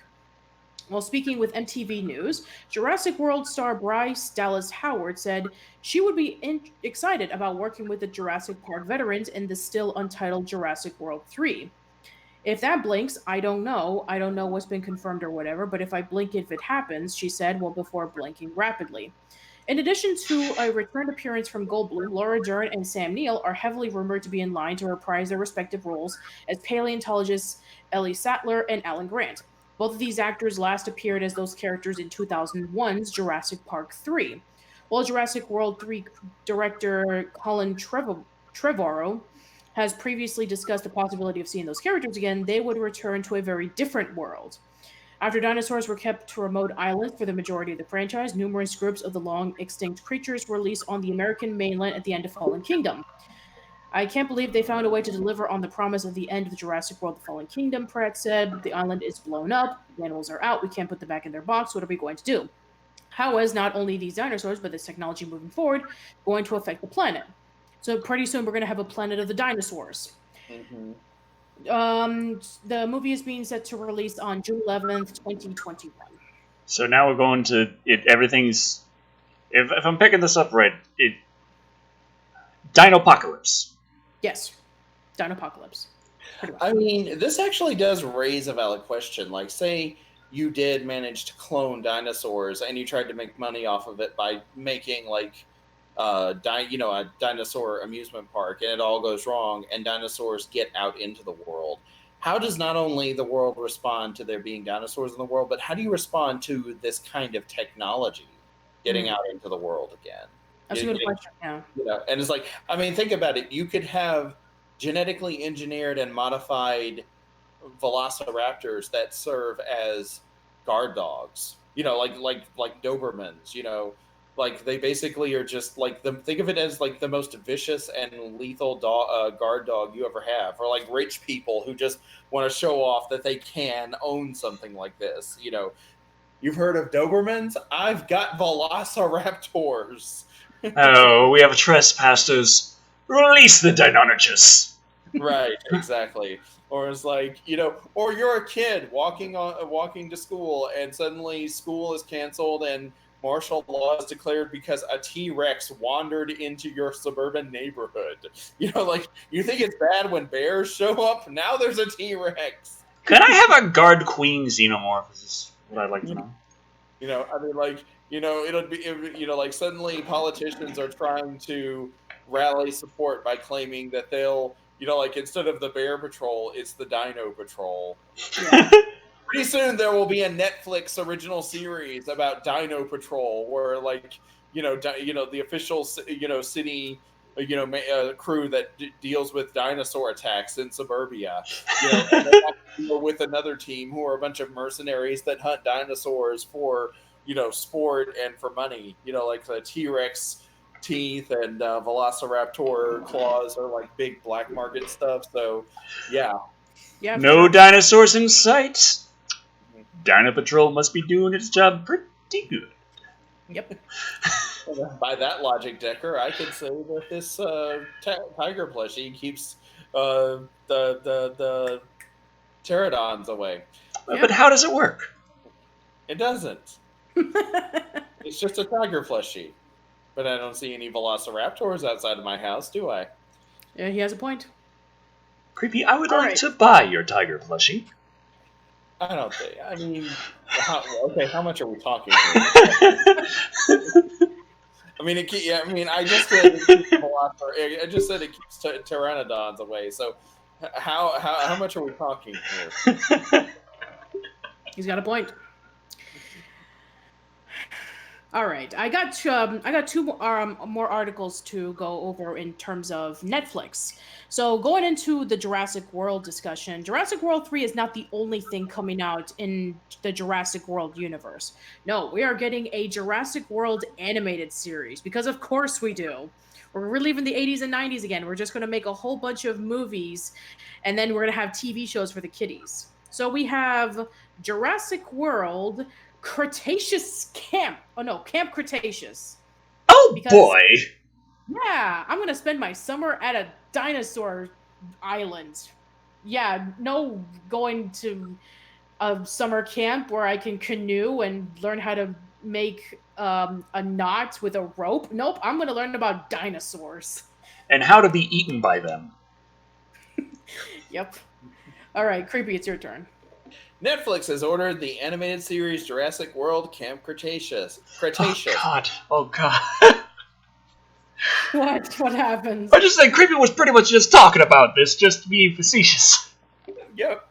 While speaking with MTV News, Jurassic World star Bryce Dallas Howard said she would be excited about working with the Jurassic Park veterans in the still untitled Jurassic World 3. If that blinks, I don't know. I don't know what's been confirmed or whatever, but if I blink if it happens, she said, well, before blinking rapidly. In addition to a returned appearance from Goldblum, Laura Dern and Sam Neill are heavily rumored to be in line to reprise their respective roles as paleontologists Ellie Sattler and Alan Grant. Both of these actors last appeared as those characters in 2001's Jurassic Park 3. While Jurassic World 3 director Colin Trevorrow has previously discussed the possibility of seeing those characters again, they would return to a very different world. After dinosaurs were kept to remote islands for the majority of the franchise, numerous groups of the long extinct creatures were released on the American mainland at the end of Fallen Kingdom. I can't believe they found a way to deliver on the promise of the end of the Jurassic World: The Fallen Kingdom, Pratt said. The island is blown up, the animals are out, we can't put them back in their box, what are we going to do? How is not only these dinosaurs, but this technology moving forward going to affect the planet? So pretty soon we're going to have a planet of the dinosaurs. Mm-hmm. The movie is being set to release on June 11th, 2021. So now we're going to it. Everything's if I'm picking this up right, it Dinopocalypse. Yes, Dinopocalypse. I mean, this actually does raise a valid question. Like, say you did manage to clone dinosaurs and you tried to make money off of it by making like a dinosaur amusement park, and it all goes wrong and dinosaurs get out into the world. How does not only the world respond to there being dinosaurs in the world, but how do you respond to this kind of technology getting out into the world again? That's a good question. Yeah. And it's like, I mean, think about it. You could have genetically engineered and modified velociraptors that serve as guard dogs. Like Dobermans. Like they basically are just like think of it as like the most vicious and lethal guard dog you ever have, or like rich people who just want to show off that they can own something like this. You've heard of Dobermans? I've got velociraptors. Oh, we have trespassers. Release the Deinonychus. Right, exactly. Or it's like, or you're a kid walking to school and suddenly school is canceled and martial law is declared because a T-Rex wandered into your suburban neighborhood. Like, you think it's bad when bears show up? Now there's a T-Rex. Could I have a guard queen xenomorph? This is what I'd like to know. I mean, like, it'll be, like suddenly politicians are trying to rally support by claiming that they'll, like instead of the Bear Patrol, it's the Dino Patrol. Yeah. Pretty soon there will be a Netflix original series about Dino Patrol, where like the official city crew that deals with dinosaur attacks in suburbia. And they have to deal with another team who are a bunch of mercenaries that hunt dinosaurs for sport and for money. Like the T-Rex teeth and Velociraptor claws are like big black market stuff. So yeah. No dinosaurs in sight. Dino Patrol must be doing its job pretty good. Yep. By that logic, Decker, I could say that this tiger plushie keeps the pterodons away. But how does it work? It doesn't. It's just a tiger plushie. But I don't see any velociraptors outside of my house, do I? Yeah, he has a point. Creepy, I would like to buy your tiger plushie. I don't think. I mean, how much are we talking? I mean, I just said it keeps I just said it keeps pteranodons away. So, how much are we talking here? He's got a point. All right, I got two more articles to go over in terms of Netflix. So going into the Jurassic World discussion, Jurassic World 3 is not the only thing coming out in the Jurassic World universe. No, we are getting a Jurassic World animated series, because of course we do. We're reliving the 80s and 90s again. We're just going to make a whole bunch of movies, and then we're going to have TV shows for the kiddies. So we have Jurassic World Cretaceous Camp. Oh no, Camp Cretaceous. Oh Because, boy! yeah, I'm gonna spend my summer at a dinosaur island. Yeah, no going to a summer camp where I can canoe and learn how to make a knot with a rope. Nope, I'm gonna learn about dinosaurs. And how to be eaten by them. Yep. All right, creepy, it's your turn. Netflix has ordered the animated series Jurassic World Camp Cretaceous. Oh god. Oh god. What happens? I just said Creepy was pretty much just talking about this, just being facetious. Yep.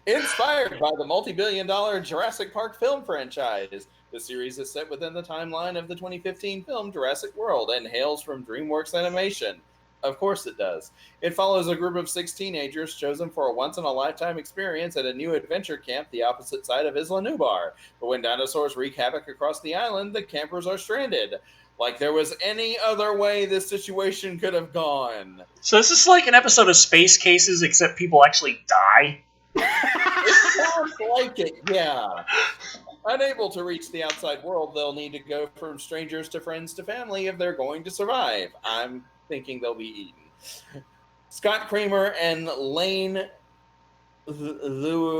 Inspired by the multi-billion-dollar Jurassic Park film franchise, the series is set within the timeline of the 2015 film Jurassic World and hails from DreamWorks Animation. Of course it does. It follows a group of 6 teenagers chosen for a once-in-a-lifetime experience at a new adventure camp the opposite side of Isla Nublar. But when dinosaurs wreak havoc across the island, the campers are stranded. Like there was any other way this situation could have gone. So this is like an episode of Space Cases, except people actually die? It sounds like it, yeah. Unable to reach the outside world, they'll need to go from strangers to friends to family if they're going to survive. I'm thinking they'll be eaten. Scott Kramer and Lane Luaris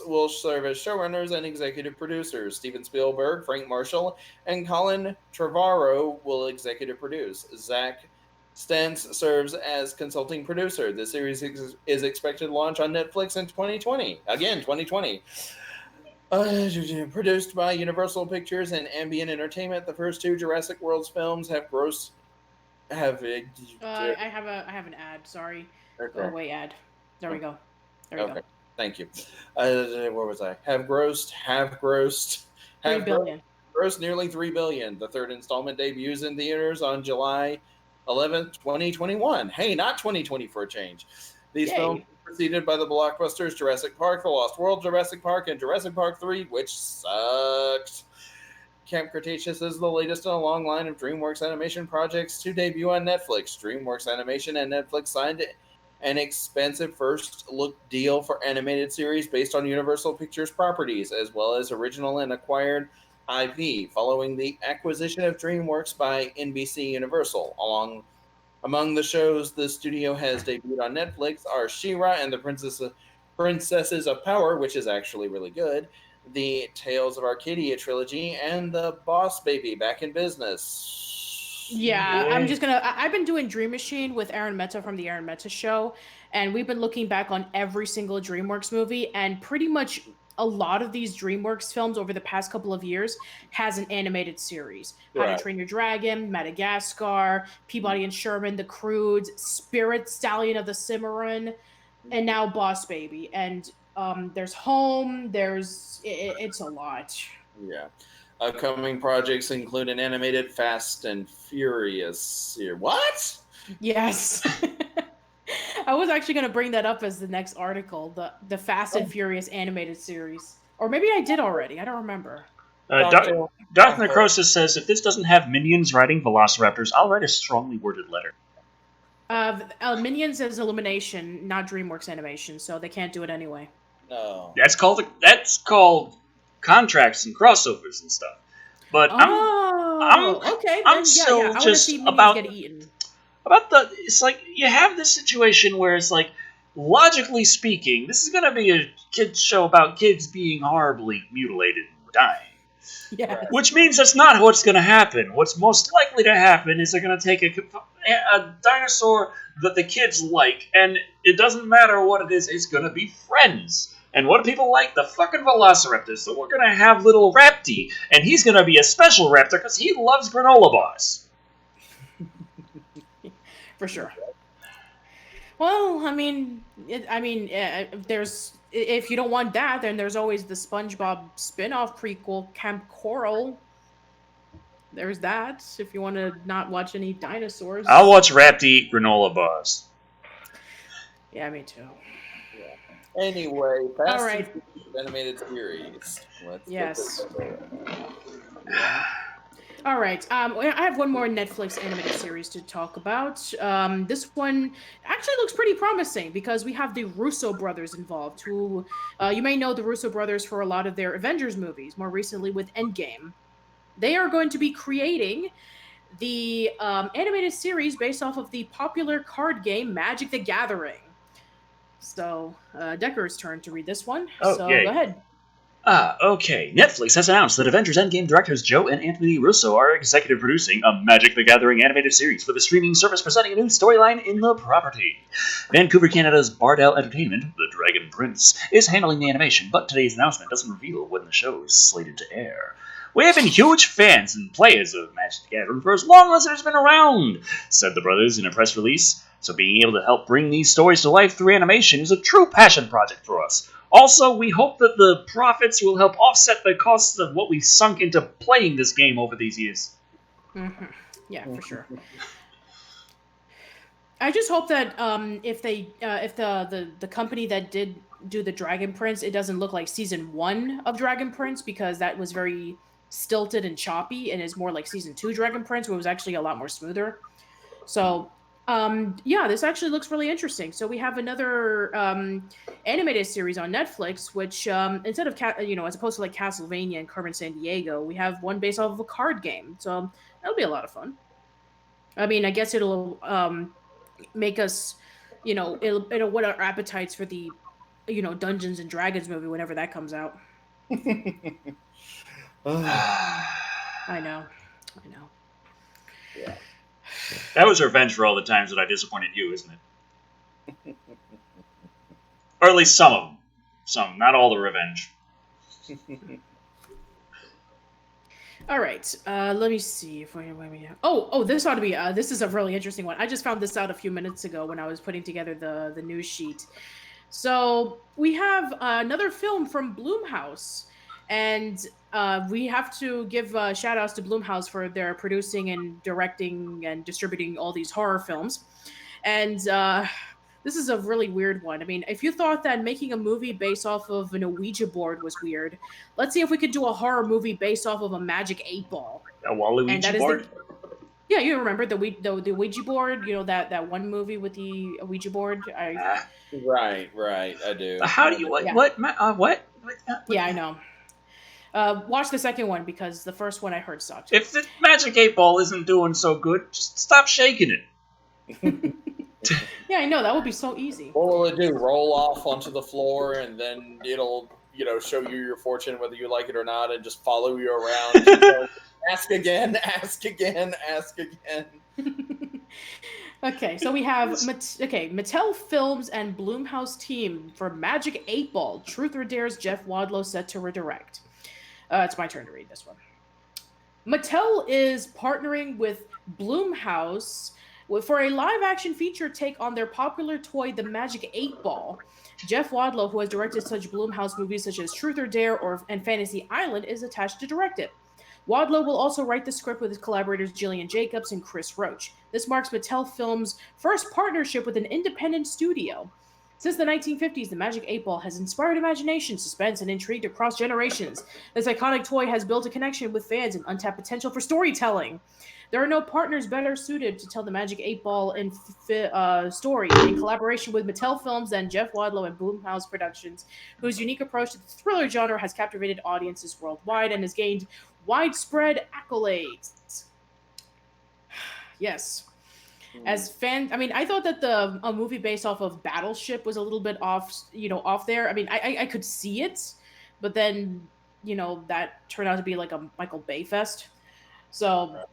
will serve as showrunners and executive producers. Steven Spielberg, Frank Marshall, and Colin Trevorrow will executive produce. Zach Stentz serves as consulting producer. The series is expected to launch on Netflix in 2020. Again, 2020. Produced by Universal Pictures and Ambient Entertainment, the first 2 Jurassic World films have grossed. I have an ad. Sorry. Okay. Go away, ad. There we go. There we go. Thank you. Where was I? Have grossed. $3 billion. Grossed nearly $3 billion. The third installment debuts in theaters on July 11th, 2021. Hey, not 2020 for a change. These films were preceded by the blockbusters Jurassic Park, The Lost World, Jurassic Park, and Jurassic Park 3, which sucked. Camp Cretaceous is the latest in a long line of DreamWorks Animation projects to debut on Netflix. DreamWorks Animation and Netflix signed an expensive first-look deal for animated series based on Universal Pictures properties, as well as original and acquired IP, following the acquisition of DreamWorks by NBC Universal. Among the shows the studio has debuted on Netflix are She-Ra and the Princesses of Power, which is actually really good, the Tales of Arcadia trilogy, and the Boss Baby Back in Business. Yeah, I've been doing Dream Machine with Aaron Mehta from the Aaron Mehta Show, and we've been looking back on every single DreamWorks movie, and pretty much a lot of these DreamWorks films over the past couple of years has an animated series. How to Train Your Dragon, Madagascar, Peabody and Sherman, The Croods, Spirit Stallion of the Cimarron, and now Boss Baby. And there's Home, it's a lot. Yeah. Upcoming projects include an animated Fast and Furious series. What? Yes. I was actually going to bring that up as the next article, the Fast and Furious animated series. Or maybe I did already. I don't remember. Dr. Necrosis says, if this doesn't have minions riding velociraptors, I'll write a strongly worded letter. Minions is Illumination, not DreamWorks Animation, so they can't do it anyway. No. That's called contracts and crossovers and stuff. But I'm still just about get eaten. It's like you have this situation where it's like, logically speaking, this is going to be a kids show about kids being horribly mutilated and dying. Yeah. Which means that's not what's going to happen. What's most likely to happen is they're going to take a dinosaur that the kids like, and it doesn't matter what it is, it's going to be friends. And what do people like? The fucking velociraptors. So we're going to have little Rapti, and he's going to be a special raptor because he loves granola bars. For sure. Well, there's, if you don't want that, then there's always the SpongeBob spin-off prequel, Camp Coral. There's that, if you want to not watch any dinosaurs. I'll watch Rapti eat granola bars. Yeah, me too. Yeah. Anyway, Fast and Furious animated series. Yes. All right. I have one more Netflix animated series to talk about. This one actually looks pretty promising because we have the Russo brothers involved, who you may know the Russo brothers for a lot of their Avengers movies, more recently with Endgame. they are going to be creating the animated series based off of the popular card game Magic the Gathering. So, Decker's turn to read this one. So, go Okay. ahead. Okay. Netflix has announced that Avengers Endgame directors Joe and Anthony Russo are executive producing a Magic the Gathering animated series for the streaming service, presenting a new storyline in the property. Vancouver, Canada's Bardell Entertainment, the Dragon Prince, is handling the animation, but today's announcement doesn't reveal when the show is slated to air. We have been huge fans and players of Magic the Gathering for as long as it has been around, said the brothers in a press release. So being able to help bring these stories to life through animation is a true passion project for us. Also, we hope that the profits will help offset the costs of what we've sunk into playing this game over these years. Mm-hmm. Yeah, for sure. I just hope that if the company that did do the Dragon Prince, it doesn't look like season 1 of Dragon Prince, because that was very stilted and choppy, and is more like season 2 Dragon Prince, where it was actually a lot more smoother. So yeah, this actually looks really interesting. So we have another animated series on Netflix, which instead of as opposed to like Castlevania and Carmen San Diego, we have one based off of a card game. So that'll be a lot of fun. I mean, I guess it'll make us, it'll whet our appetites for the, Dungeons and Dragons movie whenever that comes out. I know. Yeah. That was revenge for all the times that I disappointed you, isn't it? Or at least some of them. Some, not all the revenge. All right, let me see if this ought to be this is a really interesting one. I just found this out a few minutes ago when I was putting together the news sheet. So we have another film from Blumhouse, and we have to give shout outs to Blumhouse for their producing and directing and distributing all these horror films. And this is a really weird one. I mean, if you thought that making a movie based off of an Ouija board was weird, let's see if we could do a horror movie based off of a magic 8-ball. A Waluigi board? Yeah, you remember the Ouija board? You know, that one movie with the Ouija board? Right, I do. How do you... What? Yeah, I know. Watch the second one, because the first one I heard sucked. If the magic 8-ball isn't doing so good, just stop shaking it. Yeah, I know. That would be so easy. What will it do? Roll off onto the floor, and then it'll, show you your fortune, whether you like it or not, and just follow you around. Ask again, ask again, ask again. Okay, so we have Mattel Films and Blumhouse team for Magic 8-Ball. Truth or Dare's Jeff Wadlow set to redirect. It's my turn to read this one. Mattel is partnering with Blumhouse for a live-action feature take on their popular toy, the Magic 8-Ball. Jeff Wadlow, who has directed such Blumhouse movies such as Truth or Dare and Fantasy Island, is attached to direct it. Wadlow will also write the script with his collaborators Jillian Jacobs and Chris Roach. This marks Mattel Films' first partnership with an independent studio. Since the 1950s, the Magic 8-Ball has inspired imagination, suspense, and intrigue across generations. This iconic toy has built a connection with fans and untapped potential for storytelling. There are no partners better suited to tell the Magic 8-Ball story in collaboration with Mattel Films than Jeff Wadlow and Blumhouse Productions, whose unique approach to the thriller genre has captivated audiences worldwide and has gained widespread accolades. Yes. As fans, I mean, I thought that a movie based off of Battleship was a little bit off there. I mean, I could see it, but then, that turned out to be like a Michael Bay fest. So,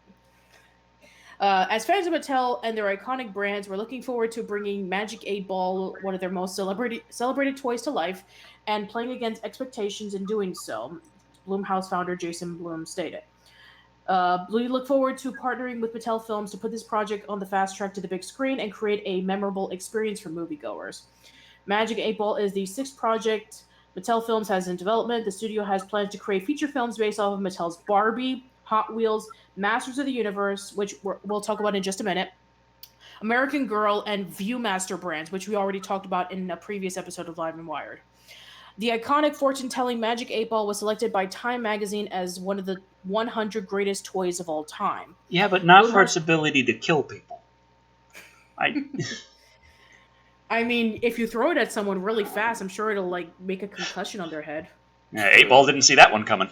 as fans of Mattel and their iconic brands, we're looking forward to bringing Magic 8-Ball, one of their most celebrated toys, to life, and playing against expectations in doing so, Blumhouse founder Jason Blum stated. We look forward to partnering with Mattel Films to put this project on the fast track to the big screen and create a memorable experience for moviegoers. Magic 8-Ball is the sixth project Mattel Films has in development. The studio has plans to create feature films based off of Mattel's Barbie, Hot Wheels, Masters of the Universe, which we'll talk about in just a minute, American Girl, and Viewmaster brands, which we already talked about in a previous episode of Live and Wired. The iconic fortune-telling Magic 8-Ball was selected by Time magazine as one of the 100 greatest toys of all time. Yeah, but not for its ability to kill people. I mean, if you throw it at someone really fast, I'm sure it'll, make a concussion on their head. Yeah, 8-Ball didn't see that one coming.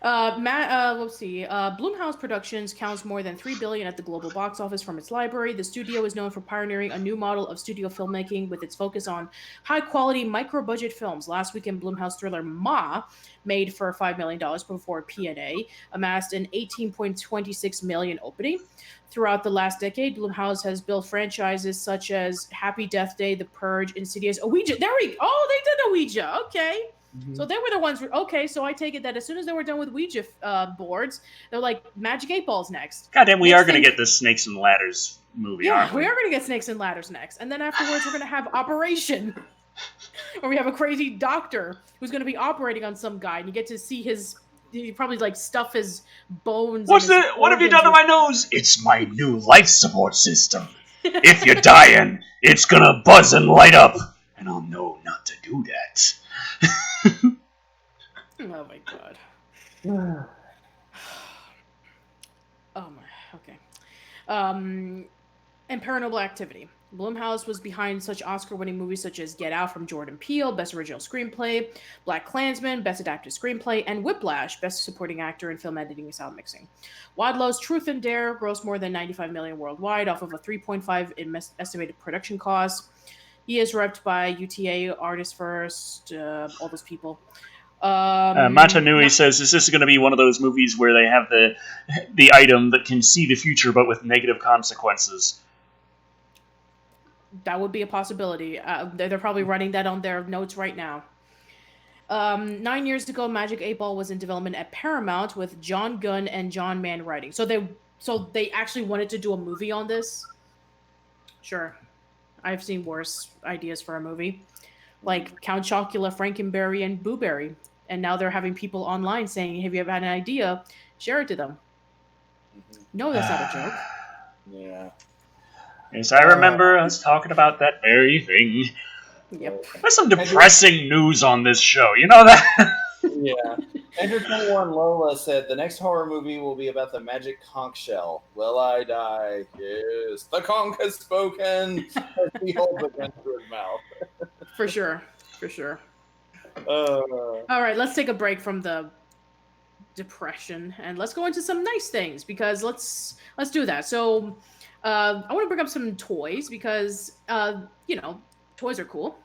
Let's see. Blumhouse Productions counts more than $3 billion at the global box office from its library. The studio is known for pioneering a new model of studio filmmaking with its focus on high-quality, micro-budget films. Last weekend, Blumhouse thriller Ma, made for $5 million before P&A, amassed an $18.26 million opening. Throughout the last decade, Blumhouse has built franchises such as Happy Death Day, The Purge, Insidious, Ouija. There we go. Oh, they did Ouija. Okay. So they were the ones. Okay, so I take it that as soon as they were done with Ouija boards, they're like Magic 8 Balls next. Goddamn, we Next are going to thing- get this Snakes and Ladders movie, Yeah, aren't we? we are going to get Snakes and Ladders next, and then afterwards we're going to have Operation, where we have a crazy doctor who's going to be operating on some guy, and you get to see his. You probably like stuff his bones. What have you done to my nose? It's my new life support system. If you're dying, it's gonna buzz and light up, and I'll know not to do that. Oh my god. Oh my. Okay. And Paranormal Activity. Blumhouse was behind such Oscar-winning movies such as Get Out from Jordan Peele, Best Original Screenplay, Black Klansman, Best Adapted Screenplay, and Whiplash, Best Supporting Actor in Film Editing and Sound Mixing. Wadlow's Truth and Dare grossed more than $95 million worldwide off of a $3.5 in estimated production cost. He is repped by UTA, Artists First, all those people. Matanui says, is this going to be one of those movies where they have the item that can see the future but with negative consequences? That would be a possibility. They're probably writing that on their notes right now. 9 years ago, Magic 8 Ball was in development at Paramount with John Gunn and John Mann writing. So they actually wanted to do a movie on this. Sure, I've seen worse ideas for a movie, like Count Chocula, Frankenberry, and Booberry. And now they're having people online saying, "Have you ever had an idea? Share it to them." No, that's not a joke. Yeah. Yes, I remember us talking about that very thing. Yep. There's some depressing news on this show. You know that? Yeah. Enter 21 Lola said the next horror movie will be about the magic conch shell. Will I die? Yes. The conch has spoken. As he holds it into his mouth. For sure. For sure. All right, let's take a break from the depression and let's go into some nice things because let's do that. So I want to bring up some toys because toys are cool.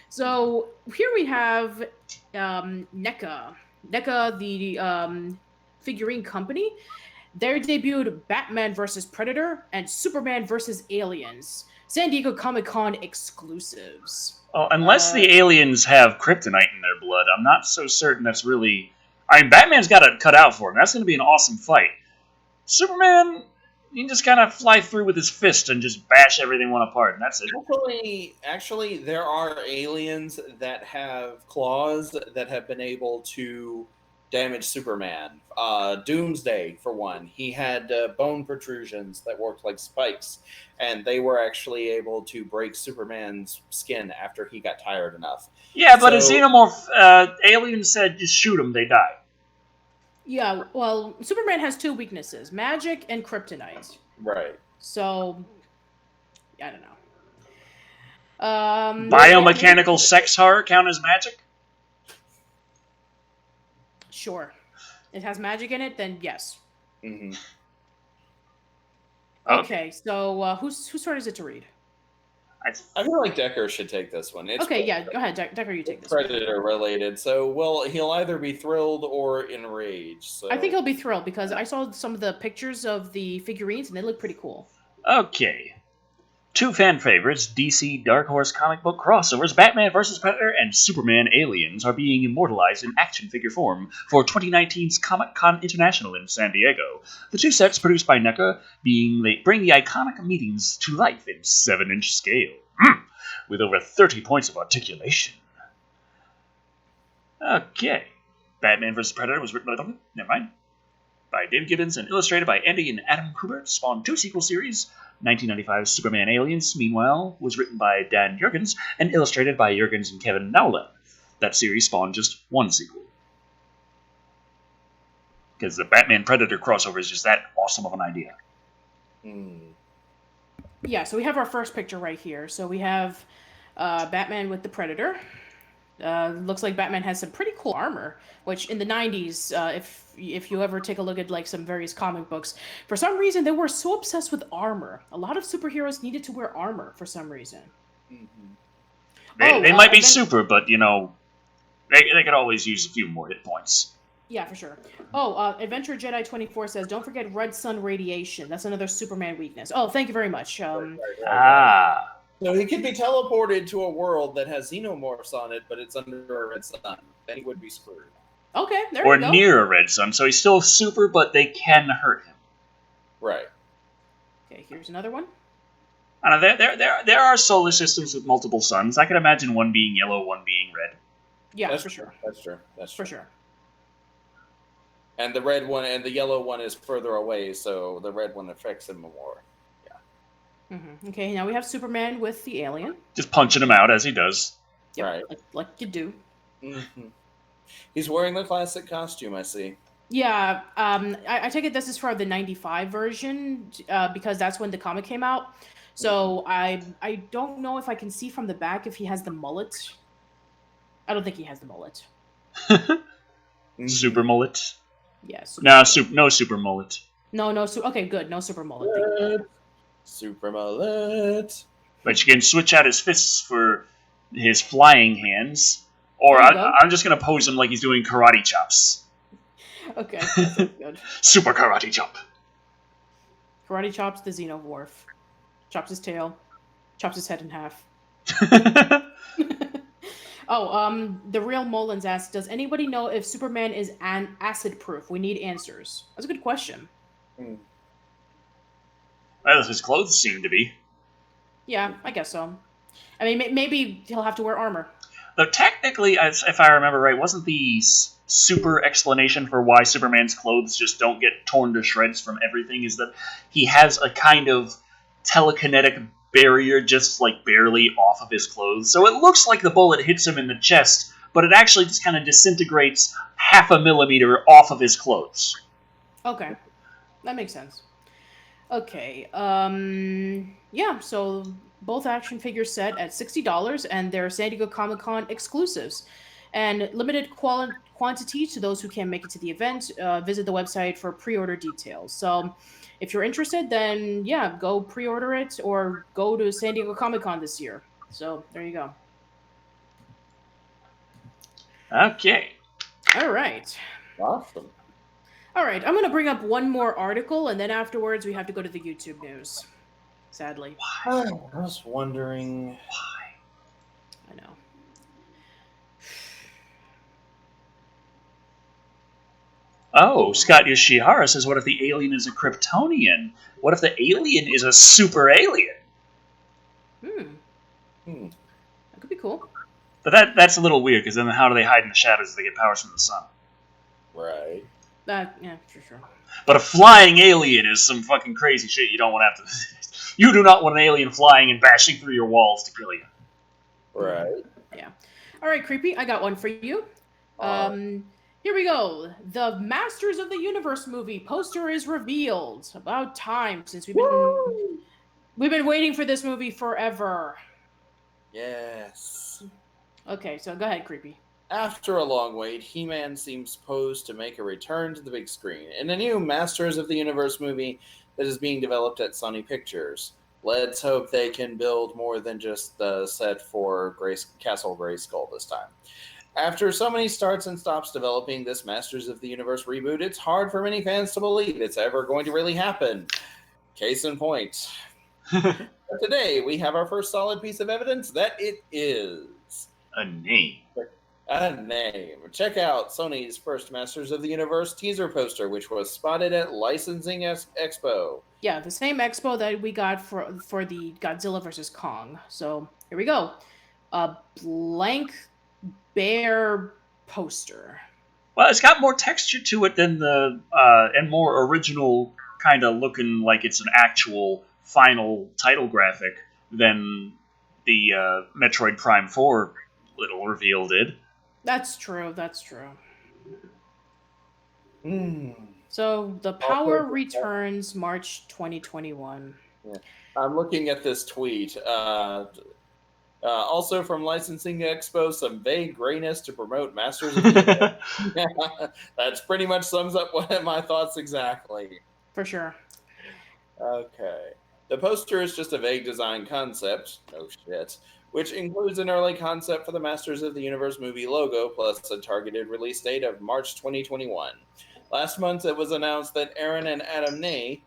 So here we have NECA, the figurine company. They debuted Batman vs. Predator and Superman vs. Aliens, San Diego Comic-Con exclusives. Well, unless the aliens have kryptonite in their blood, I'm not so certain that's really... I mean, Batman's got it cut out for him. That's going to be an awesome fight. Superman, he can just kind of fly through with his fist and just bash everything one apart, and that's it. Actually, there are aliens that have claws that have been able to damage Superman. Doomsday, for one. He had bone protrusions that worked like spikes, and they were actually able to break Superman's skin after he got tired enough. Yeah, but a xenomorph, alien said just shoot them, they die. Yeah, well, Superman has two weaknesses, magic and kryptonite. Right. So, I don't know. Biomechanical sex horror count as magic? Sure. It has magic in it, then yes. Mm-hmm. Okay, so whose turn is it to read? I feel like Decker should take this one. It's go ahead, Decker, you take this Predator one. Related, so, well, he'll either be thrilled or enraged. So. I think he'll be thrilled because I saw some of the pictures of the figurines and they look pretty cool. Okay. Two fan favorites, DC Dark Horse comic book crossovers, Batman vs. Predator and Superman Aliens, are being immortalized in action figure form for 2019's Comic-Con International in San Diego. The two sets, produced by NECA, bring the iconic meetings to life in 7-inch scale, with over 30 points of articulation. Okay. Batman vs. Predator was written by David Gibbons and illustrated by Andy and Adam Kubert, spawned 2 sequel series. 1995's Superman Aliens, meanwhile, was written by Dan Jurgens and illustrated by Jurgens and Kevin Nowlan. That series spawned just 1 sequel. Because the Batman Predator crossover is just that awesome of an idea. Yeah, so we have our first picture right here. So we have Batman with the Predator. Looks like Batman has some pretty cool armor, which in the 90s, if you ever take a look at like some various comic books, for some reason they were so obsessed with armor. A lot of superheroes needed to wear armor for some reason. Mm-hmm. They might be super, but they could always use a few more hit points. Yeah, for sure. Oh, Adventure Jedi 24 says, don't forget red sun radiation. That's another Superman weakness. Oh, thank you very much. Ah. So he could be teleported to a world that has xenomorphs on it, but it's under a red sun. Then he would be screwed. Okay, there or you go. near a red sun, so he's still super, but they can hurt him. Right. Okay, here's another one. I know, there are solar systems with multiple suns. I can imagine one being yellow, one being red. Yeah, That's for sure. That's true. That's For true. sure. And the red one and the yellow one is further away, so the red one affects him more. Yeah. Mm-hmm. Okay, now we have Superman with the alien. Just punching him out as he does. Yep, Right. like you do. Mm-hmm. He's wearing the classic costume, I see. Yeah, I take it this is for the 95 version, because that's when the comic came out. So I don't know if I can see from the back if he has the mullet. I don't think he has the mullet. Super mullet? Yes. No, no super mullet. No, okay, good. No super mullet. Super mullet. But you can switch out his fists for his flying hands. Or I'm just going to pose him like he's doing karate chops. Okay, that sounds good. Super karate chop. Karate chops the xenomorph. Chops his tail. Chops his head in half. Oh, the real Mullins asks, does anybody know if Superman is acid proof? We need answers. That's a good question. Hmm. Well, his clothes seem to be. Yeah, I guess so. I mean, maybe he'll have to wear armor. Though technically, if I remember right, wasn't the super explanation for why Superman's clothes just don't get torn to shreds from everything is that he has a kind of telekinetic barrier just like barely off of his clothes. So it looks like the bullet hits him in the chest, but it actually just kind of disintegrates 0.5 millimeter off of his clothes. Okay, that makes sense. Okay, yeah, so both action figures set at $60, and they're San Diego Comic-Con exclusives. And limited quantity to those who can't make it to the event. Visit the website for pre-order details. So if you're interested, then yeah, go pre-order it or go to San Diego Comic-Con this year. So there you go. Okay. All right. Awesome. All right, I'm going to bring up one more article, and then afterwards we have to go to the YouTube news. Sadly. I was wondering why. I know. Oh, Scott Yoshihara says, what if the alien is a Kryptonian? What if the alien is a super alien? That could be cool. But that's a little weird, because then how do they hide in the shadows if they get powers from the sun? Right. Yeah, for sure. But a flying alien is some fucking crazy shit you don't want to have to... You do not want an alien flying and bashing through your walls to kill you. Right. Yeah. All right, Creepy, I got one for you. Here we go. The Masters of the Universe movie poster is revealed. About time, since we've been waiting for this movie forever. Yes. Okay, so go ahead, Creepy. After a long wait, He-Man seems posed to make a return to the big screen in a new Masters of the Universe movie that is being developed at Sony Pictures. Let's hope they can build more than just the set for Castle Grayskull this time. After so many starts and stops developing this Masters of the Universe reboot, it's hard for many fans to believe it's ever going to really happen. Case in point. But today, we have our first solid piece of evidence that it is. A name. A name. Check out Sony's first Masters of the Universe teaser poster, which was spotted at Licensing Expo. Yeah, the same expo that we got for the Godzilla vs. Kong. So here we go. A blank bear poster. Well, it's got more texture to it than the and more original, kind of looking like it's an actual final title graphic than the Metroid Prime 4 little reveal did. That's true. So the power returns March 2021. Yeah. I'm looking at this tweet. Also from Licensing Expo, some vague grayness to promote Masters of the Universe. That's pretty much sums up my thoughts exactly. For sure. Okay. The poster is just a vague design concept, no shit, which includes an early concept for the Masters of the Universe movie logo, plus a targeted release date of March 2021. Last month, it was announced that Aaron and Adam Ney,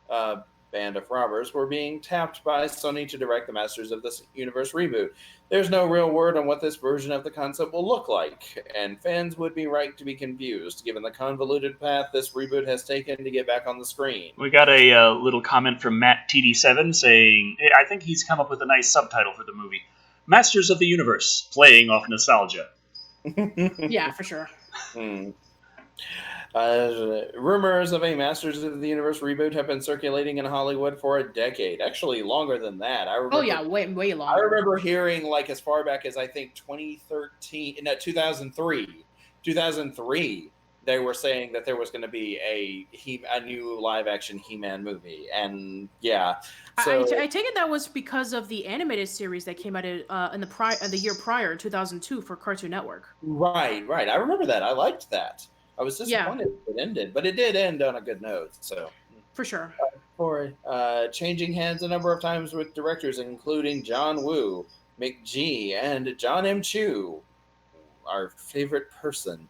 band of robbers, were being tapped by Sony to direct the Masters of the Universe reboot. There's no real word on what this version of the concept will look like, and fans would be right to be confused, given the convoluted path this reboot has taken to get back on the screen. We got a little comment from Matt TD7 saying, hey, I think he's come up with a nice subtitle for the movie. Masters of the Universe, playing off nostalgia. Yeah, for sure. Rumors of a Masters of the Universe reboot have been circulating in Hollywood for a decade. Actually, longer than that. Way longer. I remember hearing, like, as far back as I think 2003, they were saying that there was going to be a new live-action He-Man movie. And, yeah. So, I take it that was because of the animated series that came out in the year prior, 2002, for Cartoon Network. Right. I remember that. I liked that. I was disappointed it ended, but it did end on a good note. So for sure. For changing hands a number of times with directors, including John Woo, McG, and John M. Chu, our favorite person,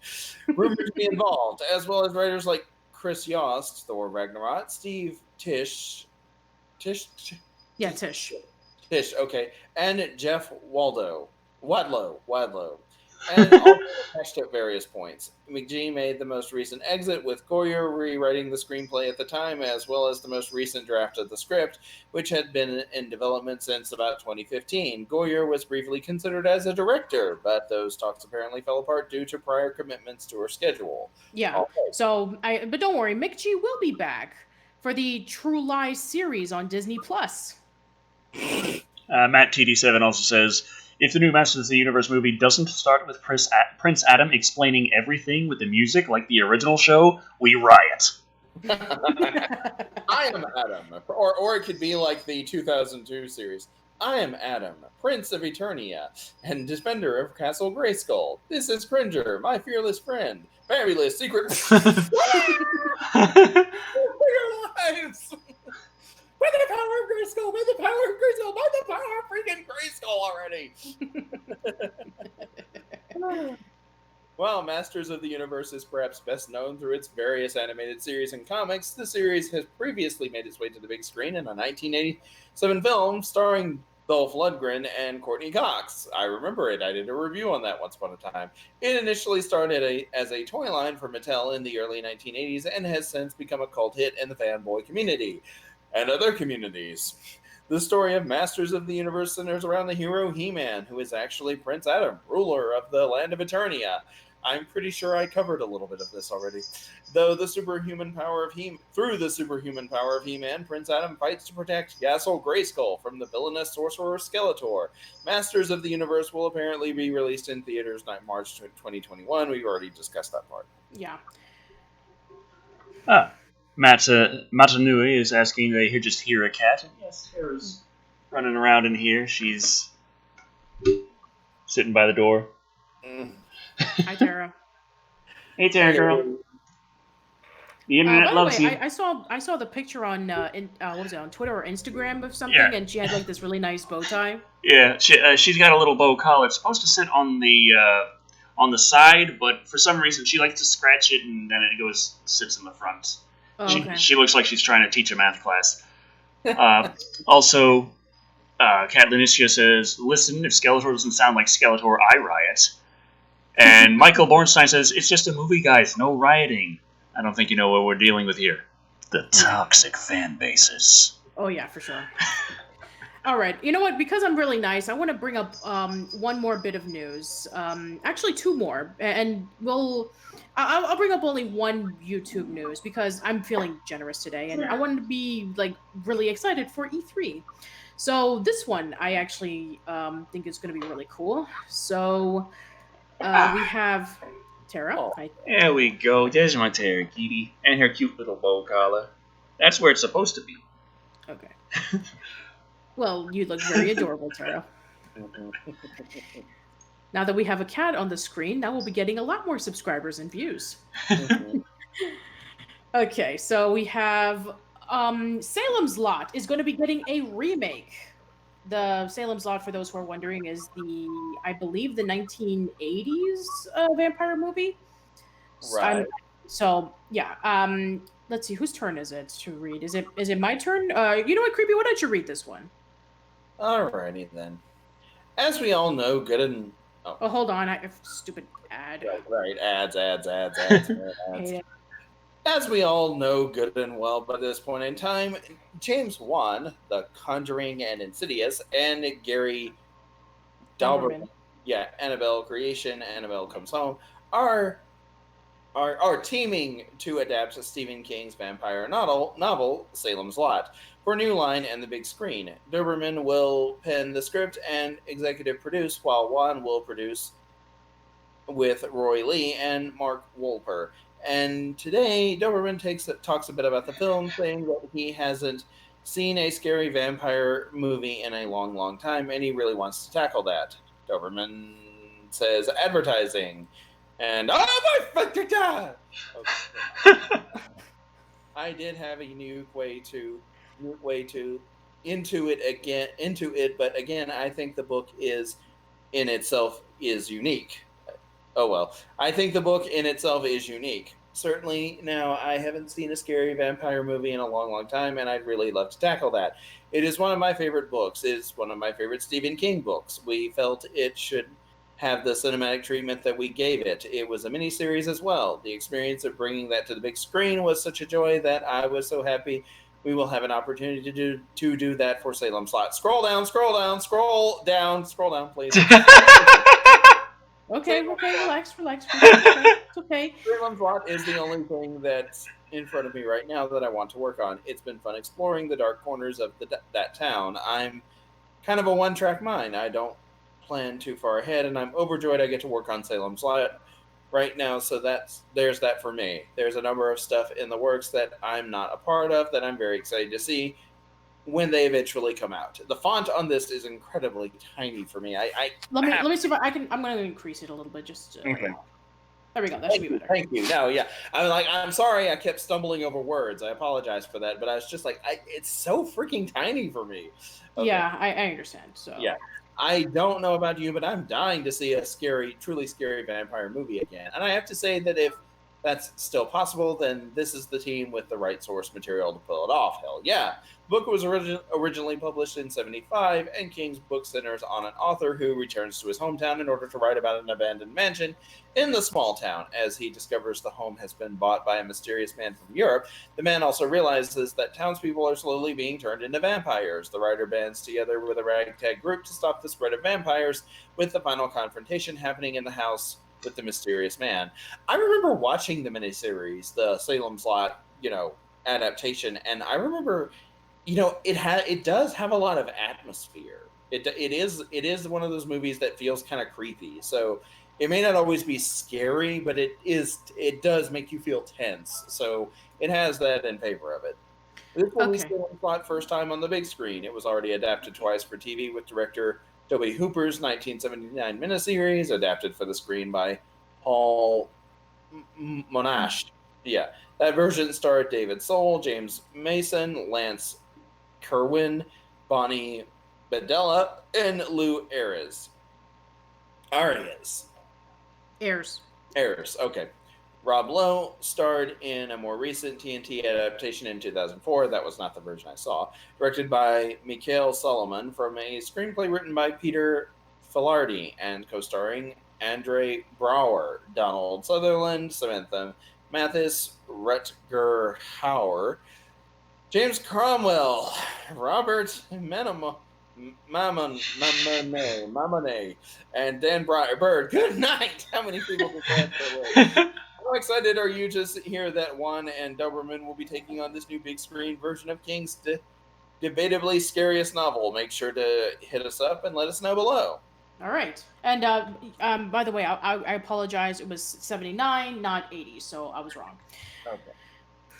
rumored to be involved, as well as writers like Chris Yost, Thor Ragnarok, Steve Tisch, okay, and Jeff Wadlow, and also attached at various points. McG made the most recent exit, with Goyer rewriting the screenplay at the time, as well as the most recent draft of the script, which had been in development since about 2015. Goyer was briefly considered as a director, but those talks apparently fell apart due to prior commitments to her schedule. Yeah. Okay. But don't worry, McG will be back for the True Lies series on Disney Plus. Matt TD7 also says, if the new Masters of the Universe movie doesn't start with Prince Adam explaining everything with the music like the original show, we riot. I am Adam. Or it could be like the 2002 series. I am Adam, Prince of Eternia, and Defender of Castle Grayskull. This is Cringer, my fearless friend. Fabulous secret... lives! By the power of Grayskull! By the power of Grayskull! By the power of freaking Grayskull already! While Masters of the Universe is perhaps best known through its various animated series and comics, the series has previously made its way to the big screen in a 1987 film starring Dolph Lundgren and Courtney Cox. I remember it. I did a review on that once upon a time. It initially started as a toy line for Mattel in the early 1980s and has since become a cult hit in the fanboy community and other communities. The story of Masters of the Universe centers around the hero He-Man, who is actually Prince Adam, ruler of the land of Eternia. I'm pretty sure I covered a little bit of this already. Through the superhuman power of He-Man, Prince Adam fights to protect Castle Grayskull from the villainous sorcerer Skeletor. Masters of the Universe will apparently be released in theaters March 2021. We've already discussed that part. Yeah. Matanui is asking, they just hear a cat. Yes, Tara's running around in here. She's sitting by the door. Hi, Tara. Hey, Tara, girl. The internet loves you. I saw the picture on what was it, on Twitter or Instagram of something, and she had like this really nice bow tie. Yeah, she's got a little bow collar. It's supposed to sit on the side, but for some reason she likes to scratch it, and then it sits in the front. Oh, okay. She looks like she's trying to teach a math class. Also, Kat Lanicia says, listen, if Skeletor doesn't sound like Skeletor, I riot. And Michael Bornstein says, it's just a movie, guys, no rioting. I don't think you know what we're dealing with here. The toxic fan bases. Oh, yeah, for sure. All right, you know what? Because I'm really nice, I want to bring up one more bit of news. Actually, two more. And I'll bring up only one YouTube news because I'm feeling generous today. And I wanted to be, like, really excited for E3. So this one, I actually think is going to be really cool. So... we have Tara. Oh, there we go. There's my Tara Kitty and her cute little bow collar. That's where it's supposed to be. Okay. Well, you look very adorable, Tara. Now that we have a cat on the screen, now we'll be getting a lot more subscribers and views. Okay, so we have Salem's Lot is going to be getting a remake. The Salem's Lot, for those who are wondering, is I believe, the 1980s vampire movie. Right. So yeah, let's see, whose turn is it to read? Is it my turn? You know what, Creepy? Why don't you read this one? Alrighty then. As we all know, good and Oh, hold on, I have stupid ad. right. Ads. Hate it. As we all know good and well by this point in time, James Wan, The Conjuring and Insidious, and Gary Dauberman, Annabelle Creation, Annabelle Comes Home, are teaming to adapt Stephen King's vampire novel Salem's Lot for New Line and the big screen. Doberman will pen the script and executive produce, while Wan will produce with Roy Lee and Mark Wolper. And today, Doberman talks a bit about the film, saying that he hasn't seen a scary vampire movie in a long, long time, and he really wants to tackle that. Doberman says advertising. And oh my fucking god! Okay. I did have a new way to into it, but again, I think the book in itself is unique. Oh well, I think the book in itself is unique. Certainly, now I haven't seen a scary vampire movie in a long, long time, and I'd really love to tackle that. It is one of my favorite books. It's one of my favorite Stephen King books. We felt it should have the cinematic treatment that we gave it. It was a miniseries as well. The experience of bringing that to the big screen was such a joy that I was so happy we will have an opportunity to do that for Salem's Lot. Scroll down, please. Okay, relax. It's okay. Salem's Lot is the only thing that's in front of me right now that I want to work on. It's been fun exploring the dark corners of that town. I'm kind of a one-track mind. I don't plan too far ahead, and I'm overjoyed I get to work on Salem's Lot right now, so there's that for me. There's a number of stuff in the works that I'm not a part of that I'm very excited to see when they eventually come out. The font on this is incredibly tiny for me. Let me see if I can. I'm going to increase it a little bit. Just Okay. There we go. That should be better. Thank you. No, yeah. I'm sorry I kept stumbling over words. I apologize for that, but I was just like, it's so freaking tiny for me. Okay. Yeah, I understand. So yeah. I don't know about you, but I'm dying to see a truly scary vampire movie again. And I have to say that if that's still possible, then this is the team with the right source material to pull it off. Hell yeah. The book was originally published in 1975, and King's book centers on an author who returns to his hometown in order to write about an abandoned mansion in the small town. As he discovers the home has been bought by a mysterious man from Europe, the man also realizes that townspeople are slowly being turned into vampires. The writer bands together with a ragtag group to stop the spread of vampires, with the final confrontation happening in the house with the mysterious man. I remember watching the miniseries, the Salem's Lot, adaptation, and I remember, it does have a lot of atmosphere. It is one of those movies that feels kind of creepy. So it may not always be scary, but it does make you feel tense. So it has that in favor of it. This one was Salem's Lot first time on the big screen. It was already adapted twice for TV with director Toby Hooper's 1979 miniseries, adapted for the screen by Paul Monash. Yeah, that version starred David Soul, James Mason, Lance Kerwin, Bonnie Bedella, and Lou Ayres. Ayres, okay. Rob Lowe starred in a more recent TNT adaptation in 2004. That was not the version I saw. Directed by Mikael Solomon from a screenplay written by Peter Filardi and co-starring Andre Brower, Donald Sutherland, Samantha Mathis, Rutger Hauer, James Cromwell, Robert Mamone, and Dan Bird. Good night! How many people did that? How excited are you to hear that Wan and Doberman will be taking on this new big screen version of King's debatably scariest novel? Make sure to hit us up and let us know below. All right. And by the way, I apologize. It was 79, not 80, so I was wrong. Okay.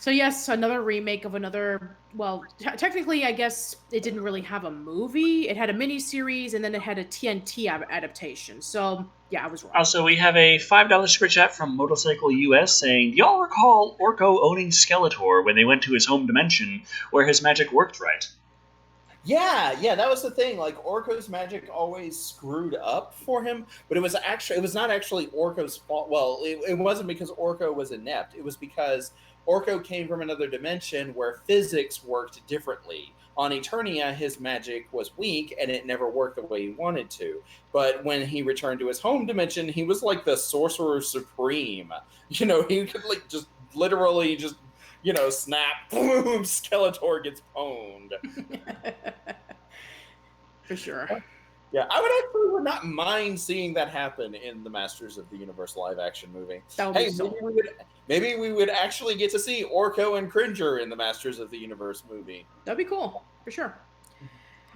So yes, another remake of another. Well, technically, I guess it didn't really have a movie. It had a miniseries, and then it had a TNT adaptation. So yeah, I was wrong. Also, we have a $5 super chat from Motorcycle US saying, "Do y'all recall Orko owning Skeletor when they went to his home dimension where his magic worked right?" Yeah, that was the thing. Like Orko's magic always screwed up for him, but it was not actually Orko's fault. Well, it wasn't because Orko was inept. It was because Orko came from another dimension where physics worked differently. On Eternia, his magic was weak and it never worked the way he wanted to. But when he returned to his home dimension, he was like the sorcerer supreme. You know, he could like just literally just snap, boom, Skeletor gets pwned. For sure. Yeah, I would not mind seeing that happen in the Masters of the Universe live action movie. That would be so. Maybe we would actually get to see Orko and Cringer in the Masters of the Universe movie. That'd be cool, for sure.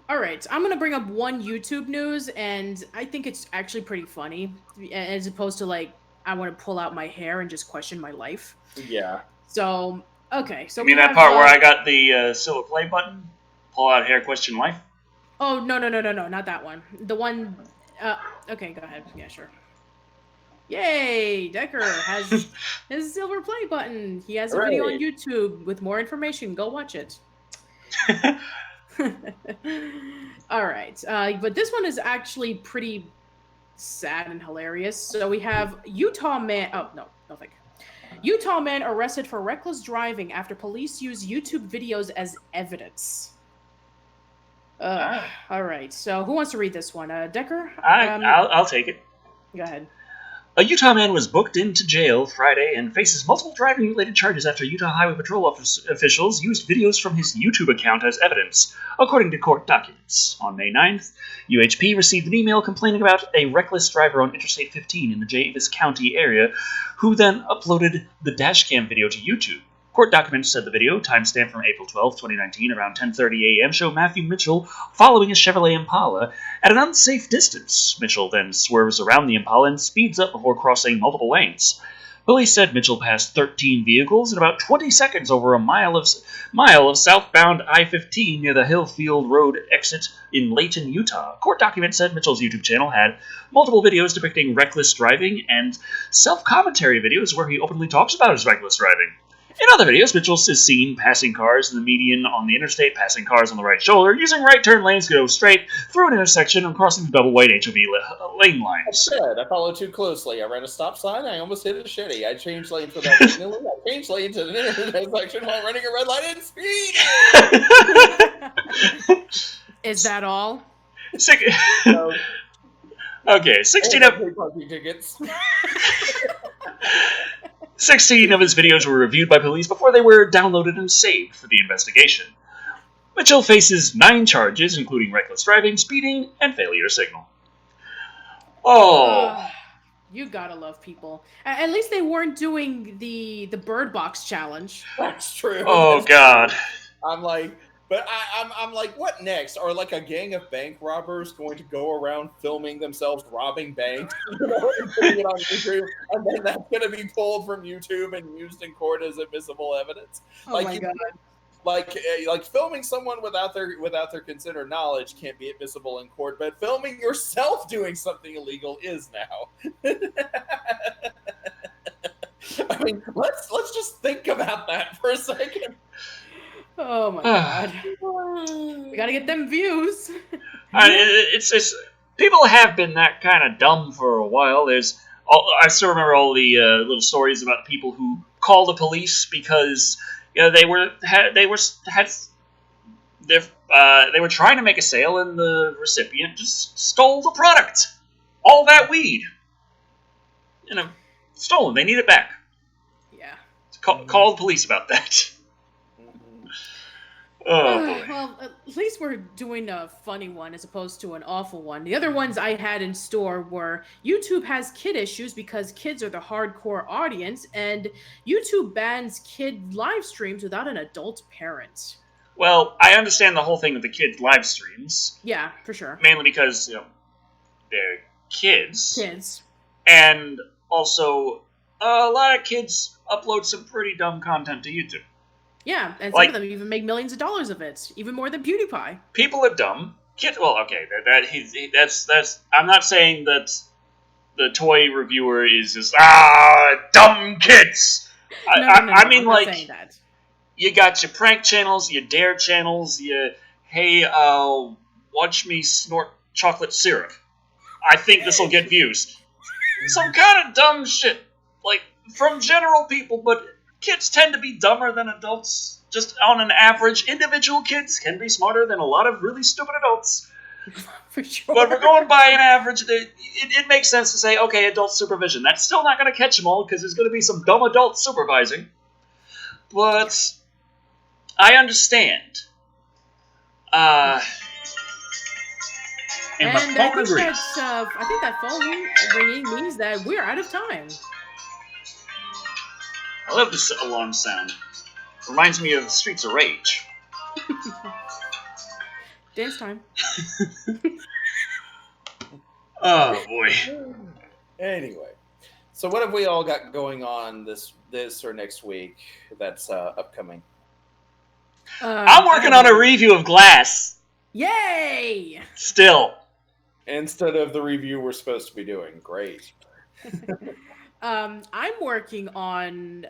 All right, I'm going to bring up one YouTube news, and I think it's actually pretty funny, as opposed to, like, I want to pull out my hair and just question my life. Yeah. So, okay. So you mean that part where I got the silver play button? Pull out hair, question life? Oh, no, not that one. The one... okay, go ahead. Yeah, sure. Yay! Decker has his silver play button. He has a video on YouTube with more information. Go watch it. All right. But this one is actually pretty sad and hilarious. So we have Utah man... Oh, no, thank you. Utah man arrested for reckless driving after police use YouTube videos as evidence. All right. So who wants to read this one? Decker? I'll take it. Go ahead. A Utah man was booked into jail Friday and faces multiple driving-related charges after Utah Highway Patrol officials used videos from his YouTube account as evidence, according to court documents. On May 9th, UHP received an email complaining about a reckless driver on Interstate 15 in the Davis County area, who then uploaded the dashcam video to YouTube. Court documents said the video, timestamped from April 12, 2019, around 10:30 a.m., showed Matthew Mitchell following a Chevrolet Impala at an unsafe distance. Mitchell then swerves around the Impala and speeds up before crossing multiple lanes. Police said Mitchell passed 13 vehicles in about 20 seconds over a mile of southbound I-15 near the Hillfield Road exit in Layton, Utah. Court documents said Mitchell's YouTube channel had multiple videos depicting reckless driving and self-commentary videos where he openly talks about his reckless driving. In other videos, Mitchell is seen passing cars in the median on the interstate, passing cars on the right shoulder, using right turn lanes to go straight through an intersection and crossing the double white HOV lane lines. I followed too closely. I ran a stop sign. I almost hit a machete. I changed lanes without signaling. I changed lanes to an intersection while running a red light and speeding. Is that all? Okay, 16 of... tickets. 16 of his videos were reviewed by police before they were downloaded and saved for the investigation. Mitchell faces 9 charges, including reckless driving, speeding, and failure to signal. Oh. You gotta love people. At least they weren't doing the Bird Box challenge. That's true. Oh, God. I'm like... But I'm like, what next? Are like a gang of bank robbers going to go around filming themselves robbing banks, and putting it on YouTube, and then that's going to be pulled from YouTube and used in court as admissible evidence? Oh my God! Like filming someone without their considered knowledge can't be admissible in court, but filming yourself doing something illegal is now. I mean, let's just think about that for a second. Oh my God! We gotta get them views. It's people have been that kind of dumb for a while. I still remember all the little stories about the people who called the police because they were trying to make a sale and the recipient just stole the product, all that weed, stolen. They need it back. Yeah. Call the police about that. Oh, boy. Well, at least we're doing a funny one as opposed to an awful one. The other ones I had in store were YouTube has kid issues because kids are the hardcore audience, and YouTube bans kid live streams without an adult parent. Well, I understand the whole thing with the kids live streams. Yeah, for sure. Mainly because, they're kids. Kids. And also, a lot of kids upload some pretty dumb content to YouTube. Yeah, and some Like- of them even make millions of dollars of it, even more than PewDiePie. People are dumb. Well, okay, that's. I'm not saying that the toy reviewer is just dumb kids. No, I mean, I'm not like, saying that. you got your prank channels, your dare channels, your hey, watch me snort chocolate syrup. I think this will get views. Some kind of dumb shit, like from general people, but kids tend to be dumber than adults. Just on an average, individual kids can be smarter than a lot of really stupid adults. For sure. But we're going by an average. It makes sense to say, okay, adult supervision. That's still not going to catch them all because there's going to be some dumb adults supervising. But I understand. And my And phone agrees. I think that phone ringing means that we're out of time. I love this alarm sound. Reminds me of Streets of Rage. Dance time. Oh boy. Anyway, so what have we all got going on this or next week that's upcoming? I'm working on a review of Glass. Yay! Still. Instead of the review we're supposed to be doing. Great. I'm working on.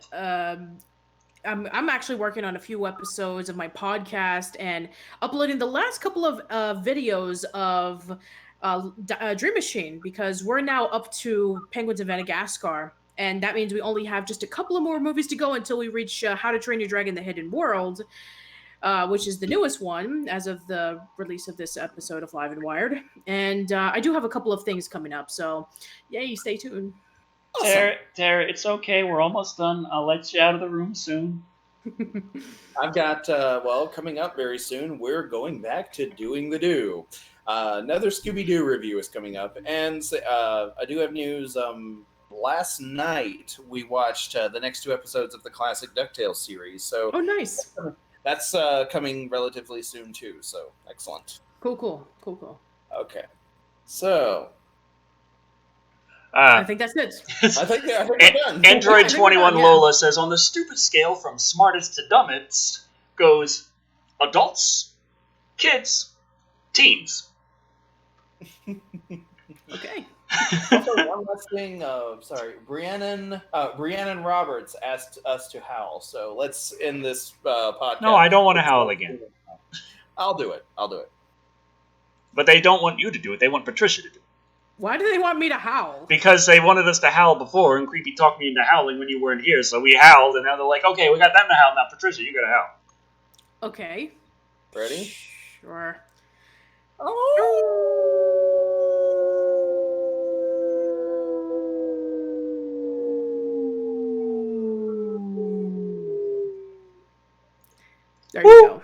I'm actually working on a few episodes of my podcast and uploading the last couple of videos of Dream Machine, because we're now up to Penguins of Madagascar, and that means we only have just a couple of more movies to go until we reach How to Train Your Dragon: The Hidden World, which is the newest one as of the release of this episode of Live and Wired. And I do have a couple of things coming up, so yay, stay tuned. Awesome. Tara, it's okay. We're almost done. I'll let you out of the room soon. I've got, coming up very soon, we're going back to Doing the Do. Another Scooby-Doo review is coming up. And I do have news. Last night, we watched the next 2 episodes of the classic DuckTales series. So Oh, nice. that's coming relatively soon, too. So excellent. Cool. Okay. So I think that's it. I think we're done. Android I think 21 we're done, yeah. Lola says, on the stupid scale from smartest to dumbest goes adults, kids, teens. Okay. Also, one last thing. Briannon Roberts asked us to howl. So let's end this podcast. No, I don't want to howl again. I'll do it. But they don't want you to do it. They want Patricia to do it. Why do they want me to howl? Because they wanted us to howl before, and Creepy talked me into howling when you weren't here, so we howled, and now they're like, okay, we got them to howl, now Patricia, you gotta howl. Okay. Ready? Sure. There you go.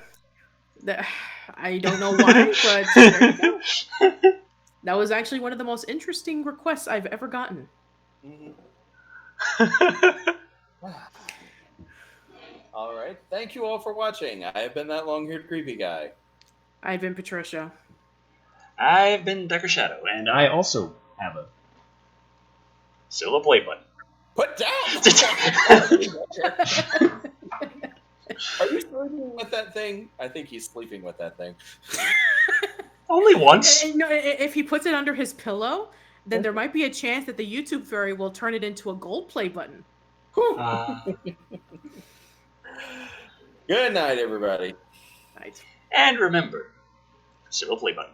I don't know why, but there you go. That was actually one of the most interesting requests I've ever gotten. All right. Thank you all for watching. I have been that long-haired creepy guy. I've been Patricia. I've been Decker Shadow, and I also have a silver play button. Put down! Are you sleeping with that thing? I think he's sleeping with that thing. Only once. No, if he puts it under his pillow, then there might be a chance that the YouTube fairy will turn it into a gold play button. Good night, everybody. Right. And remember, silver play button.